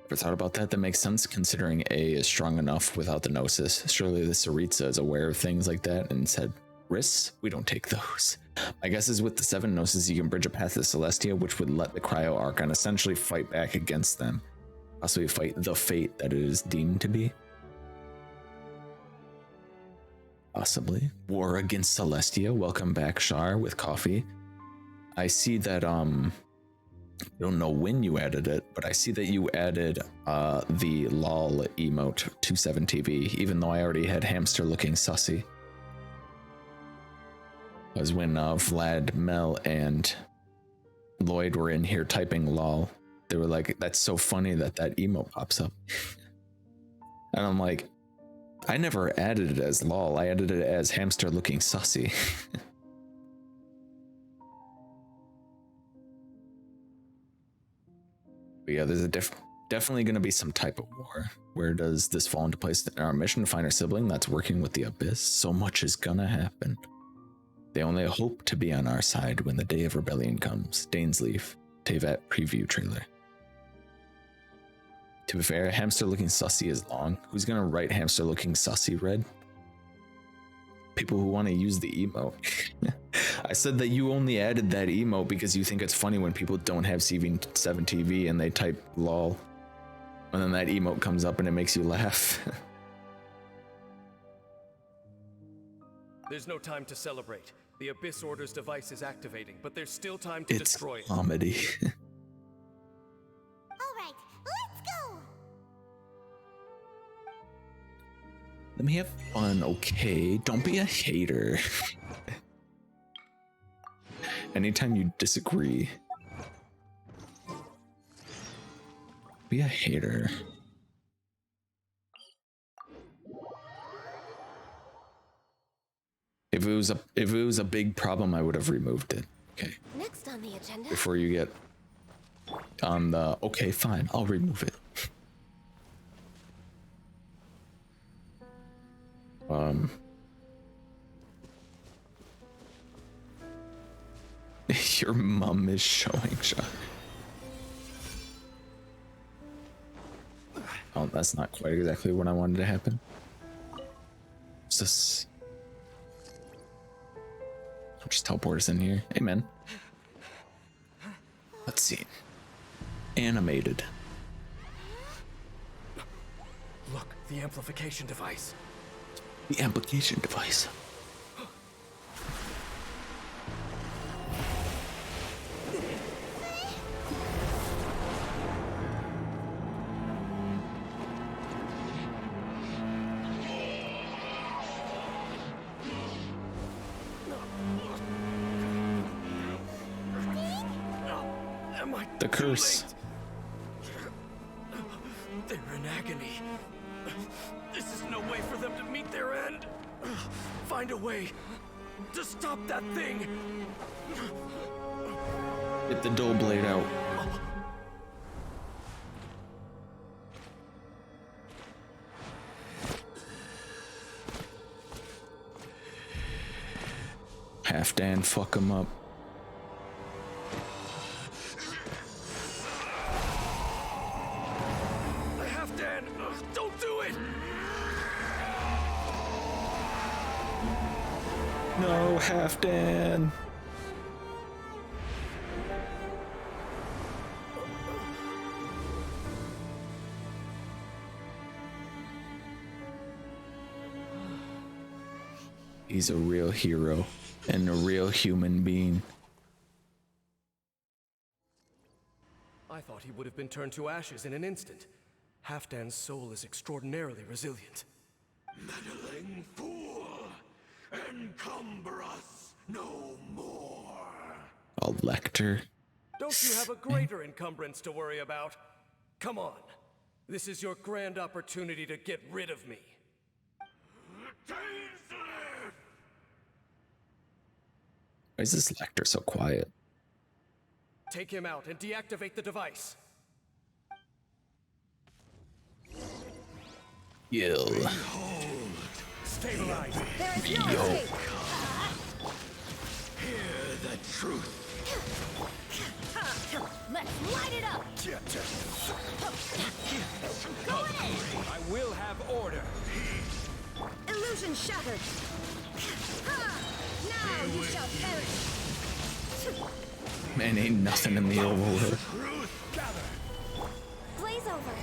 Ever thought about that? That makes sense considering A is strong enough without the Gnosis. Surely the Saritsa is aware of things like that and said, risks? We don't take those. My guess is with the 7 Gnosis you can bridge a path to Celestia, which would let the Cryo Archon essentially fight back against them. Possibly fight the fate that it is deemed to be. Possibly. War against Celestia. Welcome back, Shar, with coffee. I see that, I don't know when you added it, but I see that you added the LOL emote to 7TV, even though I already had hamster looking sussy. Was when Vlad, Mel, and Lloyd were in here typing LOL. They were like, that's so funny that that emote pops up. And I'm like, I never added it as LOL. I added it as hamster looking sussy. But yeah, there's definitely going to be some type of war. Where does this fall into place in our mission to find our sibling that's working with the Abyss? So much is gonna happen. They only hope to be on our side when the day of rebellion comes. Dainsleaf, Tevat preview trailer. To be fair, hamster looking sussy is long. Who's gonna write hamster looking sussy red? people who want to use the emote. I said that you only added that emote because you think it's funny when people don't have CV7TV and they type lol. And then that emote comes up and it makes you laugh. There's no time to celebrate. The Abyss Order's device is activating, but there's still time to It's destroy it. comedy. Alright, let's go! Let me have fun, okay? Don't be a hater. Anytime you disagree, be a hater. If it was a big problem, I would have removed it. Okay. Next on the agenda. Before you get on the okay, fine, I'll remove it. Your mom is showing shot. Oh, that's not quite exactly what I wanted to happen. What's this? I'll just teleport us in here. Hey, man. Let's see. Animated. Look, the amplification device. The amplification device. The curse. They're in agony. This is no way for them to meet their end. Find a way to stop that thing. Get the dull blade out. Half-Dan, fuck him up. Half-Dan, don't do it! No, Half-Dan. He's a real hero and a real human being. I thought he would have been turned to ashes in an instant. Halfdan's soul is extraordinarily resilient. Meddling fool! Encumber us no more! A lector. Don't you have a greater encumbrance to worry about? Come on. This is your grand opportunity to get rid of me. Why is this lector so quiet? Take him out and deactivate the device. Ill. Stabilize. There is Yo. no escape. Hear the truth. Let's light it up. Go in. I will have order. Illusion shattered. Now you shall perish. Man, ain't nothing in the overworld. Blaze over.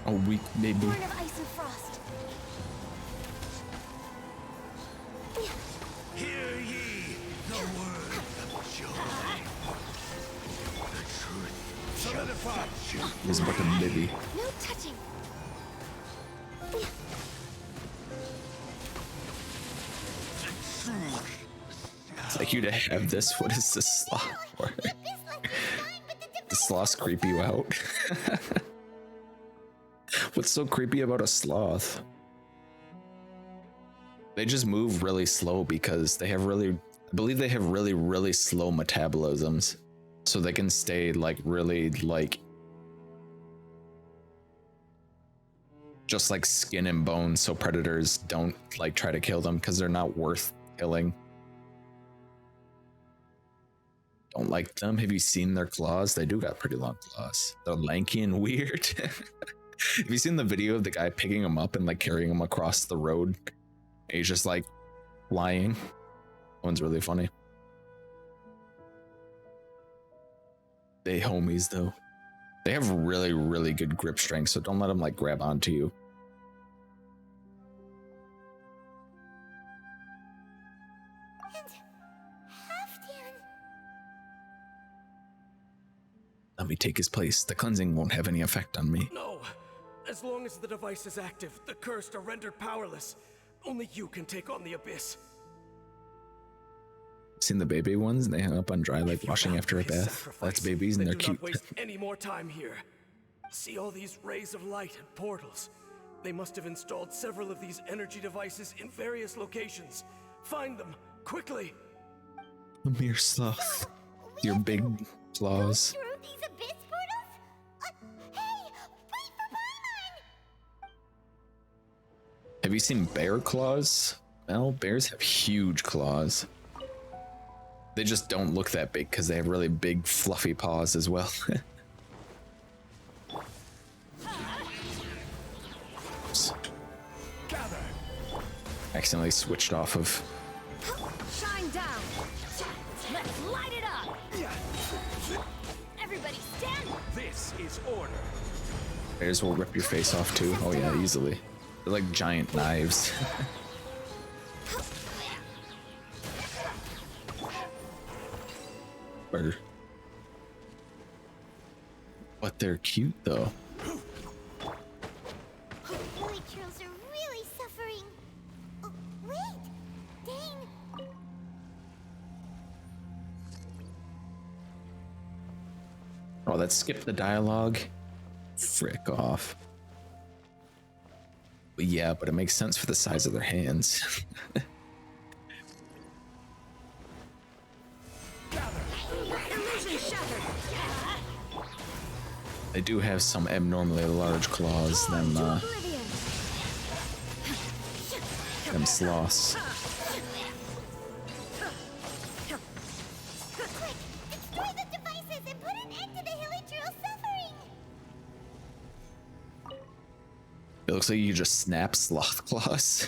A weak baby. Born of ice and frost. Hear ye the word of joy. The truth solidify. He's but a baby. No touching. It's like you to have this. What is this sloth for? The sloths creep you out. What's so creepy about a sloth? They just move really slow because they have I believe they have really slow metabolisms. So they can stay like really like just like skin and bones, so predators don't like try to kill them because they're not worth killing. Don't like them. Have you seen their claws? They do got pretty long claws. They're lanky and weird. Have you seen the video of the guy picking them up and like carrying them across the road? And he's just like flying. That one's really funny. They homies though. They have really, really good grip strength, so don't let them like grab onto you. And Halfdan. Let me take his place. The cleansing won't have any effect on me. No! As long as the device is active, the cursed are rendered powerless. Only you can take on the abyss. Seen the baby ones? They hang up on dry like washing after a bath. That's babies and they're do cute. not waste any more time here. See all these rays of light and portals. They must have installed several of these energy devices in various locations. Find them, quickly! A mere sloth. Your big claws. Through these abyss portals? Hey, wait for Paimon! Have you seen bear claws? Well, bears have huge claws. They just don't look that big because they have really big fluffy paws as well. Gather. Accidentally switched off of. Shine down! Let's light it up! Everybody stand! This is order. Bears will rip your face off too. Oh yeah, easily. They're like giant knives. But they're cute though. Holy Trails are really suffering. Oh, wait! Dang! Oh, that skipped the dialogue. Frick off. But yeah, but it makes sense for the size of their hands. They do have some abnormally large claws, them sloths. Quick! Destroy the devices and put an end to the Hilly Trail suffering! It looks like you just snap sloth claws.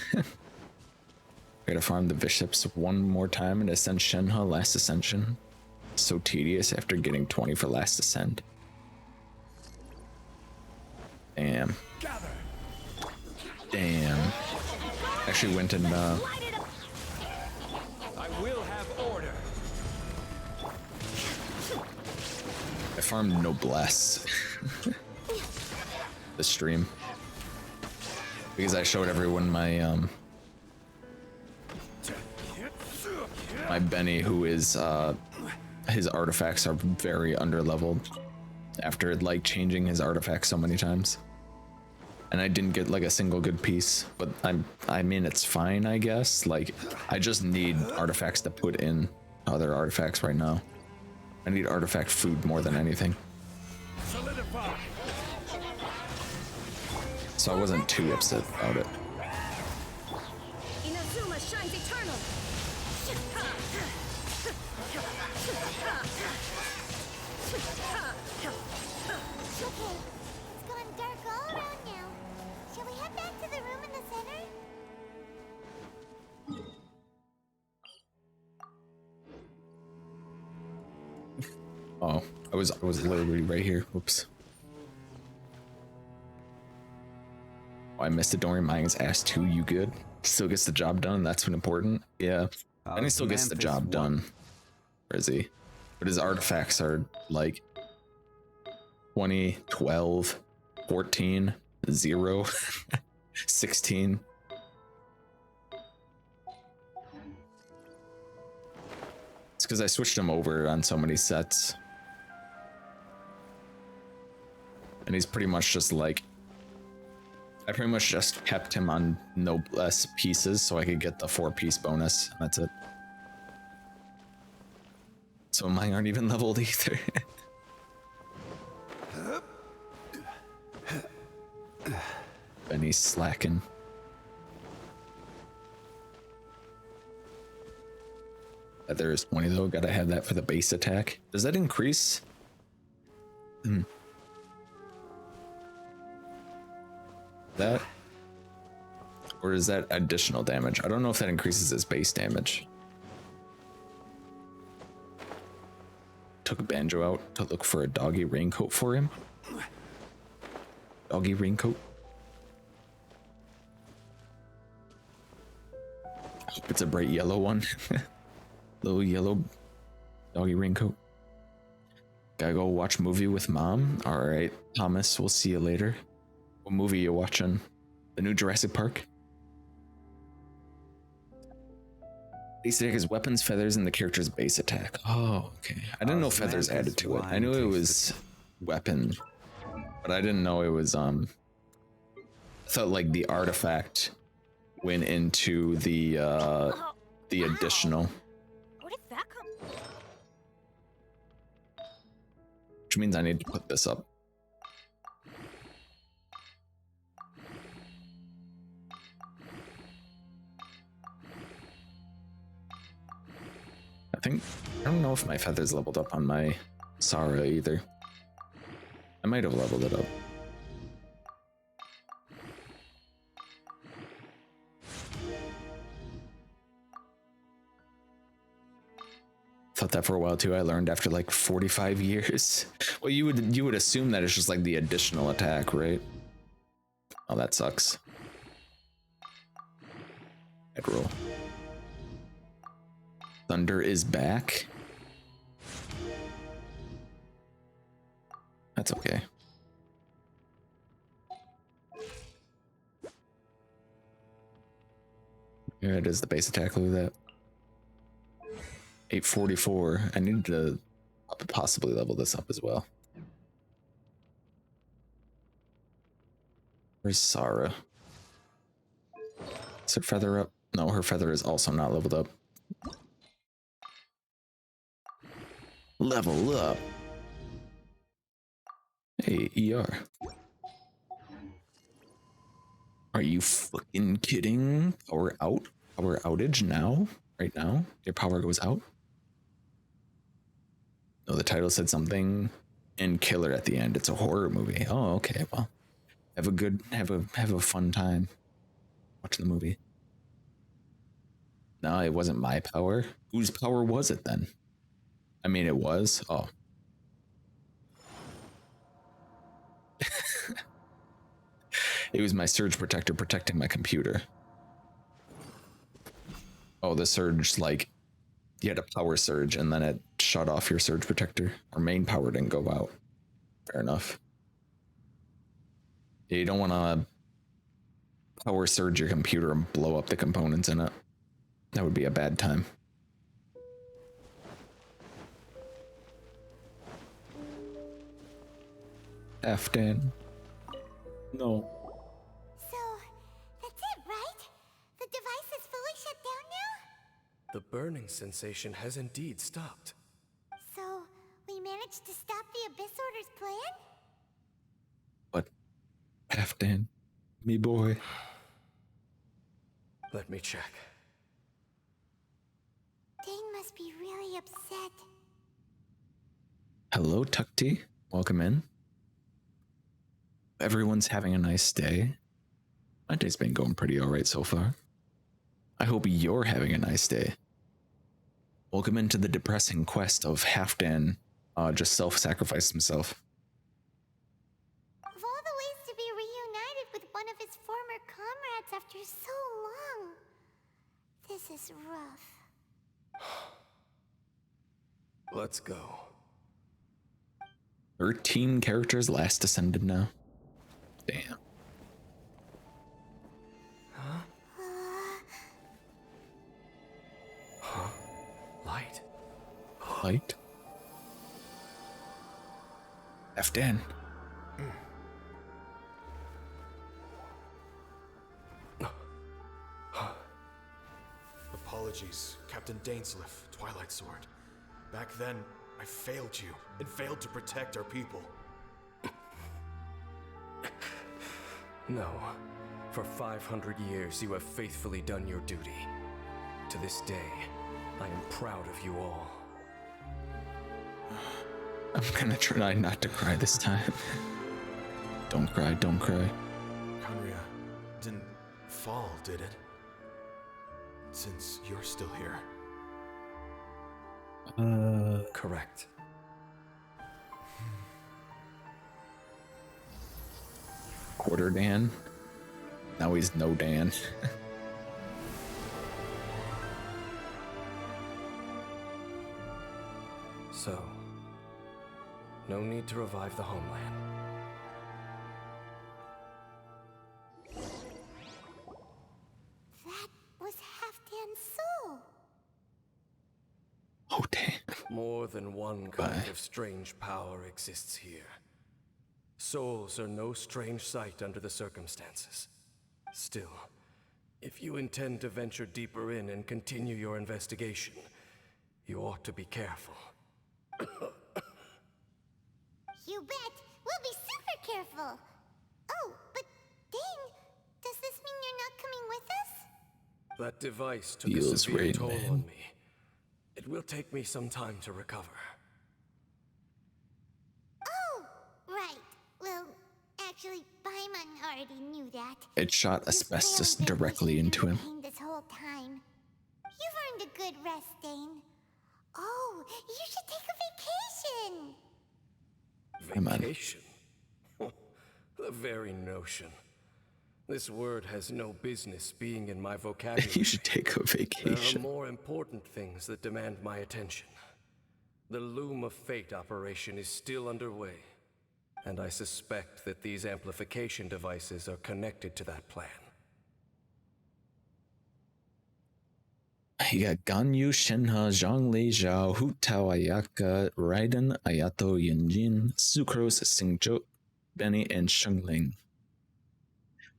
Gotta farm the bishops one more time and ascend Shenhe last ascension. So tedious after getting 20 for last ascent. Damn. Gather. Damn. Actually went and I will have order. I farmed Noblesse. The stream. Because I showed everyone my my Benny, who is his artifacts are very underleveled after like changing his artifacts so many times. And I didn't get like a single good piece, but I mean it's fine, I guess. Like I just need artifacts to put in other artifacts right now. I need artifact food more than anything. Solidify. So I wasn't too upset about it. Inazuma shines eternal! Okay, it's gone dark all around now. Shall we head back to the room in the center? Oh, I was literally right here. Whoops. Oh, I missed it. Don't worry, mine's ass too. You good? Still gets the job done. That's what important. Yeah, and he still gets the job done. Where is he? But his artifacts are like 20, 12, 14, 0, 16. It's because I switched him over on so many sets. And he's pretty much just like, I pretty much just kept him on Noblesse pieces so I could get the 4-piece bonus. That's it. So mine aren't even leveled either. Benny's slacking. There is 20 though, gotta have that for the base attack. Does that increase? That? Or is that additional damage? I don't know if that increases his base damage. Took Banjo out to look for a doggy raincoat for him. Doggy raincoat. Hope it's a bright yellow one. Little yellow doggy raincoat. Gotta go watch movie with mom. All right, Thomas, we'll see you later. What movie you watching? The new Jurassic Park? Base attack is weapons, feathers, and the character's base attack. Oh, okay. I didn't know feathers added to it. I knew it was weapon, but I didn't know it was I thought like the artifact went into the additional. Where did that come from? Which means I need to put this up. I don't know if my feathers leveled up on my Sara either. I might have leveled it up. Thought that for a while too. I learned after like 45 years. Well, you would assume that it's just like the additional attack, right? Oh, that sucks. Head roll. Thunder is back. That's okay. Here it is, the base attack. Look at that. 844. I need to possibly level this up as well. Where's Sara? Is her feather up? No, her feather is also not leveled up. Level up. Hey, ER. Are you fucking kidding? Power out? Power outage now? Right now? Your power goes out? No, the title said something and killer at the end. It's a horror movie. Oh, okay. Well, have a fun time watching the movie. No, it wasn't my power. Whose power was it then? I mean, it was. Oh. It was my surge protector protecting my computer. Oh, the surge, like, you had a power surge and then it shut off your surge protector. Our main power didn't go out. Fair enough. You don't want to power surge your computer and blow up the components in it. That would be a bad time. Afton. No. So, that's it, right? The device is fully shut down now? The burning sensation has indeed stopped. So, we managed to stop the Abyss Order's plan? But, Afton, me boy. Let me check. Dane must be really upset. Hello, Tukti. Welcome in. Everyone's having a nice day. My day's been going pretty alright so far. I hope you're having a nice day. Welcome into the depressing quest of Halfdan just self-sacrificed himself. Of all the ways to be reunited with one of his former comrades after so long, this is rough. Let's go. 13 characters last ascended now. Damn. Huh? Light. Light? Afton. Apologies, Captain Dainsliff, Twilight Sword. Back then, I failed you and failed to protect our people. No. For 500 years, you have faithfully done your duty. To this day, I am proud of you all. I'm gonna try not to cry this time. Don't cry, don't cry. Conria, fall, did it? Since you're still here. Correct. Quarter Dan. Now he's no Dan. So, no need to revive the homeland. That was half Dan's soul. Oh, damn. More than one kind of strange power exists here. Souls are no strange sight under the circumstances. Still, if you intend to venture deeper in and continue your investigation, you ought to be careful. You bet. We'll be super careful. Oh, but Dane, does this mean you're not coming with us? That device took a Feels severe right, toll man. on me. It will take me some time to recover. Oh, right. Well, actually, Paimon already knew that. It shot You've asbestos really been directly pushing into through him. the pain this whole time. You've earned a good rest, Dane. Oh, you should take a vacation. Come on. Vacation? The very notion. This word has no business being in my vocabulary. You should take a There are vacation. more important things that demand my attention. The Loom of Fate operation is still underway, and I suspect that these amplification devices are connected to that plan. You got Ganyu, Shenhe, Zhongli, Zhao, Hu Tao, Ayaka, Raiden, Ayato, Yunjin, Sucrose, Xingzhou, Benny, and Shengling.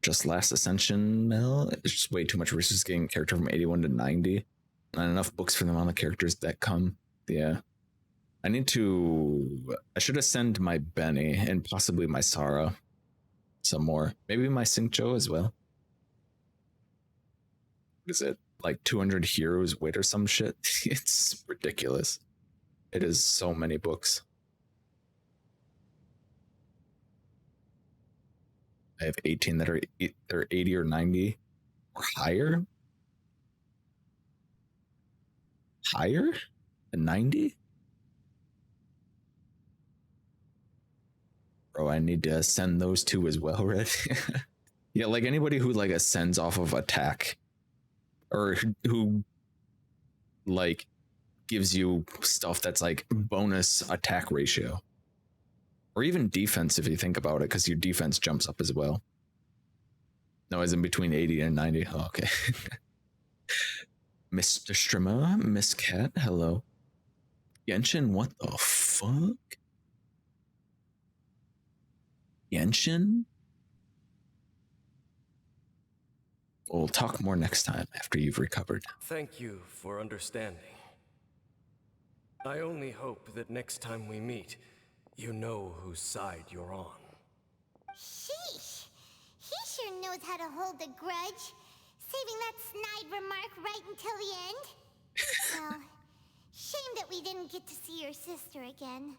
Just last Ascension, Mel. It's just way too much resources getting a character from 81 to 90. Not enough books for the amount of characters that come. Yeah. I should ascend my Benny and possibly my Sara. Some more. Maybe my Xingzhou as well. What is it? Like 200 heroes weight or some shit? It's ridiculous. It is so many books. I have 18 that are 80 or 90 or higher. Higher than 90? Bro, I need to ascend those two as well, right? Yeah, like anybody who like ascends off of attack or who like gives you stuff that's like bonus attack ratio. Or even defense if you think about it, because your defense jumps up as well. No, as in between 80 and 90. Oh, okay. Mr. Strima, Miss Cat, hello. Genshin, what the fuck? Genshin? We'll talk more next time after you've recovered. Thank you for understanding. I only hope that next time we meet, you know whose side you're on. Sheesh. He sure knows how to hold a grudge. Saving that snide remark right until the end. Well, shame that we didn't get to see your sister again.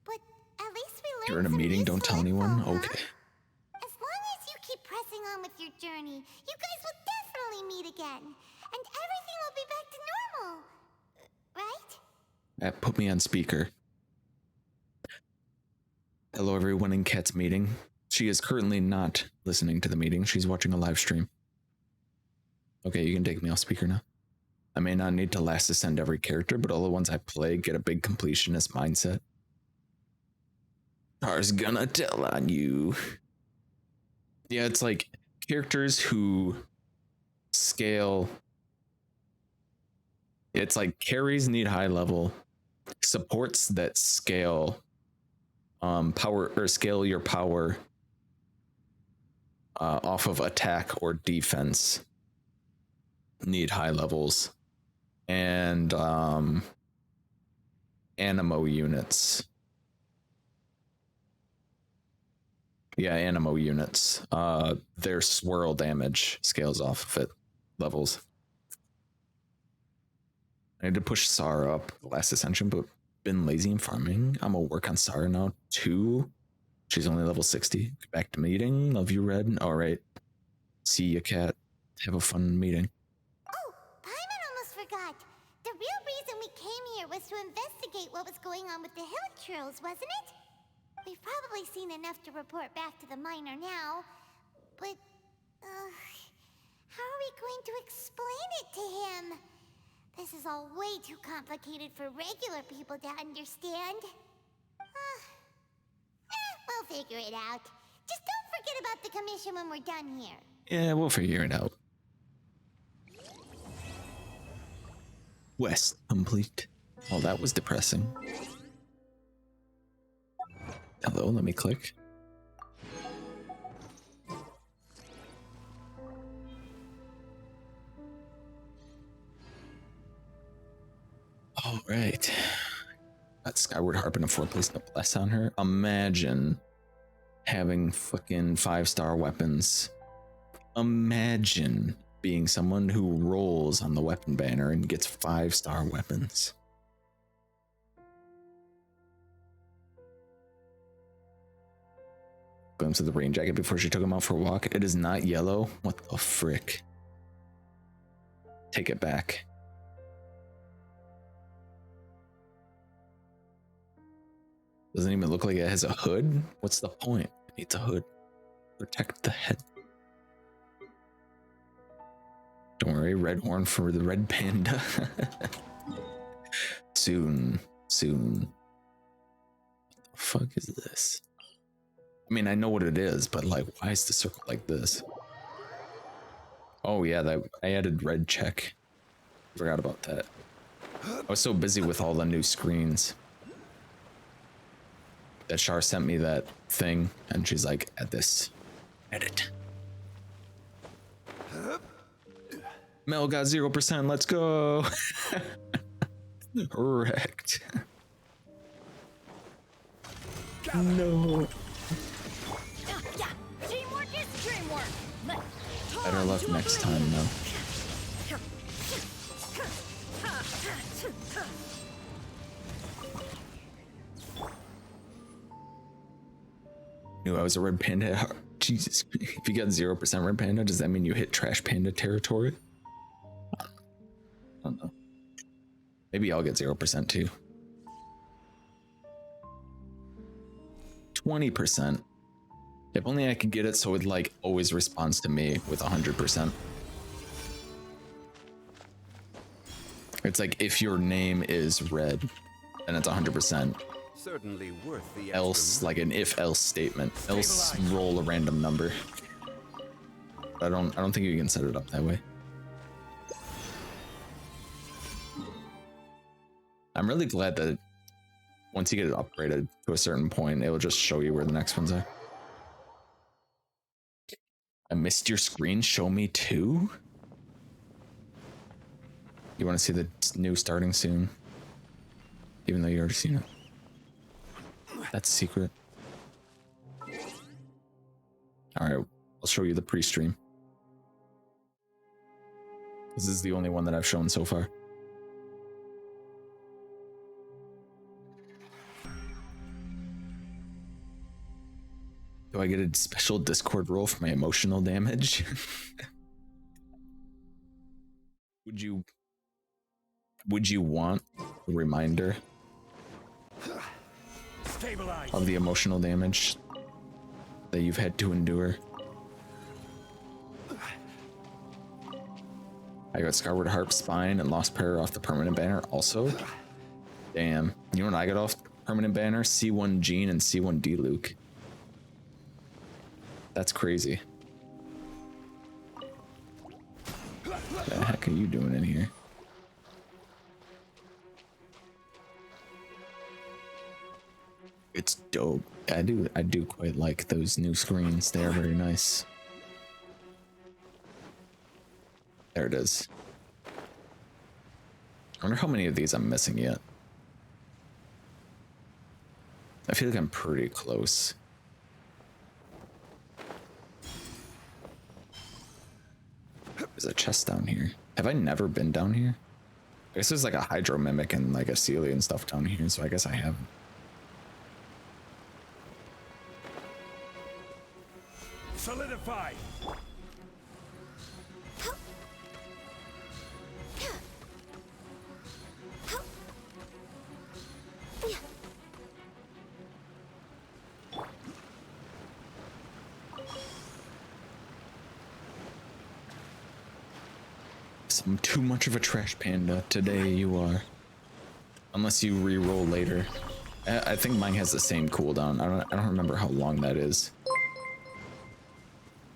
But at least we learned You're in a some meeting, don't useful tell anyone? info, huh? Okay. As long as you keep pressing on with your journey, you guys will definitely meet again. And everything will be back to normal. Right? Put me on speaker. Hello everyone in Cat's meeting. She is currently not listening to the meeting. She's watching a live stream. Okay, you can take me off speaker now. I may not need to last ascend every character, but all the ones I play get a big completionist mindset. Car's gonna tell on you. Yeah, it's like characters who scale. It's like carries need high level, supports that scale power or scale your power off of attack or defense need high levels, and animo units. Yeah, animo units. Their swirl damage scales off of it levels. I need to push Sara up the last ascension, but been lazy in farming. I'm gonna work on Sara now too. She's only level 60. Back to meeting. Love you, Red. All right. See ya, Cat. have a fun meeting. Oh, Paimon almost forgot. The real reason we came here was to investigate what was going on with the Hilichurls, wasn't it? We've probably seen enough to report back to the miner now, but, how are we going to explain it to him? This is all way too complicated for regular people to understand. We'll figure it out. Just don't forget about the commission when we're done here. Yeah, we'll figure it out. Quest complete. Oh, that was depressing. Hello, let me click. All right. Got Skyward Harp in a 4 place, no bless on her. Imagine having fucking 5-star weapons. Imagine being someone who rolls on the weapon banner and gets 5-star weapons. Glimpse of the rain jacket before she took him out for a walk. It is not yellow. What the frick? Take it back. Doesn't even look like it has a hood. What's the point? It needs a hood. Protect the head. Don't worry, red horn for the red panda. Soon. What the fuck is this? I mean, I know what it is, but like, why is the circle like this? Oh yeah, that I added red check. Forgot about that. I was so busy with all the new screens that Char sent me that thing, and she's like, add this. Edit. Mel got 0%, let's go. Wrecked. No. Teamwork is dreamwork. Better luck next time, though. Knew I was a red panda. Jesus. If you got 0% red panda, does that mean you hit trash panda territory? I don't know. Maybe I'll get 0% too. 20%. If only I could get it so it like always responds to me with 100%. It's like if your name is red, then it's 100%. Certainly worth the Else, like an if-else statement. Else roll a random number. I don't think you can set it up that way. I'm really glad that once you get it upgraded to a certain point, it will just show you where the next ones are. I missed your screen, show me too? You want to see the new starting soon? Even though you already seen it. That's a secret. Alright, I'll show you the pre-stream. This is the only one that I've shown so far. Do I get a special Discord roll for my emotional damage? Would you want a reminder of the emotional damage that you've had to endure? I got Skyward Harp Spine and Lost Prayer off the permanent banner also. Damn. You know what I got off permanent banner? C1 Gene and C1 D Luke. That's crazy. What the heck are you doing in here? It's dope. I do quite like those new screens. They are very nice. There it is. I wonder how many of these I'm missing yet. I feel like I'm pretty close. There's a chest down here. Have I never been down here? I guess there's like a Hydro Mimic and like a Celia and stuff down here, so I guess I haven't. Solidify. Some too much of a trash panda. Today you are. Unless you re-roll later. I think mine has the same cooldown. I don't remember how long that is.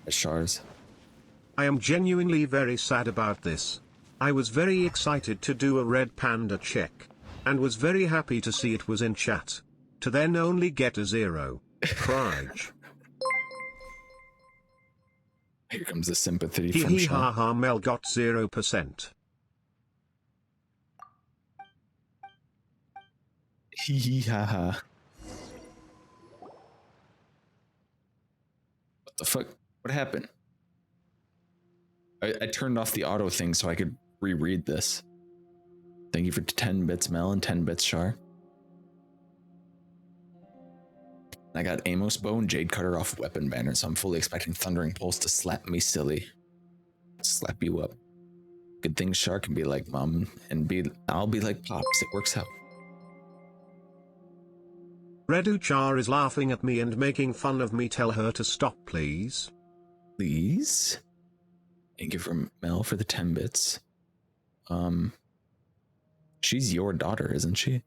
Shards. I am genuinely very sad about this. I was very excited to do a red panda check. And was very happy to see it was in chat. To then only get a 0. Pride. Here comes the sympathy Hee from hee Sean. ha ha, Mel got 0%. Hee hee ha ha. What the fuck? What happened? I turned off the auto thing so I could reread this. Thank you for 10 bits Mel and 10 bits Char. I got Amos bow and Jade cutter off weapon banner, so I'm fully expecting Thundering Pulse to slap me silly. Slap you up. Good thing Char can be like Mom and I'll be like Pops. It works out. Reduchar is laughing at me and making fun of me. Tell her to stop, please. Please? Thank you for Mel for the 10 bits. She's your daughter, isn't she?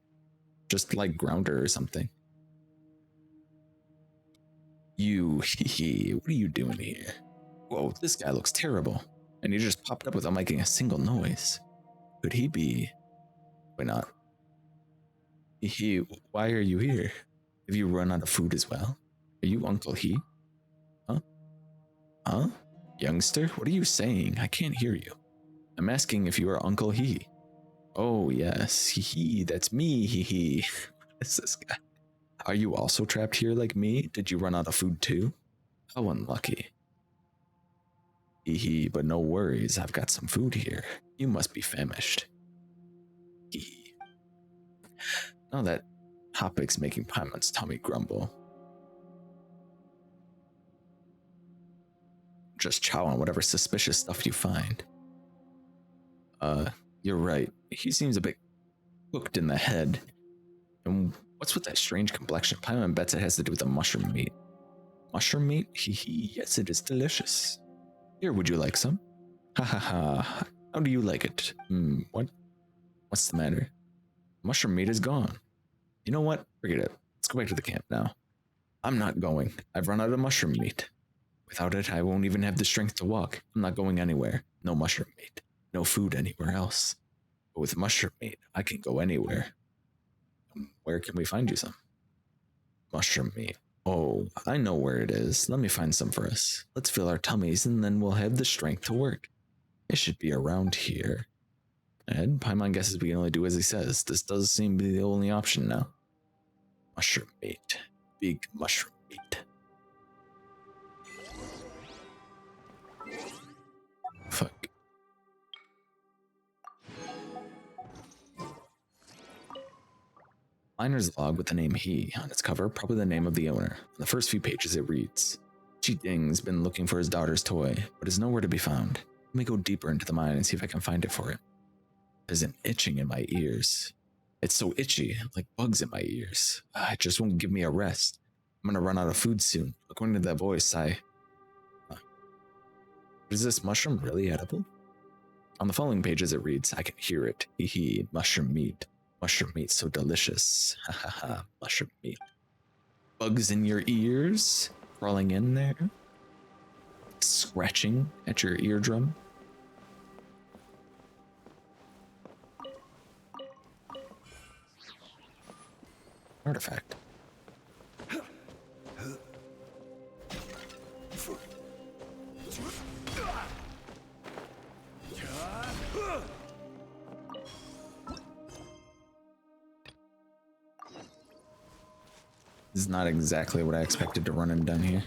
Just like ground her or something. You, what are you doing here? Whoa, this guy looks terrible. And he just popped up without making a single noise. Could he be? Why not? Why are you here? Have you run out of food as well? Are you Uncle He? Huh? Huh? Youngster, what are you saying? I can't hear you. I'm asking if you are Uncle He. Oh yes, he, that's me, he. What is this guy? Are you also trapped here like me? Did you run out of food too? How unlucky. Hee, but no worries, I've got some food here. You must be famished. Hee. Now that Hopik's making Paimon's tummy grumble. Just chow on whatever suspicious stuff you find. You're right. He seems a bit cooked in the head. And what's with that strange complexion? Paimon bets it has to do with the mushroom meat. Mushroom meat? Hee, yes, it is delicious. Here, would you like some? Ha ha ha. How do you like it? What? What's the matter? Mushroom meat is gone. You know what? Forget it. Let's go back to the camp now. I'm not going. I've run out of mushroom meat. Without it, I won't even have the strength to walk. I'm not going anywhere. No mushroom meat. No food anywhere else. But with mushroom meat, I can go anywhere. Where can we find you some? Mushroom meat. Oh, I know where it is. Let me find some for us. Let's fill our tummies and then we'll have the strength to work. It should be around here. And Paimon guesses we can only do as he says. This does seem to be the only option now. Mushroom meat. Big mushroom meat. Fuck. Liner's log with the name He on its cover, probably the name of the owner. On the first few pages it reads, Chi Ding's been looking for his daughter's toy, but is nowhere to be found. Let me go deeper into the mine and see if I can find it for him. There's an itching in my ears. It's so itchy, like bugs in my ears. It just won't give me a rest. I'm gonna run out of food soon. According to that voice, Is this mushroom really edible? On the following pages it reads, I can hear it. Hee, mushroom meat. Mushroom meat so delicious. Ha ha ha, mushroom meat. Bugs in your ears? Crawling in there? Scratching at your eardrum? Artifact. This is not exactly what I expected to run in down here.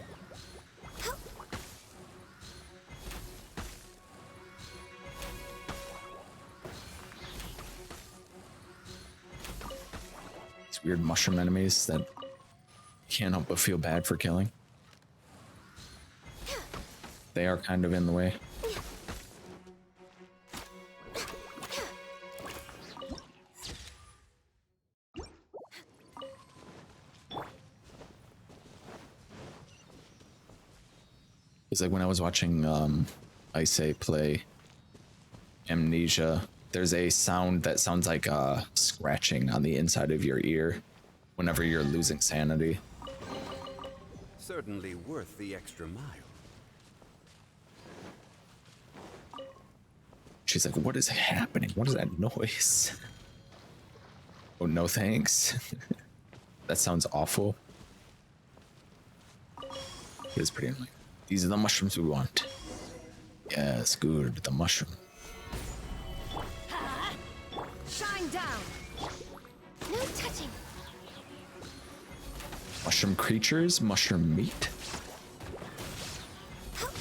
These weird mushroom enemies that you can't help but feel bad for killing. They are kind of in the way. It's like when I was watching Ice play amnesia. There's a sound that sounds like scratching on the inside of your ear whenever you're losing sanity. Certainly worth the extra mile. She's like, what is happening? What is that noise? Oh, no thanks. That sounds awful. It is pretty annoying. These are the mushrooms we want. Yes, good. The mushroom. Shine down. No touching. Mushroom creatures, mushroom meat. What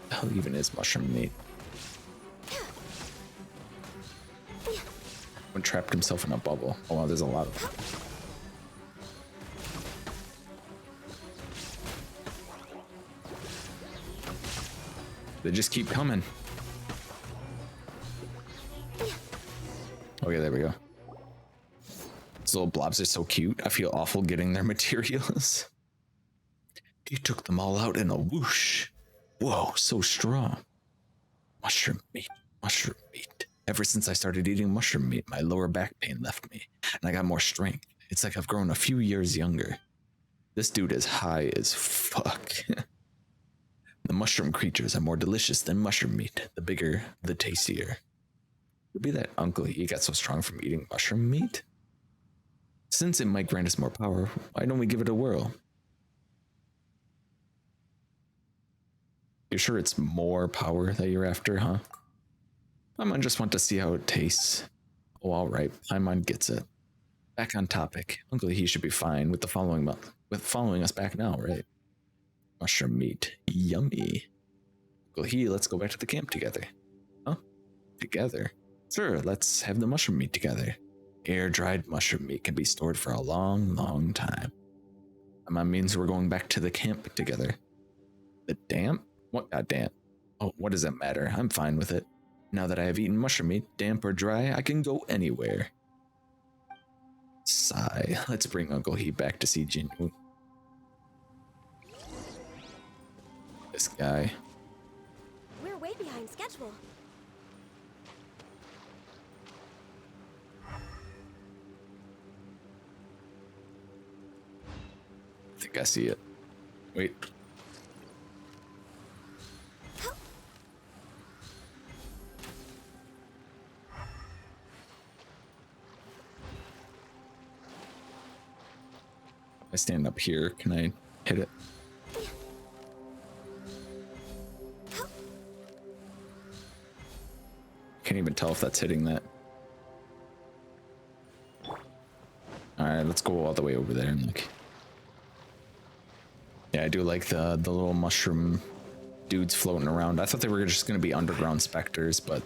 the hell even is mushroom meat? One trapped himself in a bubble. Oh wow, there's a lot of them. They just keep coming. Okay, there we go. These little blobs are so cute. I feel awful getting their materials. He took them all out in a whoosh. Whoa, so strong. Mushroom meat, mushroom meat. Ever since I started eating mushroom meat, my lower back pain left me, and I got more strength. It's like I've grown a few years younger. This dude is high as fuck. The mushroom creatures are more delicious than mushroom meat. The bigger, the tastier. Could be that Uncle he got so strong from eating mushroom meat? Since it might grant us more power, why don't we give it a whirl? You're sure it's more power that you're after, huh? I might just want to see how it tastes. Oh, alright, Paimon gets it. Back on topic. Uncle he should be fine with following us back now, right? Mushroom meat. Yummy. Uncle he, let's go back to the camp together. Huh? Together? Sure, let's have the mushroom meat together. Air-dried mushroom meat can be stored for a long, long time. That means we're going back to the camp together. The damp? What got damp? Oh, what does that matter? I'm fine with it. Now that I have eaten mushroom meat, damp or dry, I can go anywhere. Sigh. Let's bring Uncle he back to see Jinwoo. This guy. We're way behind schedule. I think I see it. Wait. I stand up here. Can I hit it? Can't even tell if that's hitting that. Alright, let's go all the way over there and look. Yeah, I do like the little mushroom dudes floating around. I thought they were just going to be underground specters, but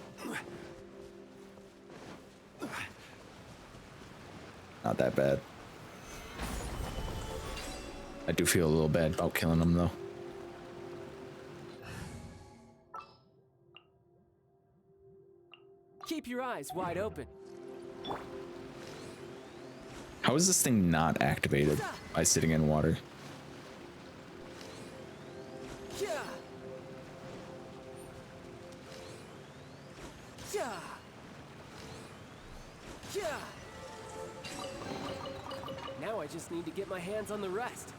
not that bad. I do feel a little bad about killing them, though. Keep your eyes wide open. How is this thing not activated by sitting in water? Yeah. Yeah. Yeah. Now I just need to get my hands on the rest.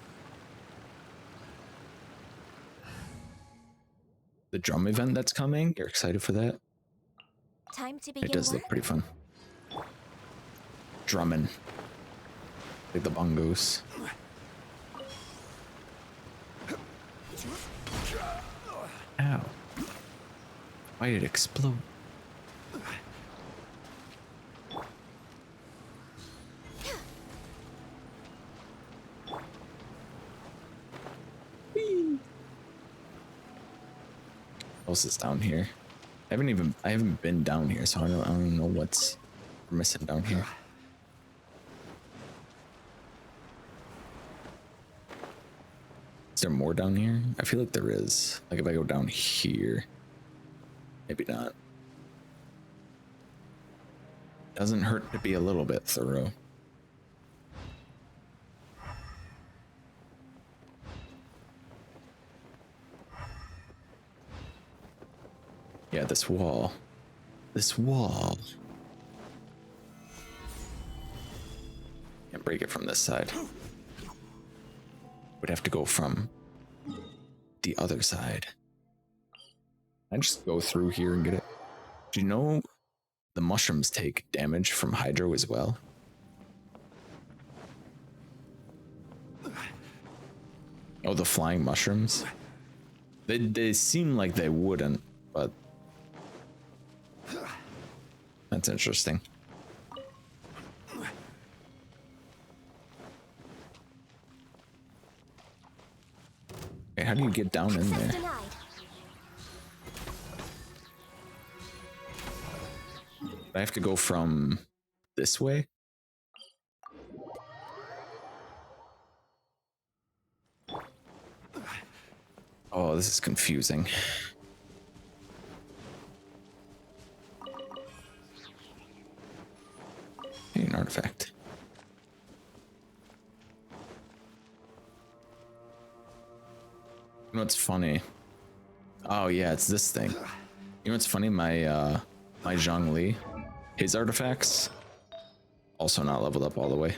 The drum event that's coming? You're excited for that? Time to begin It does work? look pretty fun. Drumming. Like the bongos. Ow. Why did it explode? Whee! What else is down here? I haven't been down here, so I don't know what's missing down here. Is there more down here? I feel like there is. Like if I go down here. Maybe not. Doesn't hurt to be a little bit thorough. Yeah, this wall. this wall. Can't break it from this side. Would have to go from the other side. I just go through here and get it. Do you know the mushrooms take damage from hydro as well? Oh, the flying mushrooms? They seem like they wouldn't, but that's interesting. Okay, how do you get down in there? I have to go from this way? Oh, this is confusing. Hey, an artifact. You know what's funny? Oh yeah, it's this thing. You know what's funny? My Zhongli, his artifacts also not leveled up all the way.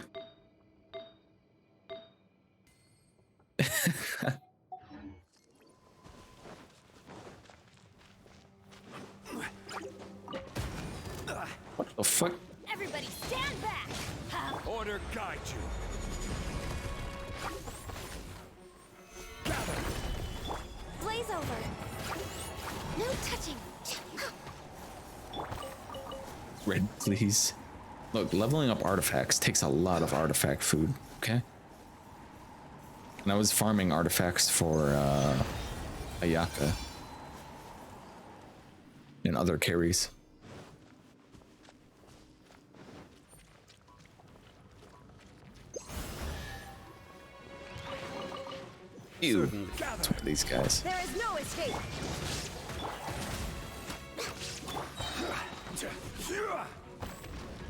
What the fuck? Everybody stand back! Order guide you. Gather. Blaze over! No touching! Red, please. Look, leveling up artifacts takes a lot of artifact food, okay? And I was farming artifacts for Ayaka and other carries. Ew, that's one of these guys. There is no escape!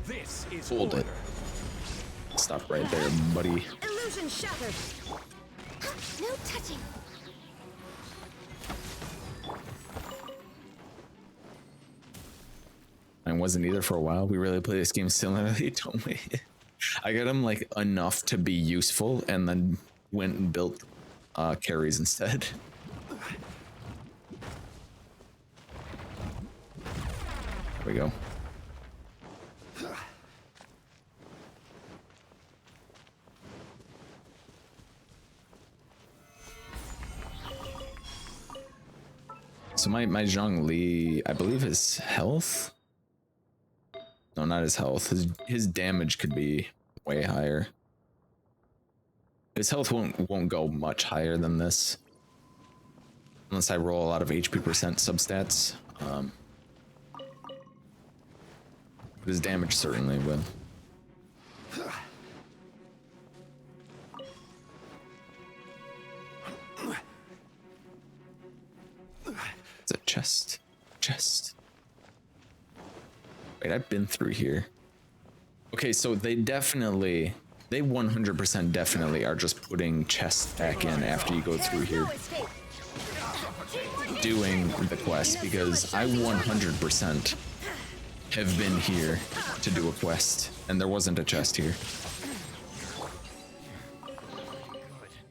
This is Hold order. it. Stop right there, buddy. Illusion shattered! No touching! I wasn't either for a while. We really play this game similarly, don't we? I got him like enough to be useful and then went and built carries instead. There we go. So my Zhongli, I believe his health? No, not his health. His damage could be way higher. His health won't go much higher than this. Unless I roll a lot of HP percent substats. But his damage certainly will. It's a chest. Chest. Wait, I've been through here. Okay, so they 100% definitely are just putting chests back in after you go through here. Doing the quest, because I 100% have been here to do a quest, and there wasn't a chest here.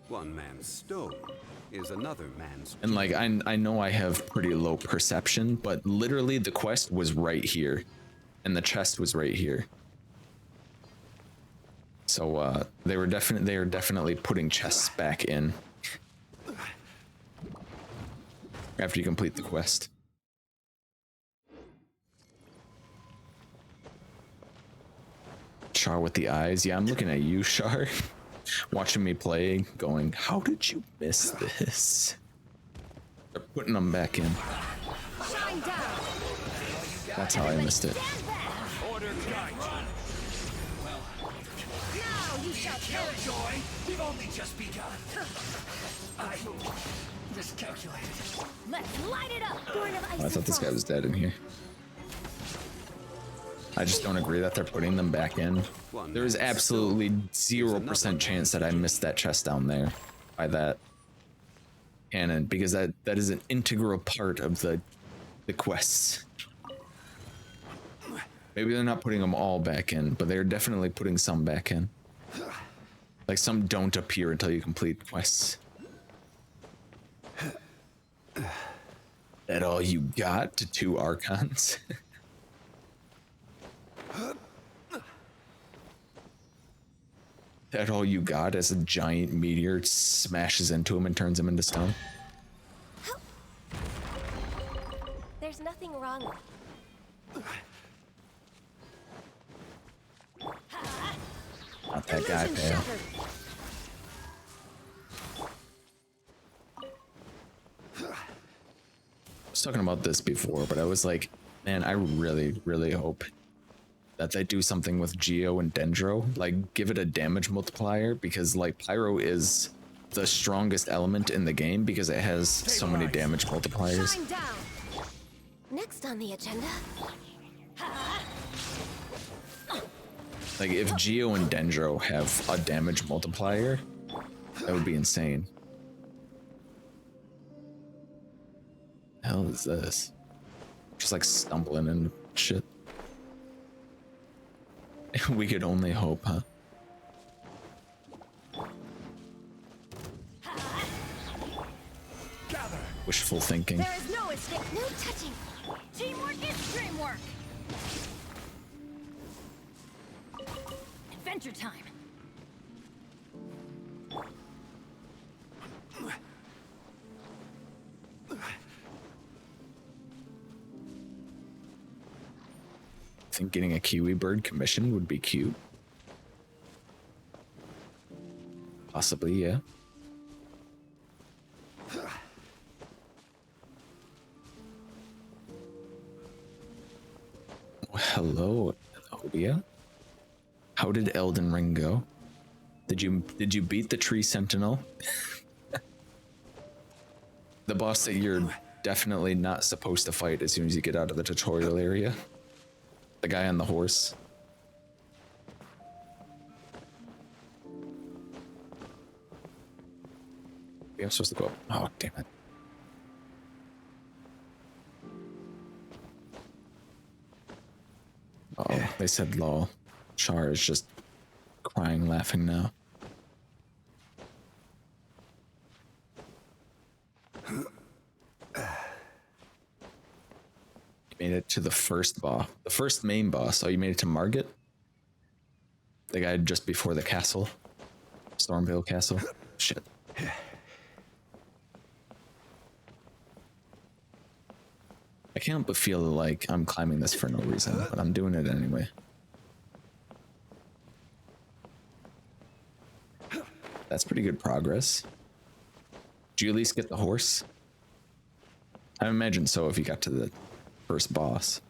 One man's stone is another man's. And like, I know I have pretty low perception, but literally the quest was right here, and the chest was right here. So they are definitely putting chests back in after you complete the quest. Char with the eyes. Yeah, I'm looking at you, Char. Watching me play, going, how did you miss this? They're putting them back in. That's how I missed it. Order guide you. Now you shall perish! Joy, we've only just begun. I miscalculated. Let's light it up! Born of ice Oh, I thought this guy was dead in here. I just don't agree that they're putting them back in. There is absolutely 0% chance that I missed that chest down there by that cannon, because that is an integral part of the quests. Maybe they're not putting them all back in, but they're definitely putting some back in. Like, some don't appear until you complete quests. That all you got to 2 Archons? That all you got as a giant meteor smashes into him and turns him into stone? There's nothing wrong. Not that guy, pal. I was talking about this before, but I was like, man, I really, really hope that they do something with Geo and Dendro. Like, give it a damage multiplier, because, like, Pyro is the strongest element in the game because it has so many damage multipliers. Next on the agenda. Like, if Geo and Dendro have a damage multiplier, that would be insane. The hell is this? Just like stumbling and shit. We could only hope, huh? Wishful thinking. There is no escape, no touching. Teamwork is dreamwork. Adventure time. I think getting a kiwi bird commission would be cute. Possibly, yeah. Hello, Obia. How did Elden Ring go? Did you beat the tree sentinel? The boss that you're definitely not supposed to fight as soon as you get out of the tutorial area. The guy on the horse. Yeah, I'm supposed to go up. Oh, damn it. Oh, they said lol. Char is just crying, laughing now. You made it to the first boss. The first main boss. Oh, you made it to Margit? The guy just before the castle. Stormvale Castle. Shit. I can't but feel like I'm climbing this for no reason, but I'm doing it anyway. That's pretty good progress. Did you at least get the horse? I imagine so if you got to the first boss.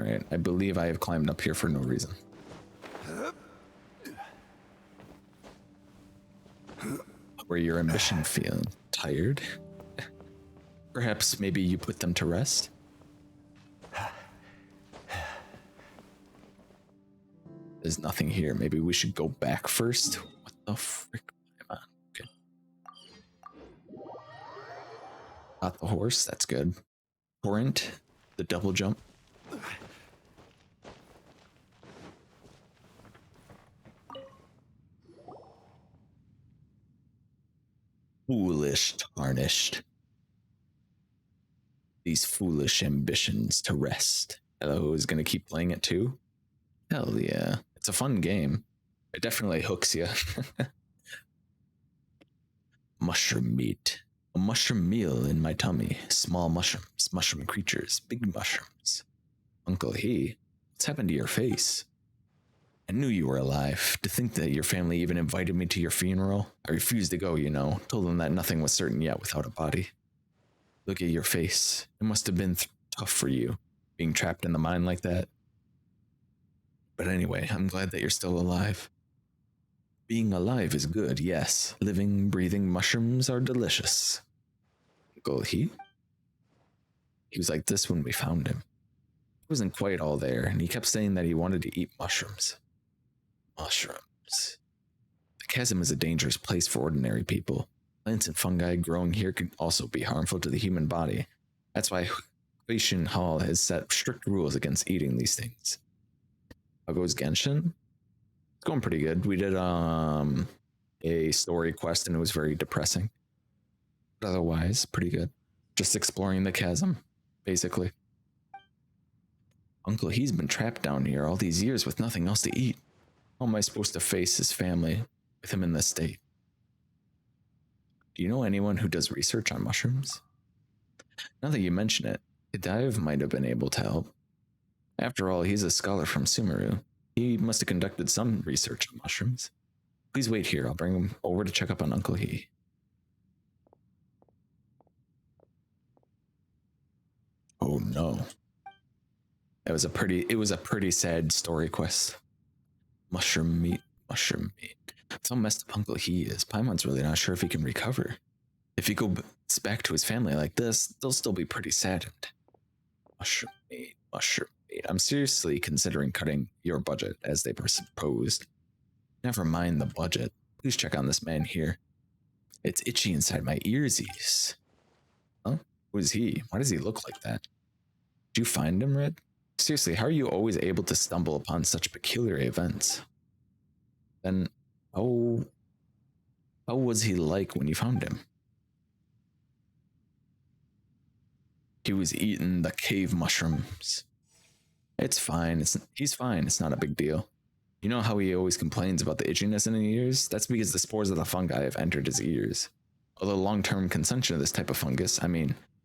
Alright, I believe I have climbed up here for no reason. Were your ambition feeling tired? Perhaps maybe you put them to rest? There's nothing here. Maybe we should go back first. What the frick? Come on. Okay. Got the horse. That's good. Torrent. The double jump. Foolish, tarnished. These foolish ambitions to rest. Hello, is gonna keep playing it too? Hell yeah. It's a fun game. It definitely hooks you. Mushroom meat. A mushroom meal in my tummy. Small mushrooms. Mushroom creatures. Big mushrooms. Uncle He, what's happened to your face? I knew you were alive. To think that your family even invited me to your funeral. I refused to go, you know. Told them that nothing was certain yet without a body. Look at your face. It must have been tough for you, being trapped in the mine like that. But anyway, I'm glad that you're still alive. Being alive is good, yes. Living, breathing mushrooms are delicious. Uncle He was like this when we found him. He wasn't quite all there, and he kept saying that he wanted to eat mushrooms. Mushrooms. The chasm is a dangerous place for ordinary people. Plants and fungi growing here could also be harmful to the human body. That's why GENSHIN Hall has set strict rules against eating these things. How goes Genshin? It's going pretty good. We did a story quest and it was very depressing. But otherwise, pretty good. Just exploring the chasm, basically. Uncle, he's been trapped down here all these years with nothing else to eat. How am I supposed to face his family with him in this state? Do you know anyone who does research on mushrooms? Now that you mention it, Dive might have been able to help. After all, he's a scholar from Sumeru. He must have conducted some research on mushrooms. Please wait here. I'll bring him over to check up on Uncle He. Oh no. It was a pretty sad story quest. Mushroom meat. That's how messed up Uncle He is. Paimon's really not sure if he can recover. If he goes back to his family like this, they'll still be pretty saddened. Mushroom meat. I'm seriously considering cutting your budget as they proposed. Never mind the budget. Please check on this man here. It's itchy inside my earsies. Huh? Who is he? Why does he look like that? Did you find him, Red? Seriously, how are you always able to stumble upon such peculiar events? Then, how was he like when you found him? He was eating the cave mushrooms. It's fine. He's fine. It's not a big deal. You know how he always complains about the itchiness in his ears? That's because the spores of the fungi have entered his ears. Although long-term consumption of this type of fungus,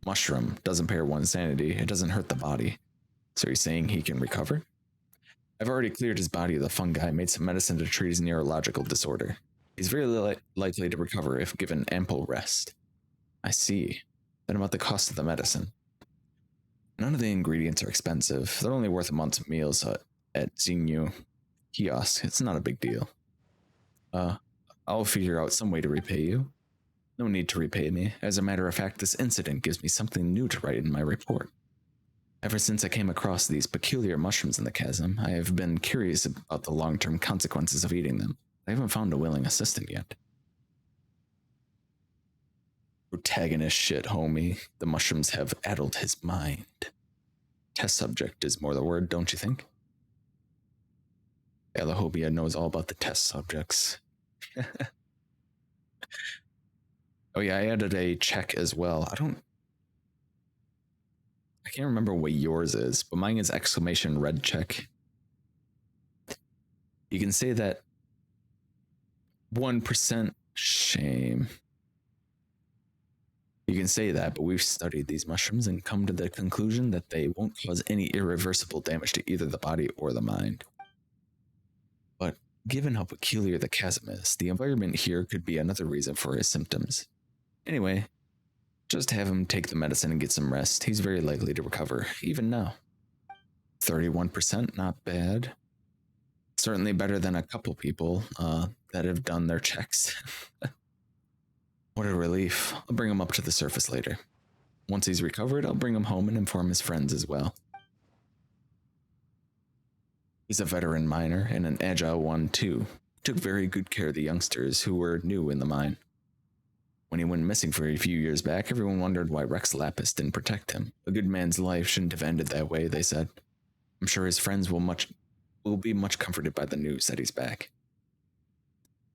mushroom, doesn't impair one's sanity, it doesn't hurt the body. So you're saying he can recover? I've already cleared his body of the fungi, made some medicine to treat his neurological disorder. He's very likely to recover if given ample rest. I see. Then about the cost of the medicine. None of the ingredients are expensive. They're only worth a month's meals at Xinyu kiosk. It's not a big deal. I'll figure out some way to repay you. No need to repay me. As a matter of fact, this incident gives me something new to write in my report. Ever since I came across these peculiar mushrooms in the chasm, I have been curious about the long-term consequences of eating them. I haven't found a willing assistant yet. Protagonist shit, homie. The mushrooms have addled his mind. Test subject is more the word, don't you think? Elahobia knows all about the test subjects. Oh yeah, I added a check as well. I can't remember what yours is, but mine is exclamation red check. You can say that 1% shame. You can say that, but we've studied these mushrooms and come to the conclusion that they won't cause any irreversible damage to either the body or the mind. But given how peculiar the chasm is, the environment here could be another reason for his symptoms. Anyway, just have him take the medicine and get some rest. He's very likely to recover, even now. 31%, not bad. Certainly better than a couple people that have done their checks. What a relief. I'll bring him up to the surface later. Once he's recovered, I'll bring him home and inform his friends as well. He's a veteran miner and an agile one too. He took very good care of the youngsters who were new in the mine. When he went missing for a few years back, everyone wondered why Rex Lapis didn't protect him. A good man's life shouldn't have ended that way, they said. I'm sure his friends will be much comforted by the news that he's back.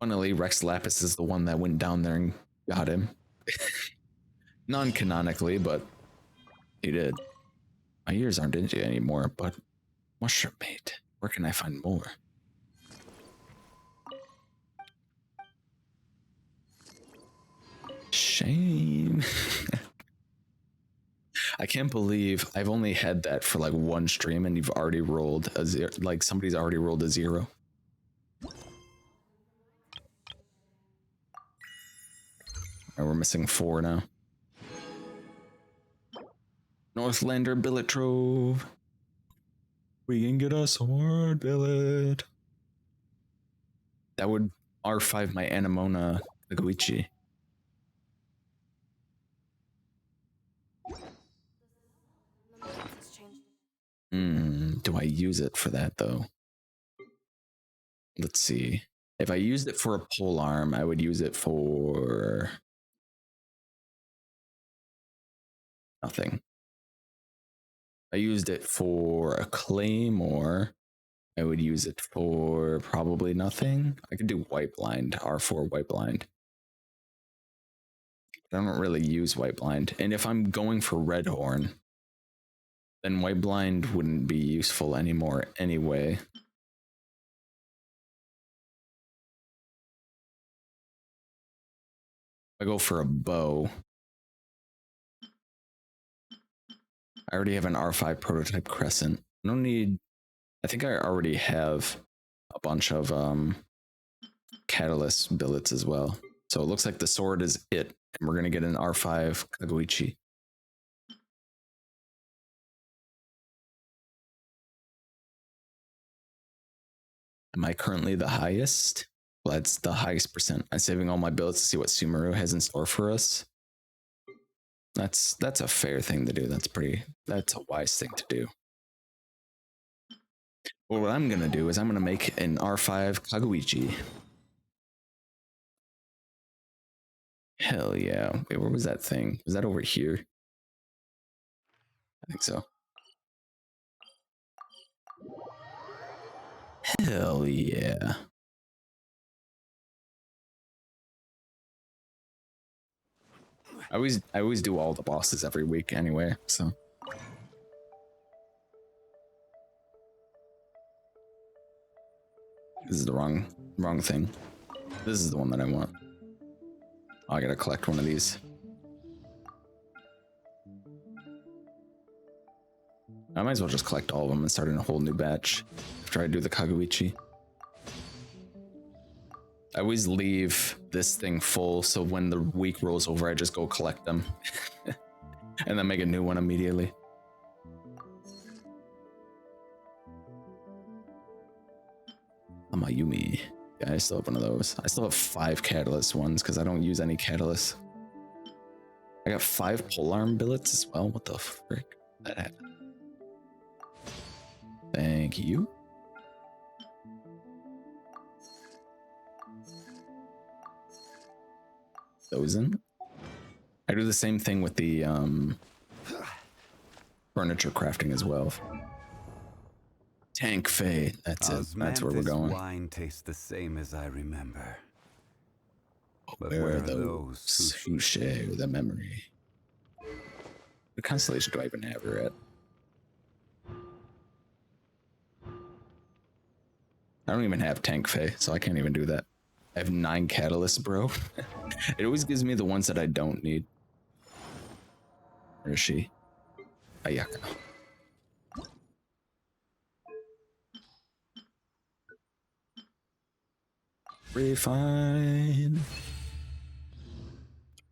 Funnily, Rex Lapis is the one that went down there and got him. Non-canonically, but he did. My ears aren't itchy anymore, but mushroom meat. Where can I find more? Shame. I can't believe I've only had that for like one stream and you've already rolled a zero. Like somebody's already rolled a 0. And we're missing 4 now. Northlander billet trove. We can get a sword billet. That would R5 my Anemona Naguichi. Do I use it for that though? Let's see. If I used it for a pole arm, I would use it for Nothing. I used it for a claymore. I would use it for probably nothing. I could do white blind, R4 white blind. I don't really use white blind. And if I'm going for red horn, then white blind wouldn't be useful anymore anyway. I go for a bow. I already have an R5 prototype crescent. I don't need, I think I already have a bunch of catalyst billets as well. So it looks like the sword is it, and we're gonna get an R5 Kagoichi. Am I currently the highest? Well, that's the highest percent. I'm saving all my billets to see what Sumeru has in store for us. That's a fair thing to do. That's a wise thing to do. Well, what I'm gonna do is I'm gonna make an R5 Kagoichi. Hell yeah. Wait, where was that thing? Was that over here? I think so. Hell yeah. I always do all the bosses every week anyway, so. This is the wrong thing. This is the one that I want. Oh, I gotta collect one of these. I might as well just collect all of them and start in a whole new batch after I do the Kagoichi. I always leave this thing full, so when the week rolls over, I just go collect them. And then make a new one immediately. Amayumi. Yeah, I still have one of those. I still have 5 catalyst ones because I don't use any catalyst. I got 5 polearm billets as well. What the frick? That happened. Thank you. Those in. I do the same thing with the furniture crafting as well. Tank Fae, that's it. That's where we're going. Wine tastes the same as I remember. But where are those who share the memory? What constellation do I even have her at? I don't even have Tank Fae, so I can't even do that. I have 9 catalysts, bro. It always gives me the ones that I don't need. Where is she? Ayaka. Refine.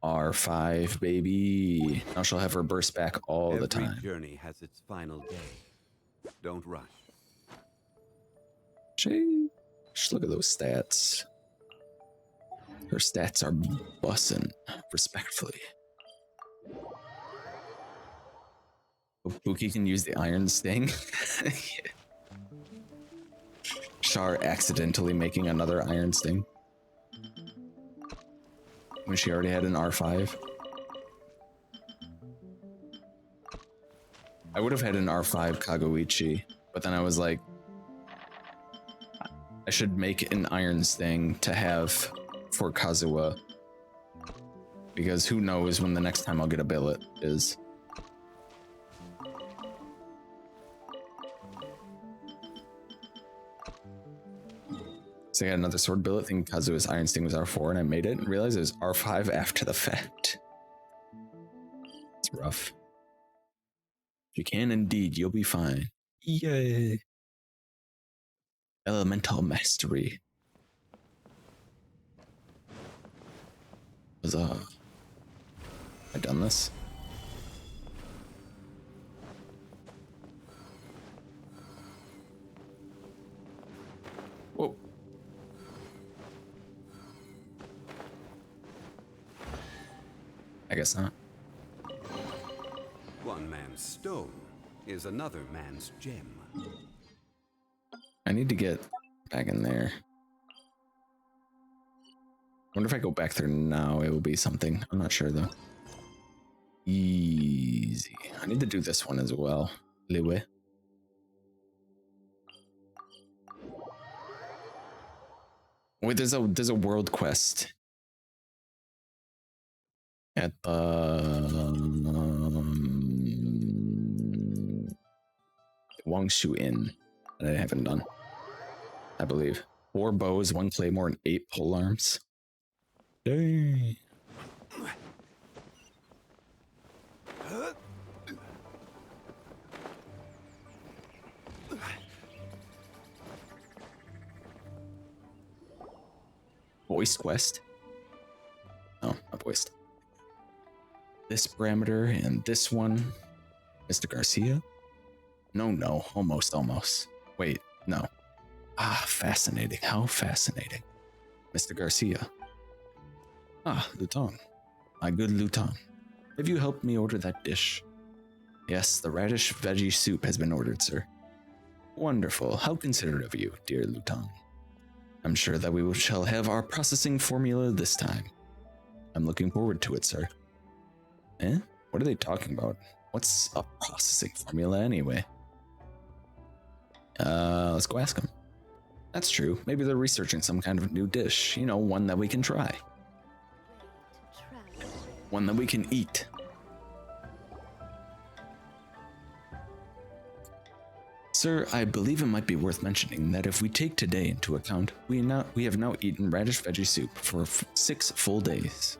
R5, baby. Now she'll have her burst back all the time. Every journey has its final day. Don't rush. Just look at those stats. Her stats are bussin', respectfully. Buki can use the Iron Sting. Char accidentally making another Iron Sting. When she already had an R5. I would have had an R5 Kagoichi, but then I was like, I should make an Iron Sting to have for Kazuha. Because who knows when the next time I'll get a billet is. So I got another sword billet thinking Kazuha's Iron Sting was R4 and I made it and realized it was R5 after the fact. It's rough. If you can indeed, you'll be fine. Yay. Elemental Mastery. Huzzah. I done this? Whoa. I guess not. One man's stone is another man's gem. I need to get back in there. I wonder if I go back there now, it will be something. I'm not sure though. Easy. I need to do this one as well. Liwe. Wait, there's a world quest at the Wangshu Inn that I haven't done. I believe 4 bows, 1 claymore, and 8 pole arms. Dang. Voice quest. Oh, not voiced. This parameter and this one. Mr. Garcia? No, almost. Wait, no. Ah, fascinating. How fascinating. Mr. Garcia. Ah, Lutong. My good Lutong. Have you helped me order that dish? Yes, the radish veggie soup has been ordered, sir. Wonderful. How considerate of you, dear Lutong. I'm sure that we shall have our processing formula this time. I'm looking forward to it, sir. Eh? What are they talking about? What's a processing formula anyway? Let's go ask them. That's true. Maybe they're researching some kind of new dish. You know, one that we can try. One that we can eat. Sir, I believe it might be worth mentioning that if we take today into account, we have now eaten radish veggie soup for 6 full days.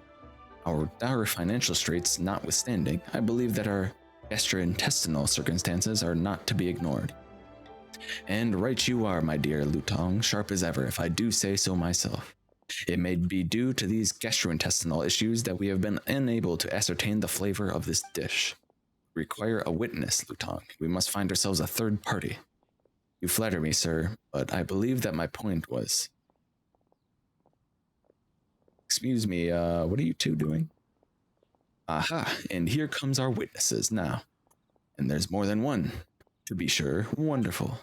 Our dire financial straits notwithstanding, I believe that our gastrointestinal circumstances are not to be ignored. And right you are, my dear Lutong, sharp as ever, if I do say so myself. It may be due to these gastrointestinal issues that we have been unable to ascertain the flavor of this dish. We require a witness, Lutong. We must find ourselves a third party. You flatter me, sir, but I believe that my point was... Excuse me, what are you two doing? Aha, and here comes our witnesses now. And there's more than one, to be sure. Wonderful.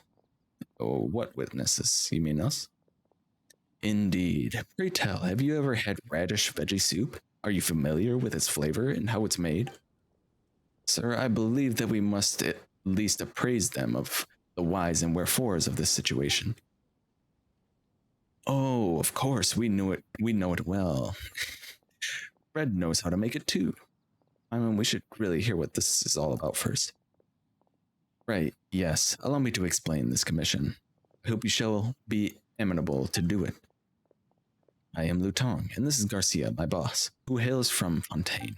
Oh, what witnesses? You mean us? Indeed. Pray tell, have you ever had radish veggie soup? Are you familiar with its flavor and how it's made? Sir, I believe that we must at least appraise them of the whys and wherefores of this situation. Oh, of course, we know it well. Fred knows how to make it too. I mean, we should really hear what this is all about first. Right, yes, allow me to explain this commission. I hope you shall be amenable to do it. I am Lutong, and this is Garcia, my boss, who hails from Fontaine.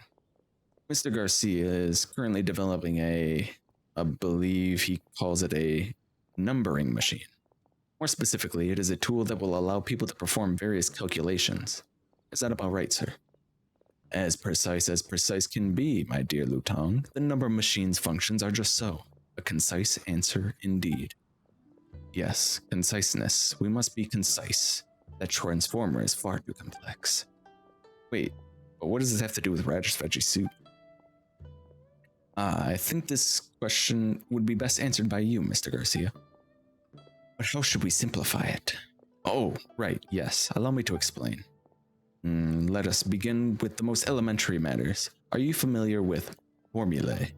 Mr. Garcia is currently developing I believe he calls it a numbering machine. More specifically, it is a tool that will allow people to perform various calculations. Is that about right, sir? As precise can be, my dear Lutong. The number machine's functions are just so. A concise answer indeed. Yes, conciseness. We must be concise. That transformer is far too complex. Wait, but what does this have to do with radish veggie soup? I think this question would be best answered by you, Mr. Garcia. But how should we simplify it? Oh, right, yes. Allow me to explain. Let us begin with the most elementary matters. Are you familiar with formulae?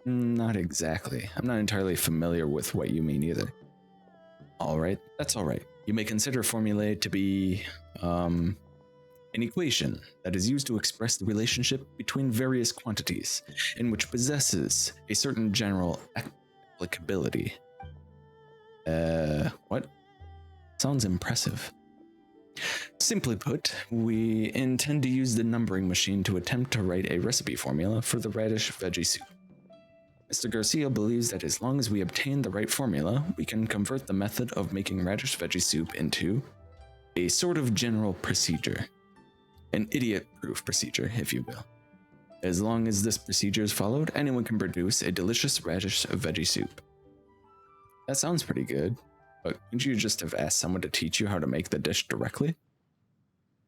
Not exactly. I'm not entirely familiar with what you mean either. Alright, that's alright. You may consider formulae to be, an equation that is used to express the relationship between various quantities, and which possesses a certain general applicability. What? Sounds impressive. Simply put, we intend to use the numbering machine to attempt to write a recipe formula for the radish veggie soup. Mr. Garcia believes that as long as we obtain the right formula, we can convert the method of making radish veggie soup into a sort of general procedure. An idiot-proof procedure, if you will. As long as this procedure is followed, anyone can produce a delicious radish veggie soup. That sounds pretty good, but couldn't you just have asked someone to teach you how to make the dish directly?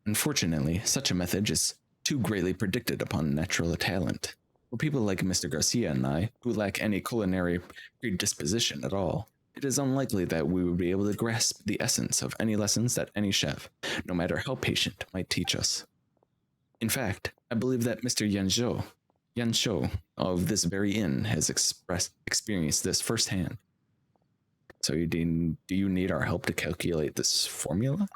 Unfortunately, such a method is too greatly predicted upon natural talent. For people like Mr. Garcia and I, who lack any culinary predisposition at all, it is unlikely that we would be able to grasp the essence of any lessons that any chef, no matter how patient, might teach us. In fact, I believe that Mr. Yensho of this very inn has experienced this firsthand. So do you need our help to calculate this formula?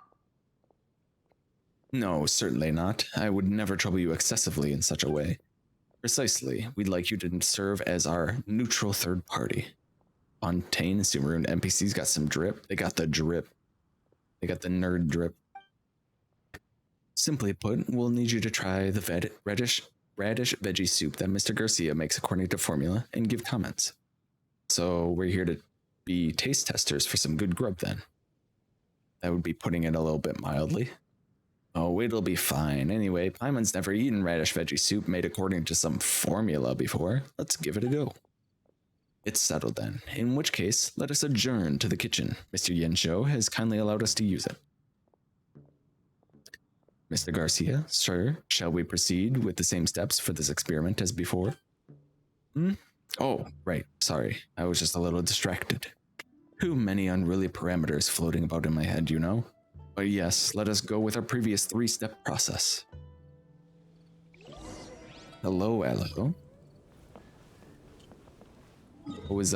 No, certainly not. I would never trouble you excessively in such a way. Precisely, we'd like you to serve as our neutral third party. Fontaine and Sumeroon NPCs got some drip. They got the drip. They got the nerd drip. Simply put, we'll need you to try the radish veggie soup that Mr. Garcia makes according to formula and give comments. So we're here to be taste testers for some good grub then. That would be putting it a little bit mildly. Oh, it'll be fine. Anyway, Paimon's never eaten radish veggie soup made according to some formula before. Let's give it a go. It's settled then, in which case, let us adjourn to the kitchen. Mr. Yensho has kindly allowed us to use it. Mr. Garcia, sir, shall we proceed with the same steps for this experiment as before? Oh, right, sorry. I was just a little distracted. Too many unruly parameters floating about in my head, you know? But yes, let us go with our previous 3-step process. Hello, hello. How was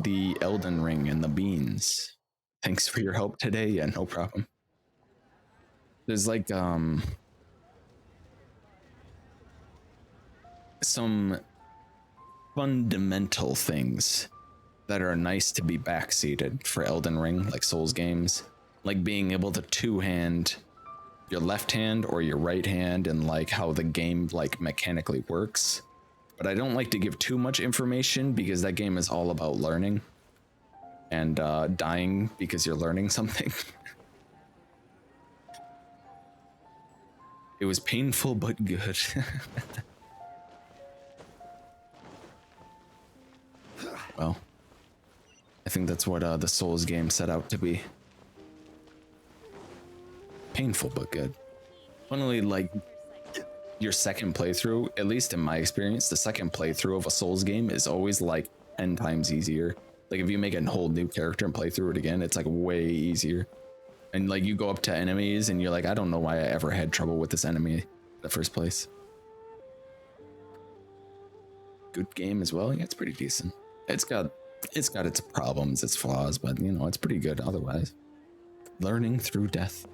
the Elden Ring and the beans? Thanks for your help today. Yeah, no problem. There's like some fundamental things that are nice to be backseated for Elden Ring, like Souls games, like being able to two-hand your left hand or your right hand and like how the game like mechanically works. But I don't like to give too much information because that game is all about learning and dying because you're learning something. It was painful but good. Well, I think that's what the Souls game set out to be. Painful but good. Funnily, like, your second playthrough, at least in my experience, the second playthrough of a Souls game is always like 10 times easier. Like if you make a whole new character and play through it again, it's like way easier. And like you go up to enemies and you're like, I don't know why I ever had trouble with this enemy in the first place. Good game as well. Yeah, it's pretty decent. It's got its problems, its flaws, but you know, it's pretty good otherwise. Learning through death.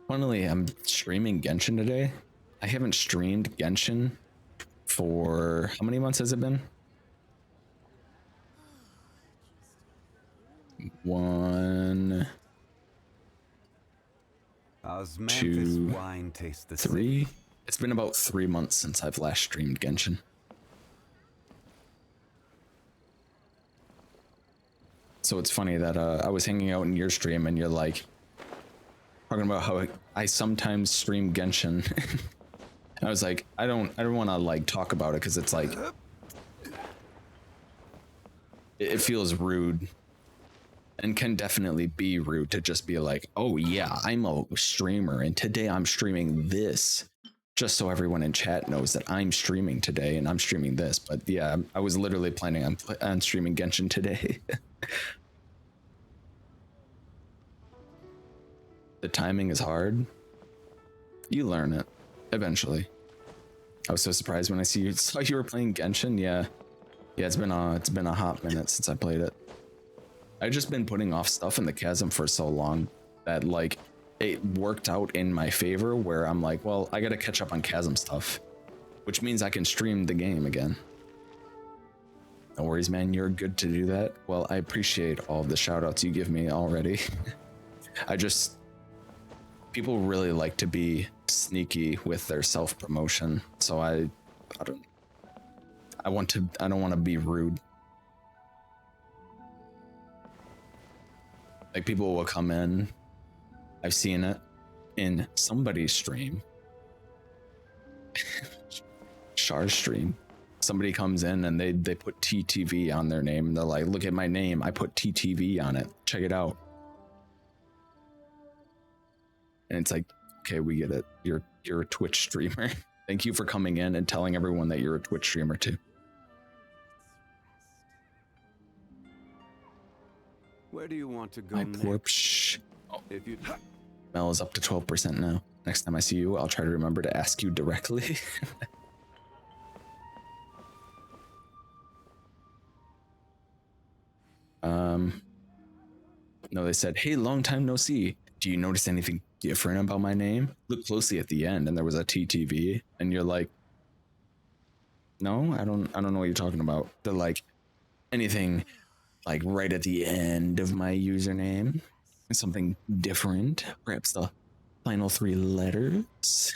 Funnily, I'm streaming Genshin today. I haven't streamed Genshin for, how many months has it been? 1, 2, wine taste the 3. It's been about 3 months since I've last streamed Genshin. So it's funny that I was hanging out in your stream and you're like, talking about how I sometimes stream Genshin. I was like, I don't want to like talk about it because it's like it feels rude and can definitely be rude to just be like, oh yeah, I'm a streamer and today I'm streaming this, just so everyone in chat knows that I'm streaming today and I'm streaming this. But yeah, I was literally planning on streaming Genshin today. The timing is hard. You learn it eventually. I was so surprised when I saw you were playing Genshin. Yeah, it's been a hot minute since I played it. I've just been putting off stuff in the Chasm for so long that like it worked out in my favor where I'm like, well, I gotta catch up on Chasm stuff, which means I can stream the game again. No worries, man. You're good to do that. Well, I appreciate all of the shout outs you give me already. People really like to be sneaky with their self-promotion, so I don't want to be rude. Like people will come in, I've seen it in somebody's stream, Char's stream. Somebody comes in and they put TTV on their name and they're like, look at my name, I put TTV on it, check it out. And it's like, okay, we get it. You're a Twitch streamer. Thank you for coming in and telling everyone that you're a Twitch streamer too. Where do you want to go My next? poor psh. If you Mel is up to 12% now. Next time I see you, I'll try to remember to ask you directly. No, they said, hey, long time no see. Do you notice anything different about my name? Look closely at the end and there was a TTV and you're like, no, I don't know what you're talking about. They're like, anything like right at the end of my username? Something different? Perhaps the final 3 letters?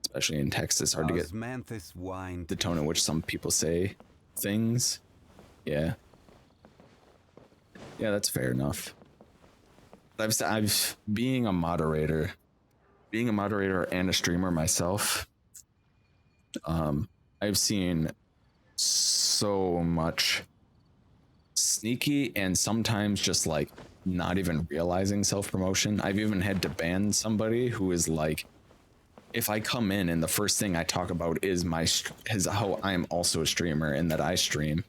Especially in text, it's hard to get Osmanthus wine the tone in which some people say things. Yeah. Yeah, that's fair enough. I've being a moderator and a streamer myself, I've seen so much sneaky and sometimes just like not even realizing self-promotion. I've even had to ban somebody who is like, if I come in and the first thing I talk about is how I am also a streamer and that I stream.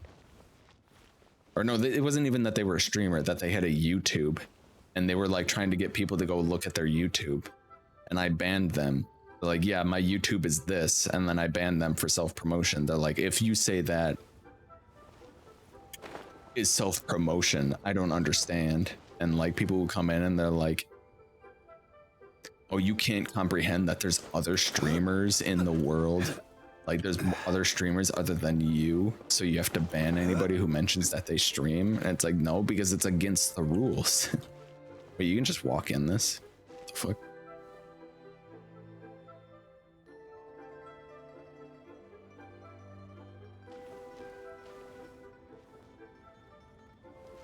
Or no, it wasn't even that they were a streamer, that they had a YouTube and they were like trying to get people to go look at their YouTube. And I banned them. They're like, yeah, my YouTube is this. And then I banned them for self-promotion. They're like, if you say that is self-promotion, I don't understand. And like people will come in and they're like, oh, you can't comprehend that there's other streamers in the world. Like there's other streamers other than you, so you have to ban anybody who mentions that they stream. And it's like, no, because it's against the rules. But you can just walk in this. What the fuck?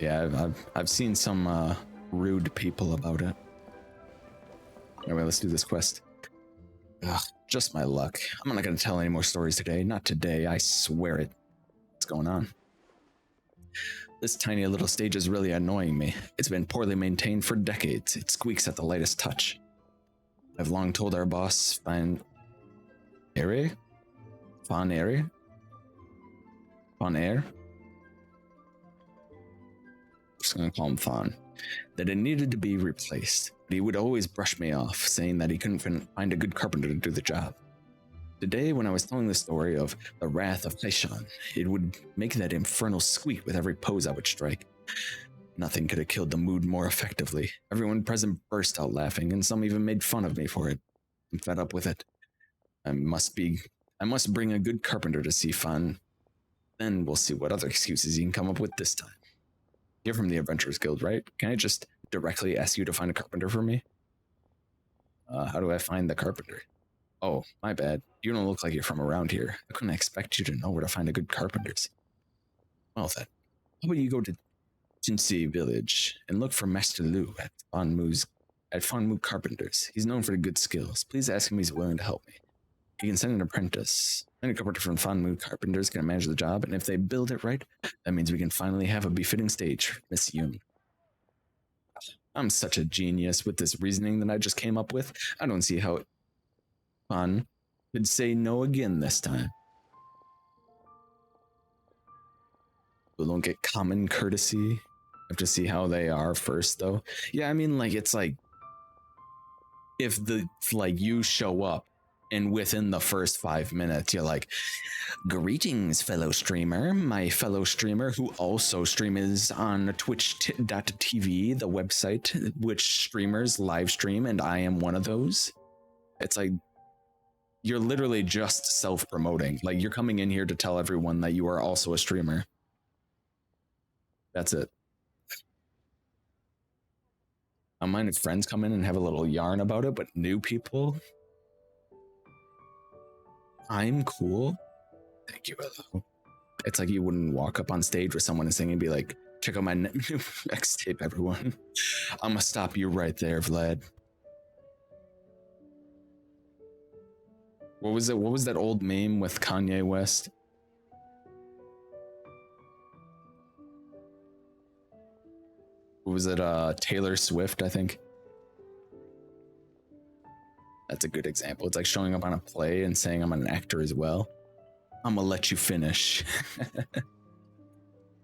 Yeah, I've seen some rude people about it. Anyway, let's do this quest. Ugh, just my luck. I'm not gonna tell any more stories today. Not today, I swear it. What's going on? This tiny little stage is really annoying me. It's been poorly maintained for decades. It squeaks at the lightest touch. I've long told our boss, Fan Air? Just gonna call him Fawn. That it needed to be replaced. But he would always brush me off, saying that he couldn't find a good carpenter to do the job. Today, when I was telling the story of the wrath of Taishan, it would make that infernal squeak with every pose I would strike. Nothing could have killed the mood more effectively. Everyone present burst out laughing, and some even made fun of me for it. I'm fed up with it. I must bring a good carpenter to see Fan. Then we'll see what other excuses he can come up with this time. You're from the Adventurers Guild, right? Can I just directly ask you to find a carpenter for me? How do I find the carpenter? Oh, my bad. You don't look like you're from around here. I couldn't expect you to know where to find a good carpenters. Well then, how about you go to GENSHIN village and look for Master Lu at Fanmu Carpenters. He's known for good skills. Please ask him if he's willing to help me. You can send an apprentice. Any carpenter from Fanmu Carpenters can manage the job, and if they build it right, that means we can finally have a befitting stage for Miss Yumi. I'm such a genius with this reasoning that I just came up with. I don't see how Fan could say no again this time. We don't get common courtesy. Have to see how they are first, though. Yeah, I mean, like, it's like if you show up and within the first 5 minutes, you're like, greetings, fellow streamer. My fellow streamer who also streams on twitch.tv, the website which streamers live stream, and I am one of those. It's like, you're literally just self-promoting. Like, you're coming in here to tell everyone that you are also a streamer. That's it. I mind if friends come in and have a little yarn about it, but new people, I'm cool. Thank you, hello. It's like you wouldn't walk up on stage with someone and sing and be like, check out my next tape, everyone. I'm gonna stop you right there, Vlad. What was it? What was that old meme with Kanye West? What was it? Taylor Swift, I think. That's a good example. It's like showing up on a play and saying I'm an actor as well. I'm gonna let you finish.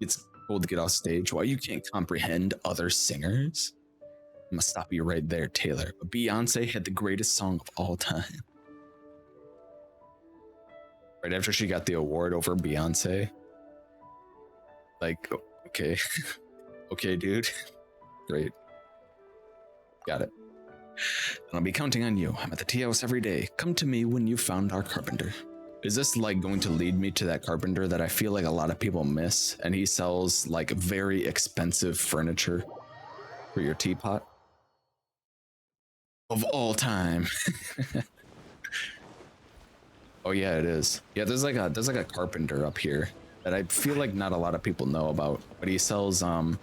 It's Told to get off stage. Why you can't comprehend other singers? I'm gonna stop you right there, Taylor. But Beyonce had the greatest song of all time. Right after she got the award over Beyonce. Like, okay. Okay, dude. Great. Got it. And I'll be counting on you. I'm at the tea house every day. Come to me when you've found our carpenter. Is this like going to lead me to that carpenter that I feel like a lot of people miss? And he sells like very expensive furniture for your teapot? Of all time. Oh yeah, it is. Yeah, there's like a carpenter up here that I feel like not a lot of people know about, but he sells some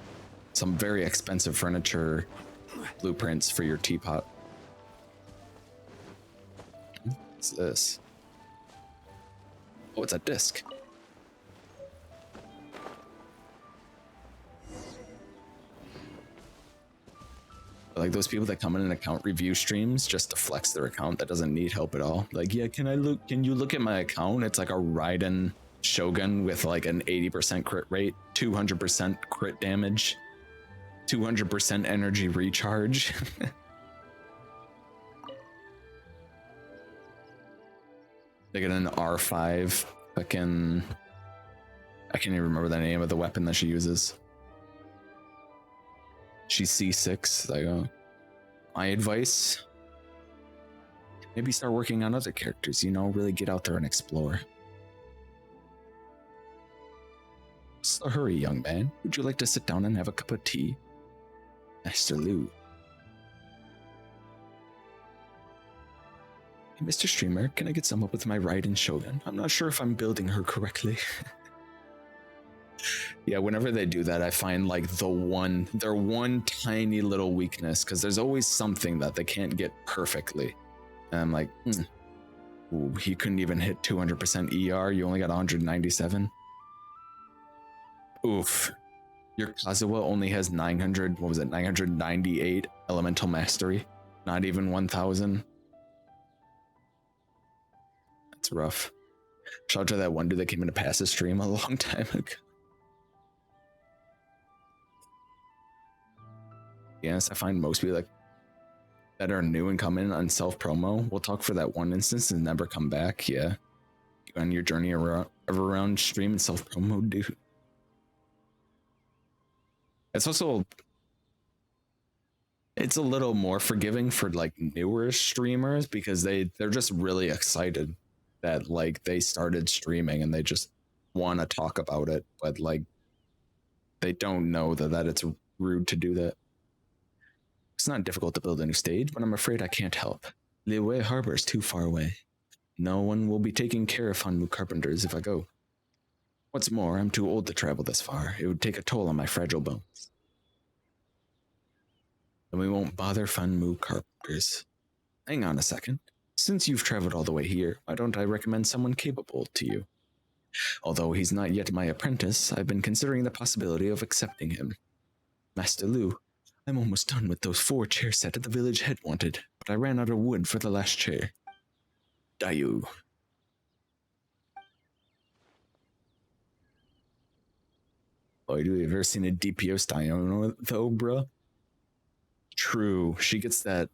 very expensive furniture blueprints for your teapot. What's this? Oh, it's a disc. Like those people that come in and account review streams just to flex their account that doesn't need help at all. Like, yeah, can you look at my account? It's like a Raiden Shogun with like an 80% crit rate, 200% crit damage, 200% energy recharge. They get an R5 fucking, I can't even remember the name of the weapon that she uses. She's C6. Like, my advice, maybe start working on other characters, you know, really get out there and explore. So hurry, young man. Would you like to sit down and have a cup of tea? Master Lu. Hey, Mr. Streamer, can I get some up with my Raiden Shogun? I'm not sure if I'm building her correctly. Yeah, whenever they do that, I find like their one tiny little weakness, because there's always something that they can't get perfectly. And I'm like, ooh, he couldn't even hit 200% ER. You only got 197. Oof. Your Kazuha only has 998 elemental mastery. Not even 1000. That's rough. Shout out to that one dude that came in to pass his stream a long time ago. Yes, I find most people like that are new and come in on self-promo will talk for that one instance and never come back. Yeah. On your journey around stream and self-promo, dude. It's also, it's a little more forgiving for like newer streamers because they're just really excited that like they started streaming and they just want to talk about it, but like they don't know that it's rude to do that. It's not difficult to build a new stage, but I'm afraid I can't help. Liyue Harbor is too far away. No one will be taking care of Hanmu carpenters if I go. What's more, I'm too old to travel this far. It would take a toll on my fragile bones. Then we won't bother Hanmu carpenters. Hang on a second. Since you've traveled all the way here, why don't I recommend someone capable to you? Although he's not yet my apprentice, I've been considering the possibility of accepting him. Master Lu, I'm almost done with those 4 chair set at the village head wanted, but I ran out of wood for the last chair. Dayu. Boy, do you ever seen a DPS Dayu though, bro? True, she gets that,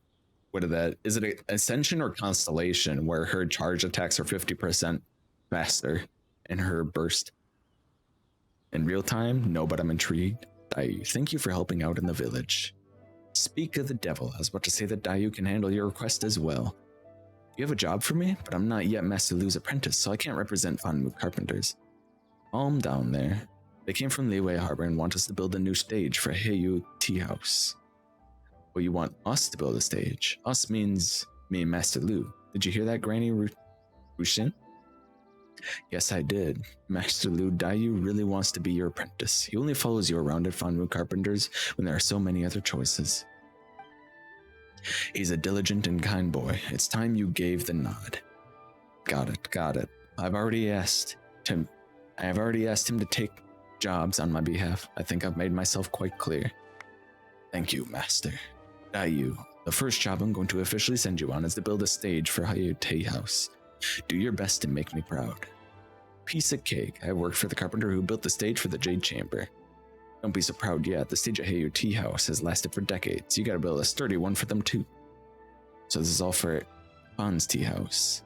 what is that? Is it an Ascension or Constellation where her charge attacks are 50% faster in her burst? In real time? No, but I'm intrigued. Dayu, thank you for helping out in the village. Speak of the devil, I was about to say that Dayu can handle your request as well. You have a job for me, but I'm not yet Master Lu's apprentice, so I can't represent Hanmu carpenters. Calm down there. They came from Liyue Harbor and want us to build a new stage for Heiyu Tea House. Well, you want us to build a stage. Us means me and Master Lu. Did you hear that, Granny Rushin? Yes, I did. Master Lu, Dayu really wants to be your apprentice. He only follows you around at Hanmu Carpenters when there are so many other choices. He's a diligent and kind boy. It's time you gave the nod. Got it. I've already asked him to take jobs on my behalf. I think I've made myself quite clear. Thank you, Master. Dayu, the first job I'm going to officially send you on is to build a stage for Heiyu Tea House. Do your best to make me proud. Piece of cake. I worked for the carpenter who built the stage for the Jade Chamber. Don't be so proud yet. The stage at Heiau Tea House has lasted for decades. You gotta build a sturdy one for them too. So this is all for Khan's Tea House.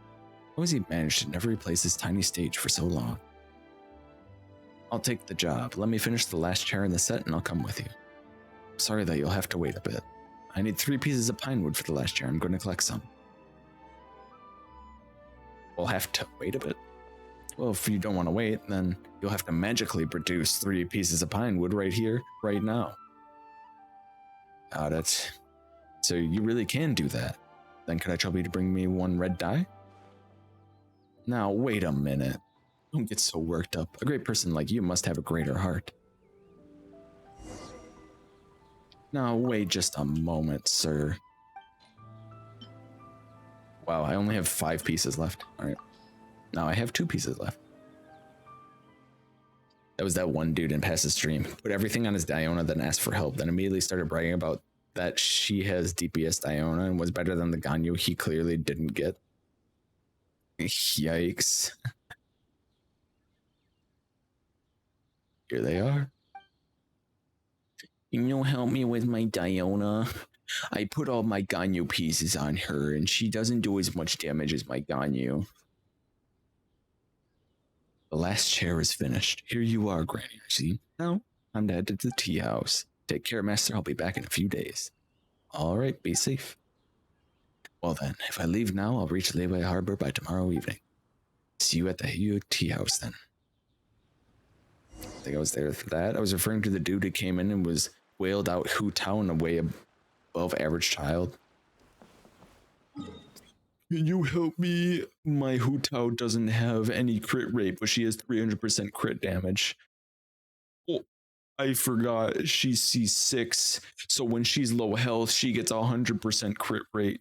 How has he managed to never replace this tiny stage for so long? I'll take the job. Let me finish the last chair in the set and I'll come with you. Sorry that you'll have to wait a bit. I need 3 pieces of pine wood for the last chair. I'm going to collect some. We'll have to wait a bit? Well, if you don't want to wait, then you'll have to magically produce 3 pieces of pine wood right here, right now. Got it. So you really can do that. Then could I trouble you to bring me 1 red dye? Now, wait a minute. Don't get so worked up. A great person like you must have a greater heart. Now, wait just a moment, sir. Wow, I only have 5 pieces left. Alright. Now I have 2 pieces left. That was that one dude in past the stream. Put everything on his Diona, then asked for help, then immediately started bragging about that she has DPS Diona and was better than the Ganyu he clearly didn't get. Yikes. Here they are. Can you help me with my Diona? I put all my Ganyu pieces on her and she doesn't do as much damage as my Ganyu. The last chair is finished. Here you are, Granny. See? Now, I'm to head to the tea house. Take care, Master. I'll be back in a few days. Alright, be safe. Well then, if I leave now, I'll reach Lewei Harbor by tomorrow evening. See you at the Heiau Tea House then. I think I was there for that. I was referring to the dude who came in and was wailed out Hu Tao in a way above average child. Can you help me? My Hu Tao doesn't have any crit rate, but she has 300% crit damage. Oh, I forgot. She's C6, so when she's low health, she gets 100% crit rate.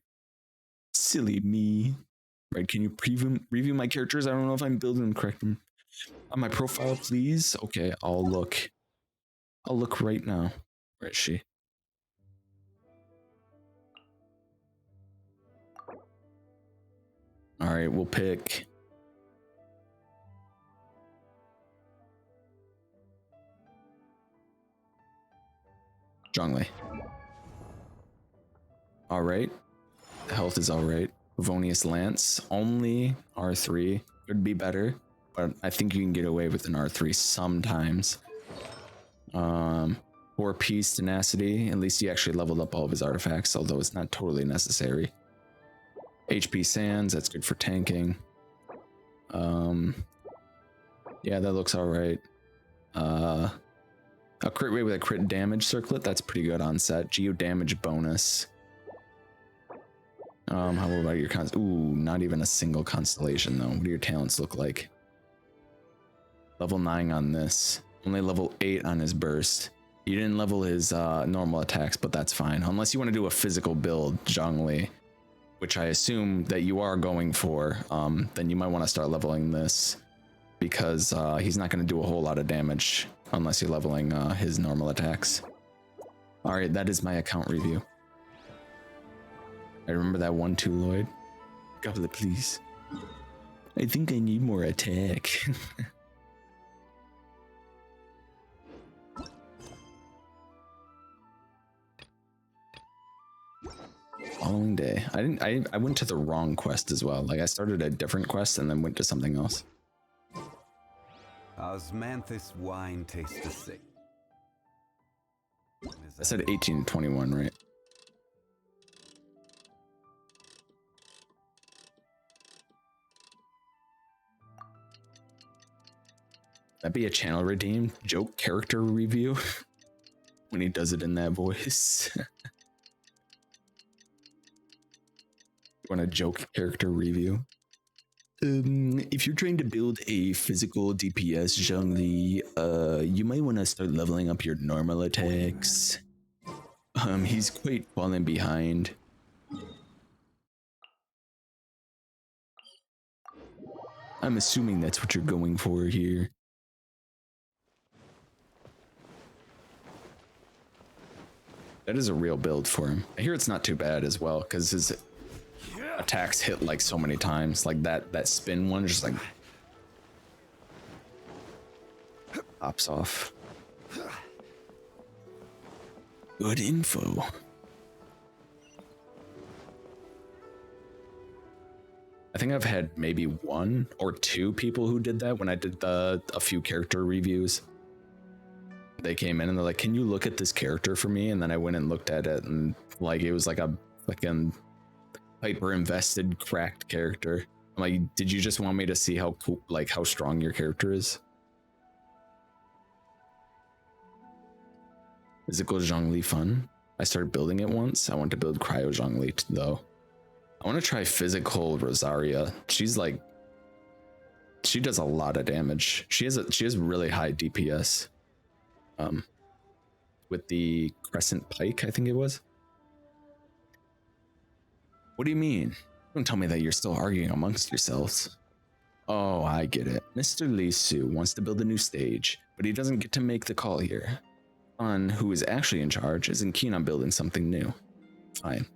Silly me. Right, can you review my characters? I don't know if I'm building them correctly. On my profile, please? Okay, I'll look. I'll look right now. Where is she? Alright, we'll pick... Zhongli. Alright. Health is alright. Favonius Lance, only R3. Could be better, but I think you can get away with an R3 sometimes. 4-piece tenacity. At least he actually leveled up all of his artifacts, although it's not totally necessary. HP Sands, that's good for tanking. Yeah, that looks alright. A crit rate with a crit damage circlet, that's pretty good on set. Geo damage bonus. How about your ooh, not even a single constellation though. What do your talents look like? Level 9 on this. Only level 8 on his burst. You didn't level his normal attacks, but that's fine. Unless you want to do a physical build, Zhongli, which I assume that you are going for, then you might want to start leveling this, because he's not going to do a whole lot of damage unless you're leveling his normal attacks. Alright, that is my account review. I remember that one too, Lloyd. Goblet, please. I think I need more attack. Following day. I went to the wrong quest as well. Like I started a different quest and then went to something else. Osmanthus wine tastes the same. I said 18 to 21, right? That'd be a channel redeemed joke character review when he does it in that voice. Want a joke character review? If you're trying to build a physical DPS, Zhongli, you might want to start leveling up your normal attacks. He's quite falling behind. I'm assuming that's what you're going for here. That is a real build for him. I hear it's not too bad as well, because his attacks hit like so many times. Like that spin one just like pops off. Good info. I think I've had maybe 1 or 2 people who did that when I did a few character reviews. They came in and they're like, "Can you look at this character for me?" And then I went and looked at it, and like it was like a fucking hyper invested, cracked character. I'm like, did you just want me to see how cool, like how strong your character is? Physical Zhongli fun? I started building it once. I want to build Cryo Zhongli though. I want to try physical Rosaria. She's like, she does a lot of damage. She has really high DPS. With the Crescent Pike, I think it was. What do you mean? Don't tell me that you're still arguing amongst yourselves. Oh, I get it. Mr. Lee Su wants to build a new stage, but he doesn't get to make the call here. An, who is actually in charge, isn't keen on building something new. Fine.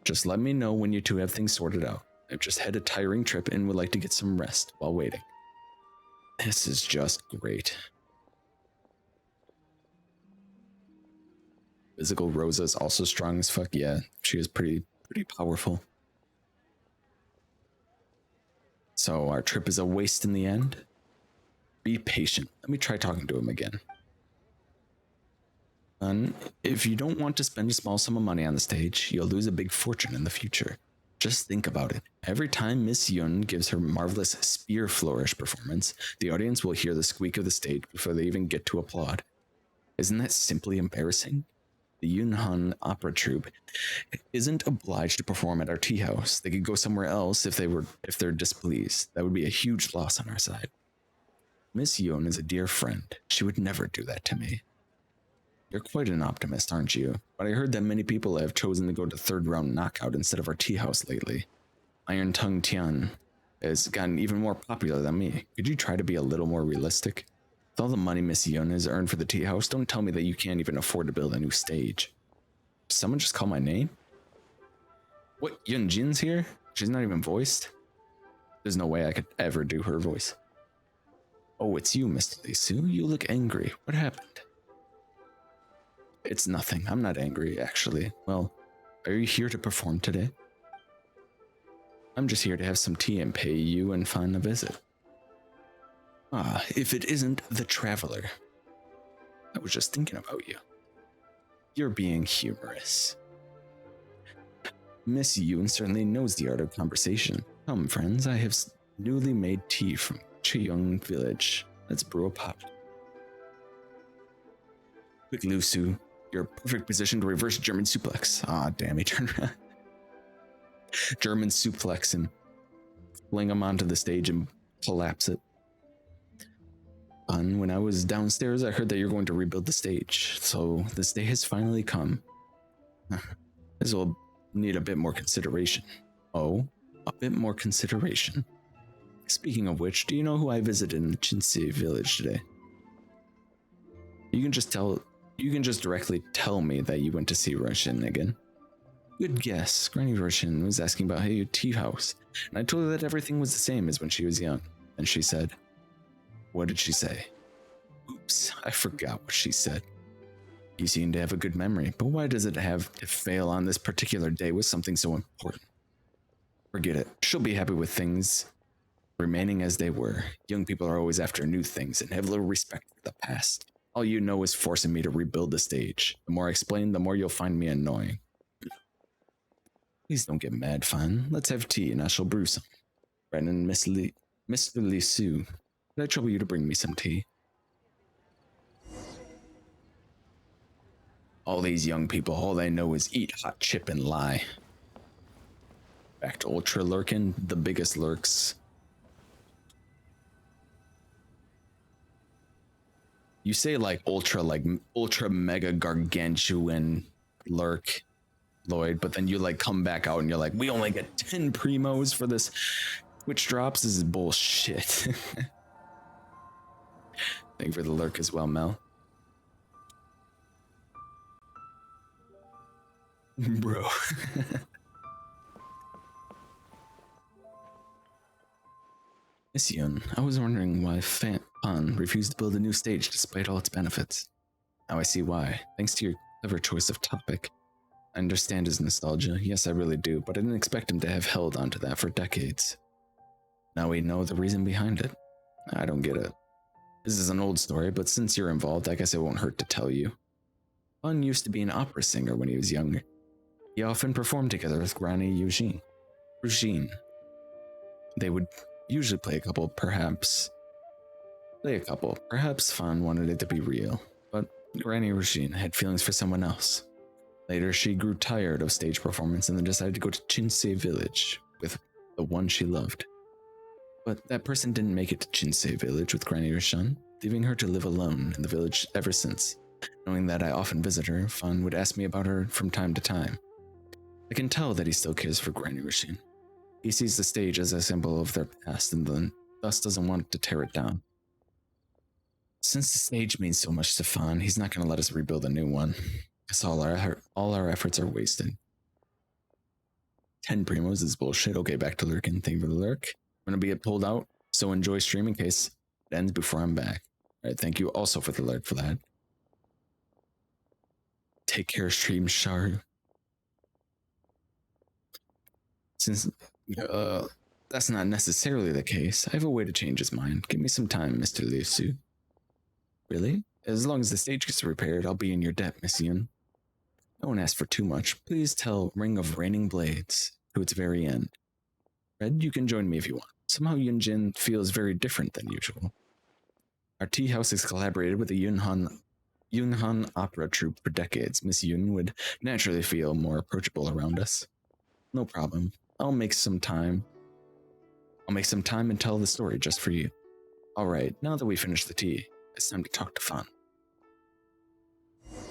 Just let me know when you two have things sorted out. I've just had a tiring trip and would like to get some rest while waiting. This is just great. Physical Rosa is also strong as fuck. Yeah, she is pretty powerful. So our trip is a waste in the end? Be patient. Let me try talking to him again. If you don't want to spend a small sum of money on the stage, you'll lose a big fortune in the future. Just think about it. Every time Miss Yun gives her marvelous spear flourish performance, the audience will hear the squeak of the stage before they even get to applaud. Isn't that simply embarrassing? The Yunhan Opera Troupe isn't obliged to perform at our tea house. They could go somewhere else if they're displeased. That would be a huge loss on our side. Miss Yun is a dear friend. She would never do that to me. You're quite an optimist, aren't you? But I heard that many people have chosen to go to third round knockout instead of our tea house lately. Iron Tongue Tian has gotten even more popular than me. Could you try to be a little more realistic? With all the money Miss Yun has earned for the tea house, don't tell me that you can't even afford to build a new stage. Did someone just call my name? What, Yun Jin's here? She's not even voiced? There's no way I could ever do her voice. Oh, it's you, Mr. Lee Su. You look angry. What happened? It's nothing. I'm not angry, actually. Well, are you here to perform today? I'm just here to have some tea and pay you and Fan a visit. Ah, if it isn't the Traveler. I was just thinking about you. You're being humorous. Miss Yun certainly knows the art of conversation. Come, friends, I have newly made tea from Chiyong village. Let's brew a pot. Quick, Lusu. You're perfect position to reverse German suplex. Ah, damn, he turned around. German suplex him. Fling him onto the stage and collapse it. When I was downstairs, I heard that you're going to rebuild the stage, so this day has finally come. This will need a bit more consideration. Oh, a bit more consideration. Speaking of which, do you know who I visited in Chinsi village today? You can just directly tell me that you went to see Roshin again. Good guess. Granny Roshin was asking about her tea house, and I told her that everything was the same as when she was young. And she said, what did she say? Oops, I forgot what she said. You seem to have a good memory, but why does it have to fail on this particular day with something so important? Forget it. She'll be happy with things remaining as they were. Young people are always after new things and have little respect for the past. All you know is forcing me to rebuild the stage. The more I explain, the more you'll find me annoying. Please don't get mad, Fan. Let's have tea and I shall brew some. Brennan, Mr. Lee Su, did I trouble you to bring me some tea? All these young people, all they know is eat, hot chip, and lie. Back to Ultra Lurkin, the biggest lurks. You say like ultra mega gargantuan lurk, Lloyd, but then you like come back out and you're like, we only get 10 primos for this Twitch drops. This is bullshit. Thank you for the lurk as well, Mel. Bro. Miss Yun, I was wondering why Fan refused to build a new stage despite all its benefits. Now I see why. Thanks to your Clever choice of topic. I understand his nostalgia, yes I really do, but I didn't expect him to have held onto that for decades. Now we know the reason behind it. I don't get it. This is an old story, but since you're involved, I guess it won't hurt to tell you. Fun used to be an opera singer when he was younger. He often performed together with Granny Eugene. They would usually play a couple, perhaps Fun wanted it to be real, but Granny Eugene had feelings for someone else. Later, she grew tired of stage performance and then decided to go to Chinsei Village with the one she loved. But that person didn't make it to Chinsei Village with Granny Eugene, leaving her to live alone in the village ever since. Knowing that I often visit her, Fun would ask me about her from time to time. I can tell that he still cares for Granny Eugene. He sees the stage as a symbol of their past and then thus doesn't want to tear it down. Since the stage means so much to Fun, he's not going to let us rebuild a new one. Guess all our efforts are wasted. 10 primos is bullshit. Okay, back to lurking. Thank you for the lurk. I'm going to get pulled out, so enjoy stream in case it ends before I'm back. Alright, thank you also for the lurk for that. Take care, stream Shar. Since that's not necessarily the case, I have a way to change his mind. Give me some time, Mr. Lisu. Really? As long as the stage gets repaired, I'll be in your debt, Miss Yun. I won't ask for too much. Please tell Ring of Raining Blades to its very end. Red, you can join me if you want. Somehow Yunjin feels very different than usual. Our tea house has collaborated with the Yunhan opera troupe for decades. Miss Yun would naturally feel more approachable around us. No problem. I'll make some time and tell the story just for you. Alright, now that we finished the tea, it's time to talk to Fun.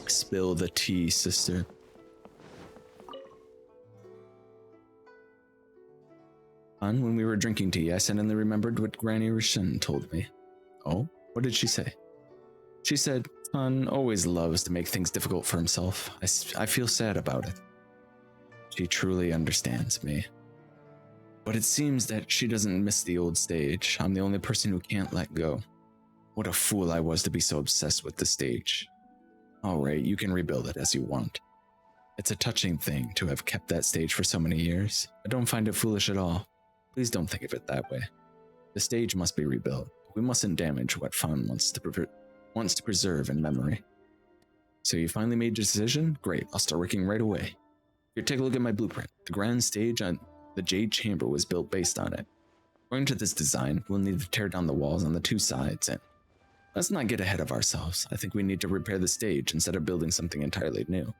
Spill the tea, sister. Fun, when we were drinking tea, I suddenly remembered what Granny Rishin told me. Oh? What did she say? She said, Fun always loves to make things difficult for himself. I feel sad about it. She truly understands me. But it seems that she doesn't miss the old stage. I'm the only person who can't let go. What a fool I was to be so obsessed with the stage. Alright, you can rebuild it as you want. It's a touching thing to have kept that stage for so many years. I don't find it foolish at all. Please don't think of it that way. The stage must be rebuilt. We mustn't damage what Fun wants to preserve in memory. So you finally made your decision? Great, I'll start working right away. Here, take a look at my blueprint. The grand stage on the Jade Chamber was built based on it. According to this design, we'll need to tear down the walls on the two sides and let's not get ahead of ourselves. I think we need to repair the stage instead of building something entirely new.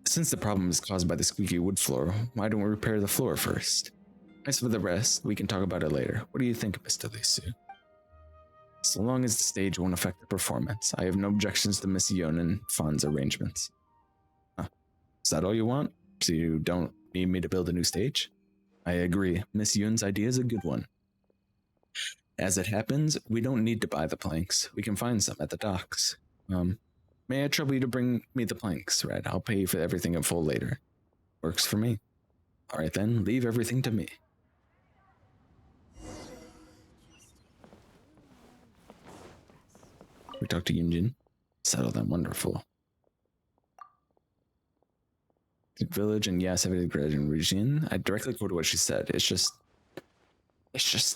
Since the problem is caused by the squeaky wood floor, why don't we repair the floor first? As for the rest, we can talk about it later. What do you think, Mr. Lisu? So long as the stage won't affect the performance, I have no objections to Miss Yun and Fun's arrangements. Huh. Is that all you want? So you don't need me to build a new stage? I agree. Miss Yun's idea is a good one. As it happens, we don't need to buy the planks. We can find some at the docks. May I trouble you to bring me the planks, Red? I'll pay you for everything in full later. Works for me. Alright then, leave everything to me. We talked to Yunjin. Settle them, wonderful. The village, and yes, every graduate region. I directly quoted what she said. It's just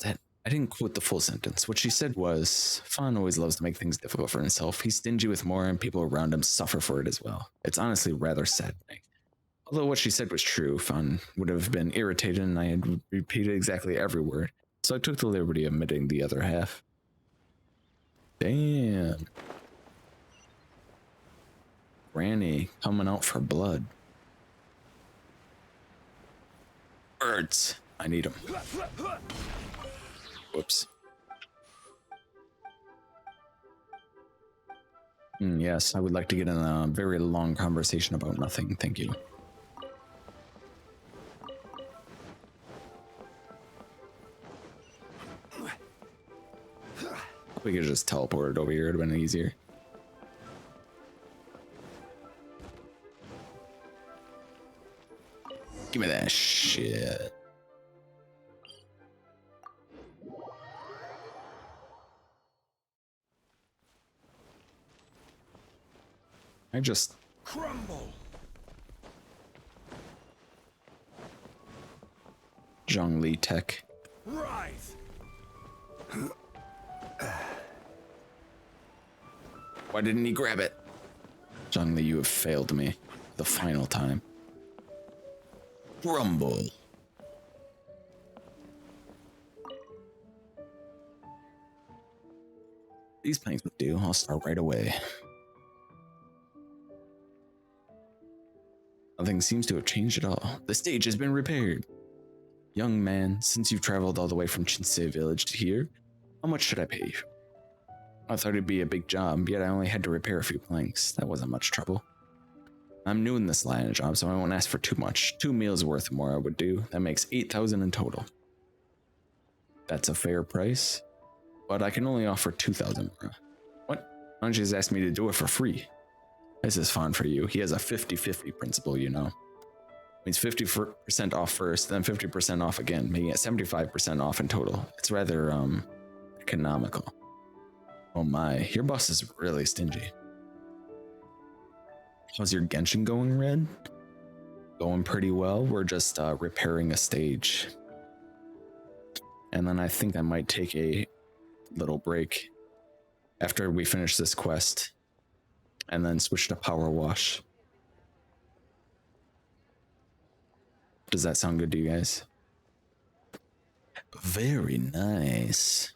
that I didn't quote the full sentence. What she said was, Fawn always loves to make things difficult for himself. He's stingy with more and people around him suffer for it as well. It's honestly rather saddening. Although what she said was true, Fawn would have been irritated and I had repeated exactly every word. So I took the liberty of omitting the other half. Damn. Granny coming out for blood. Birds. I need them. Whoops. Yes, I would like to get in a very long conversation about nothing. Thank you. We could just teleport it over here. It would have been easier. Give me that shit. I just Crumble. Zhongli tech. Rise. Why didn't he grab it? Zhongli, you have failed me. The final time. Rumble. These planks would do. I'll start right away. Nothing seems to have changed at all. The stage has been repaired. Young man, since you've traveled all the way from Chinsei village to here, how much should I pay you? I thought it'd be a big job, yet I only had to repair a few planks. That wasn't much trouble. I'm new in this line of job, so I won't ask for too much. 2 meals worth more I would do. That makes 8,000 in total. That's a fair price, but I can only offer 2,000 more. What? Why don't you just ask me to do it for free? This is fun for you. He has a 50-50 principle, you know. Means 50% off first, then 50% off again, making it 75% off in total. It's rather, economical. Oh my, your boss is really stingy. How's your Genshin going, Red? Going pretty well. We're just repairing a stage. And then I think I might take a little break after we finish this quest and then switch to Power Wash. Does that sound good to you guys? Very nice.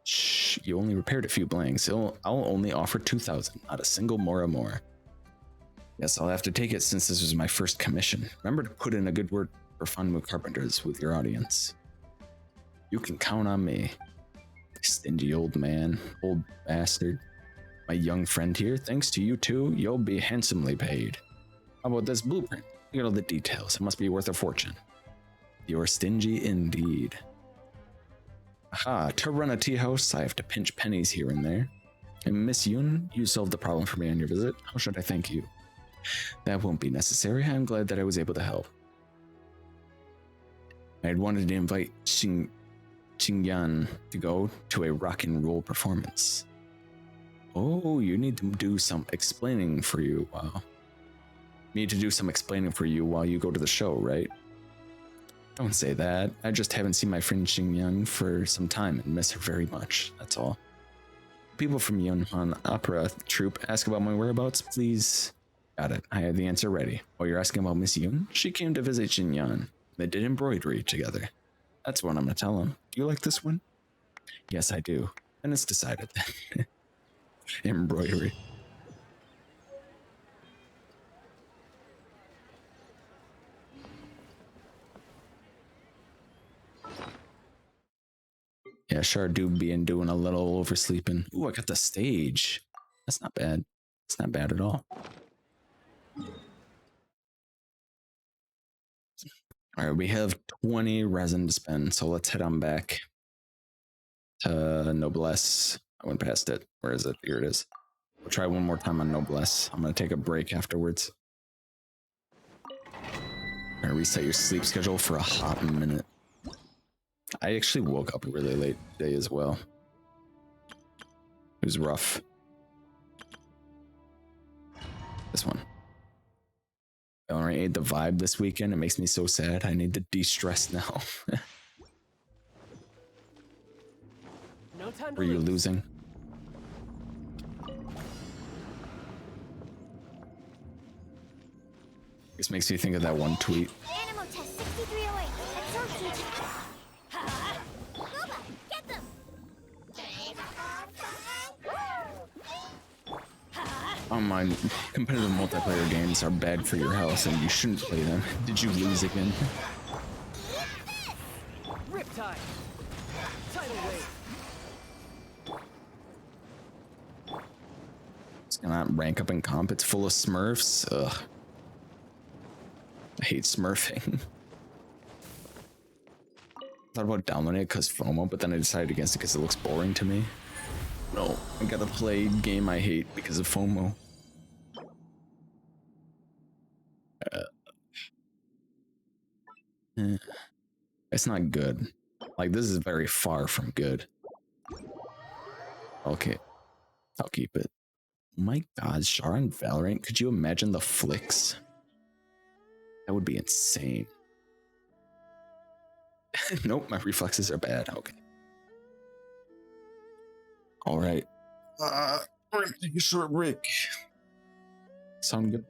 Shh, you only repaired a few blanks. I'll only offer 2,000, not a single more. Yes, I'll have to take it since this was my first commission. Remember to put in a good word for Funmu Carpenters with your audience. You can count on me. Stingy old man, old bastard. My young friend here, thanks to you two, you'll be handsomely paid. How about this blueprint? Look at all the details. It must be worth a fortune. You're stingy indeed. Aha, to run a tea house, I have to pinch pennies here and there. And Miss Yun, you solved the problem for me on your visit. How should I thank you? That won't be necessary. I'm glad that I was able to help. I had wanted to invite Xingyan to go to a rock and roll performance. Oh, you need to do some explaining for you. Wow. Need to do some explaining for you while you go to the show, right? Don't say that. I just haven't seen my friend Xingyan for some time and miss her very much. That's all. People from Yunhan Opera Troupe ask about my whereabouts, please. Got it. I have the answer ready. Oh, you're asking about Miss Yun? She came to visit Xingyan. They did embroidery together. That's what I'm gonna tell him. Do you like this one? Yes, I do. And it's decided then. Embroidery. Yeah, sure do being doing a little oversleeping. Ooh, I got the stage. That's not bad. It's not bad at all. All right, we have 20 resin to spend, so let's head on back to Noblesse. I went past it. Where is it? Here it is. We'll try one more time on Noblesse. I'm going to take a break afterwards. I'm going to reset your sleep schedule for a hot minute. I actually woke up really late today as well. It was rough. This one. I don't ate the vibe this weekend. It makes me so sad. I need to de-stress now. No time to Were you losing? This makes me think of that one tweet. Animal test 6308. Absorption. Booba, get them. My competitive multiplayer games are bad for your health and you shouldn't play them. Did you lose again? Riptide. Tidal wave. It's gonna rank up in comp. It's full of Smurfs. Ugh. I hate smurfing. Thought about downloading it because FOMO, but then I decided against it because it looks boring to me. No, I gotta play a game I hate because of FOMO. It's not good. Like, this is very far from good. Okay. I'll keep it. Oh my god, Char and Valorant. Could you imagine the flicks? That would be insane. Nope, my reflexes are bad. Okay. All right. We're gonna take a short break. Sound good?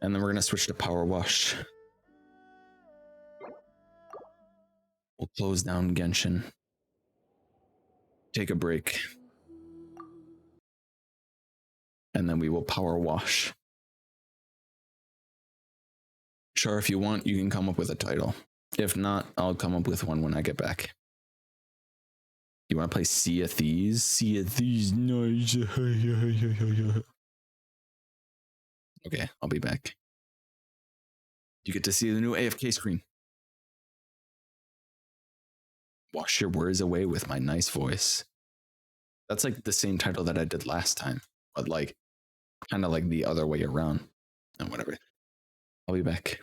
And then we're gonna switch to Power Wash. We'll close down Genshin. Take a break. And then we will Power Wash. Sure, if you want, you can come up with a title. If not, I'll come up with one when I get back. You want to play Sea of Thieves? Sea of Thieves, nice. Okay, I'll be back. You get to see the new AFK screen. Wash your worries away with my nice voice. That's like the same title that I did last time, but like kind of like the other way around and whatever. I'll be back.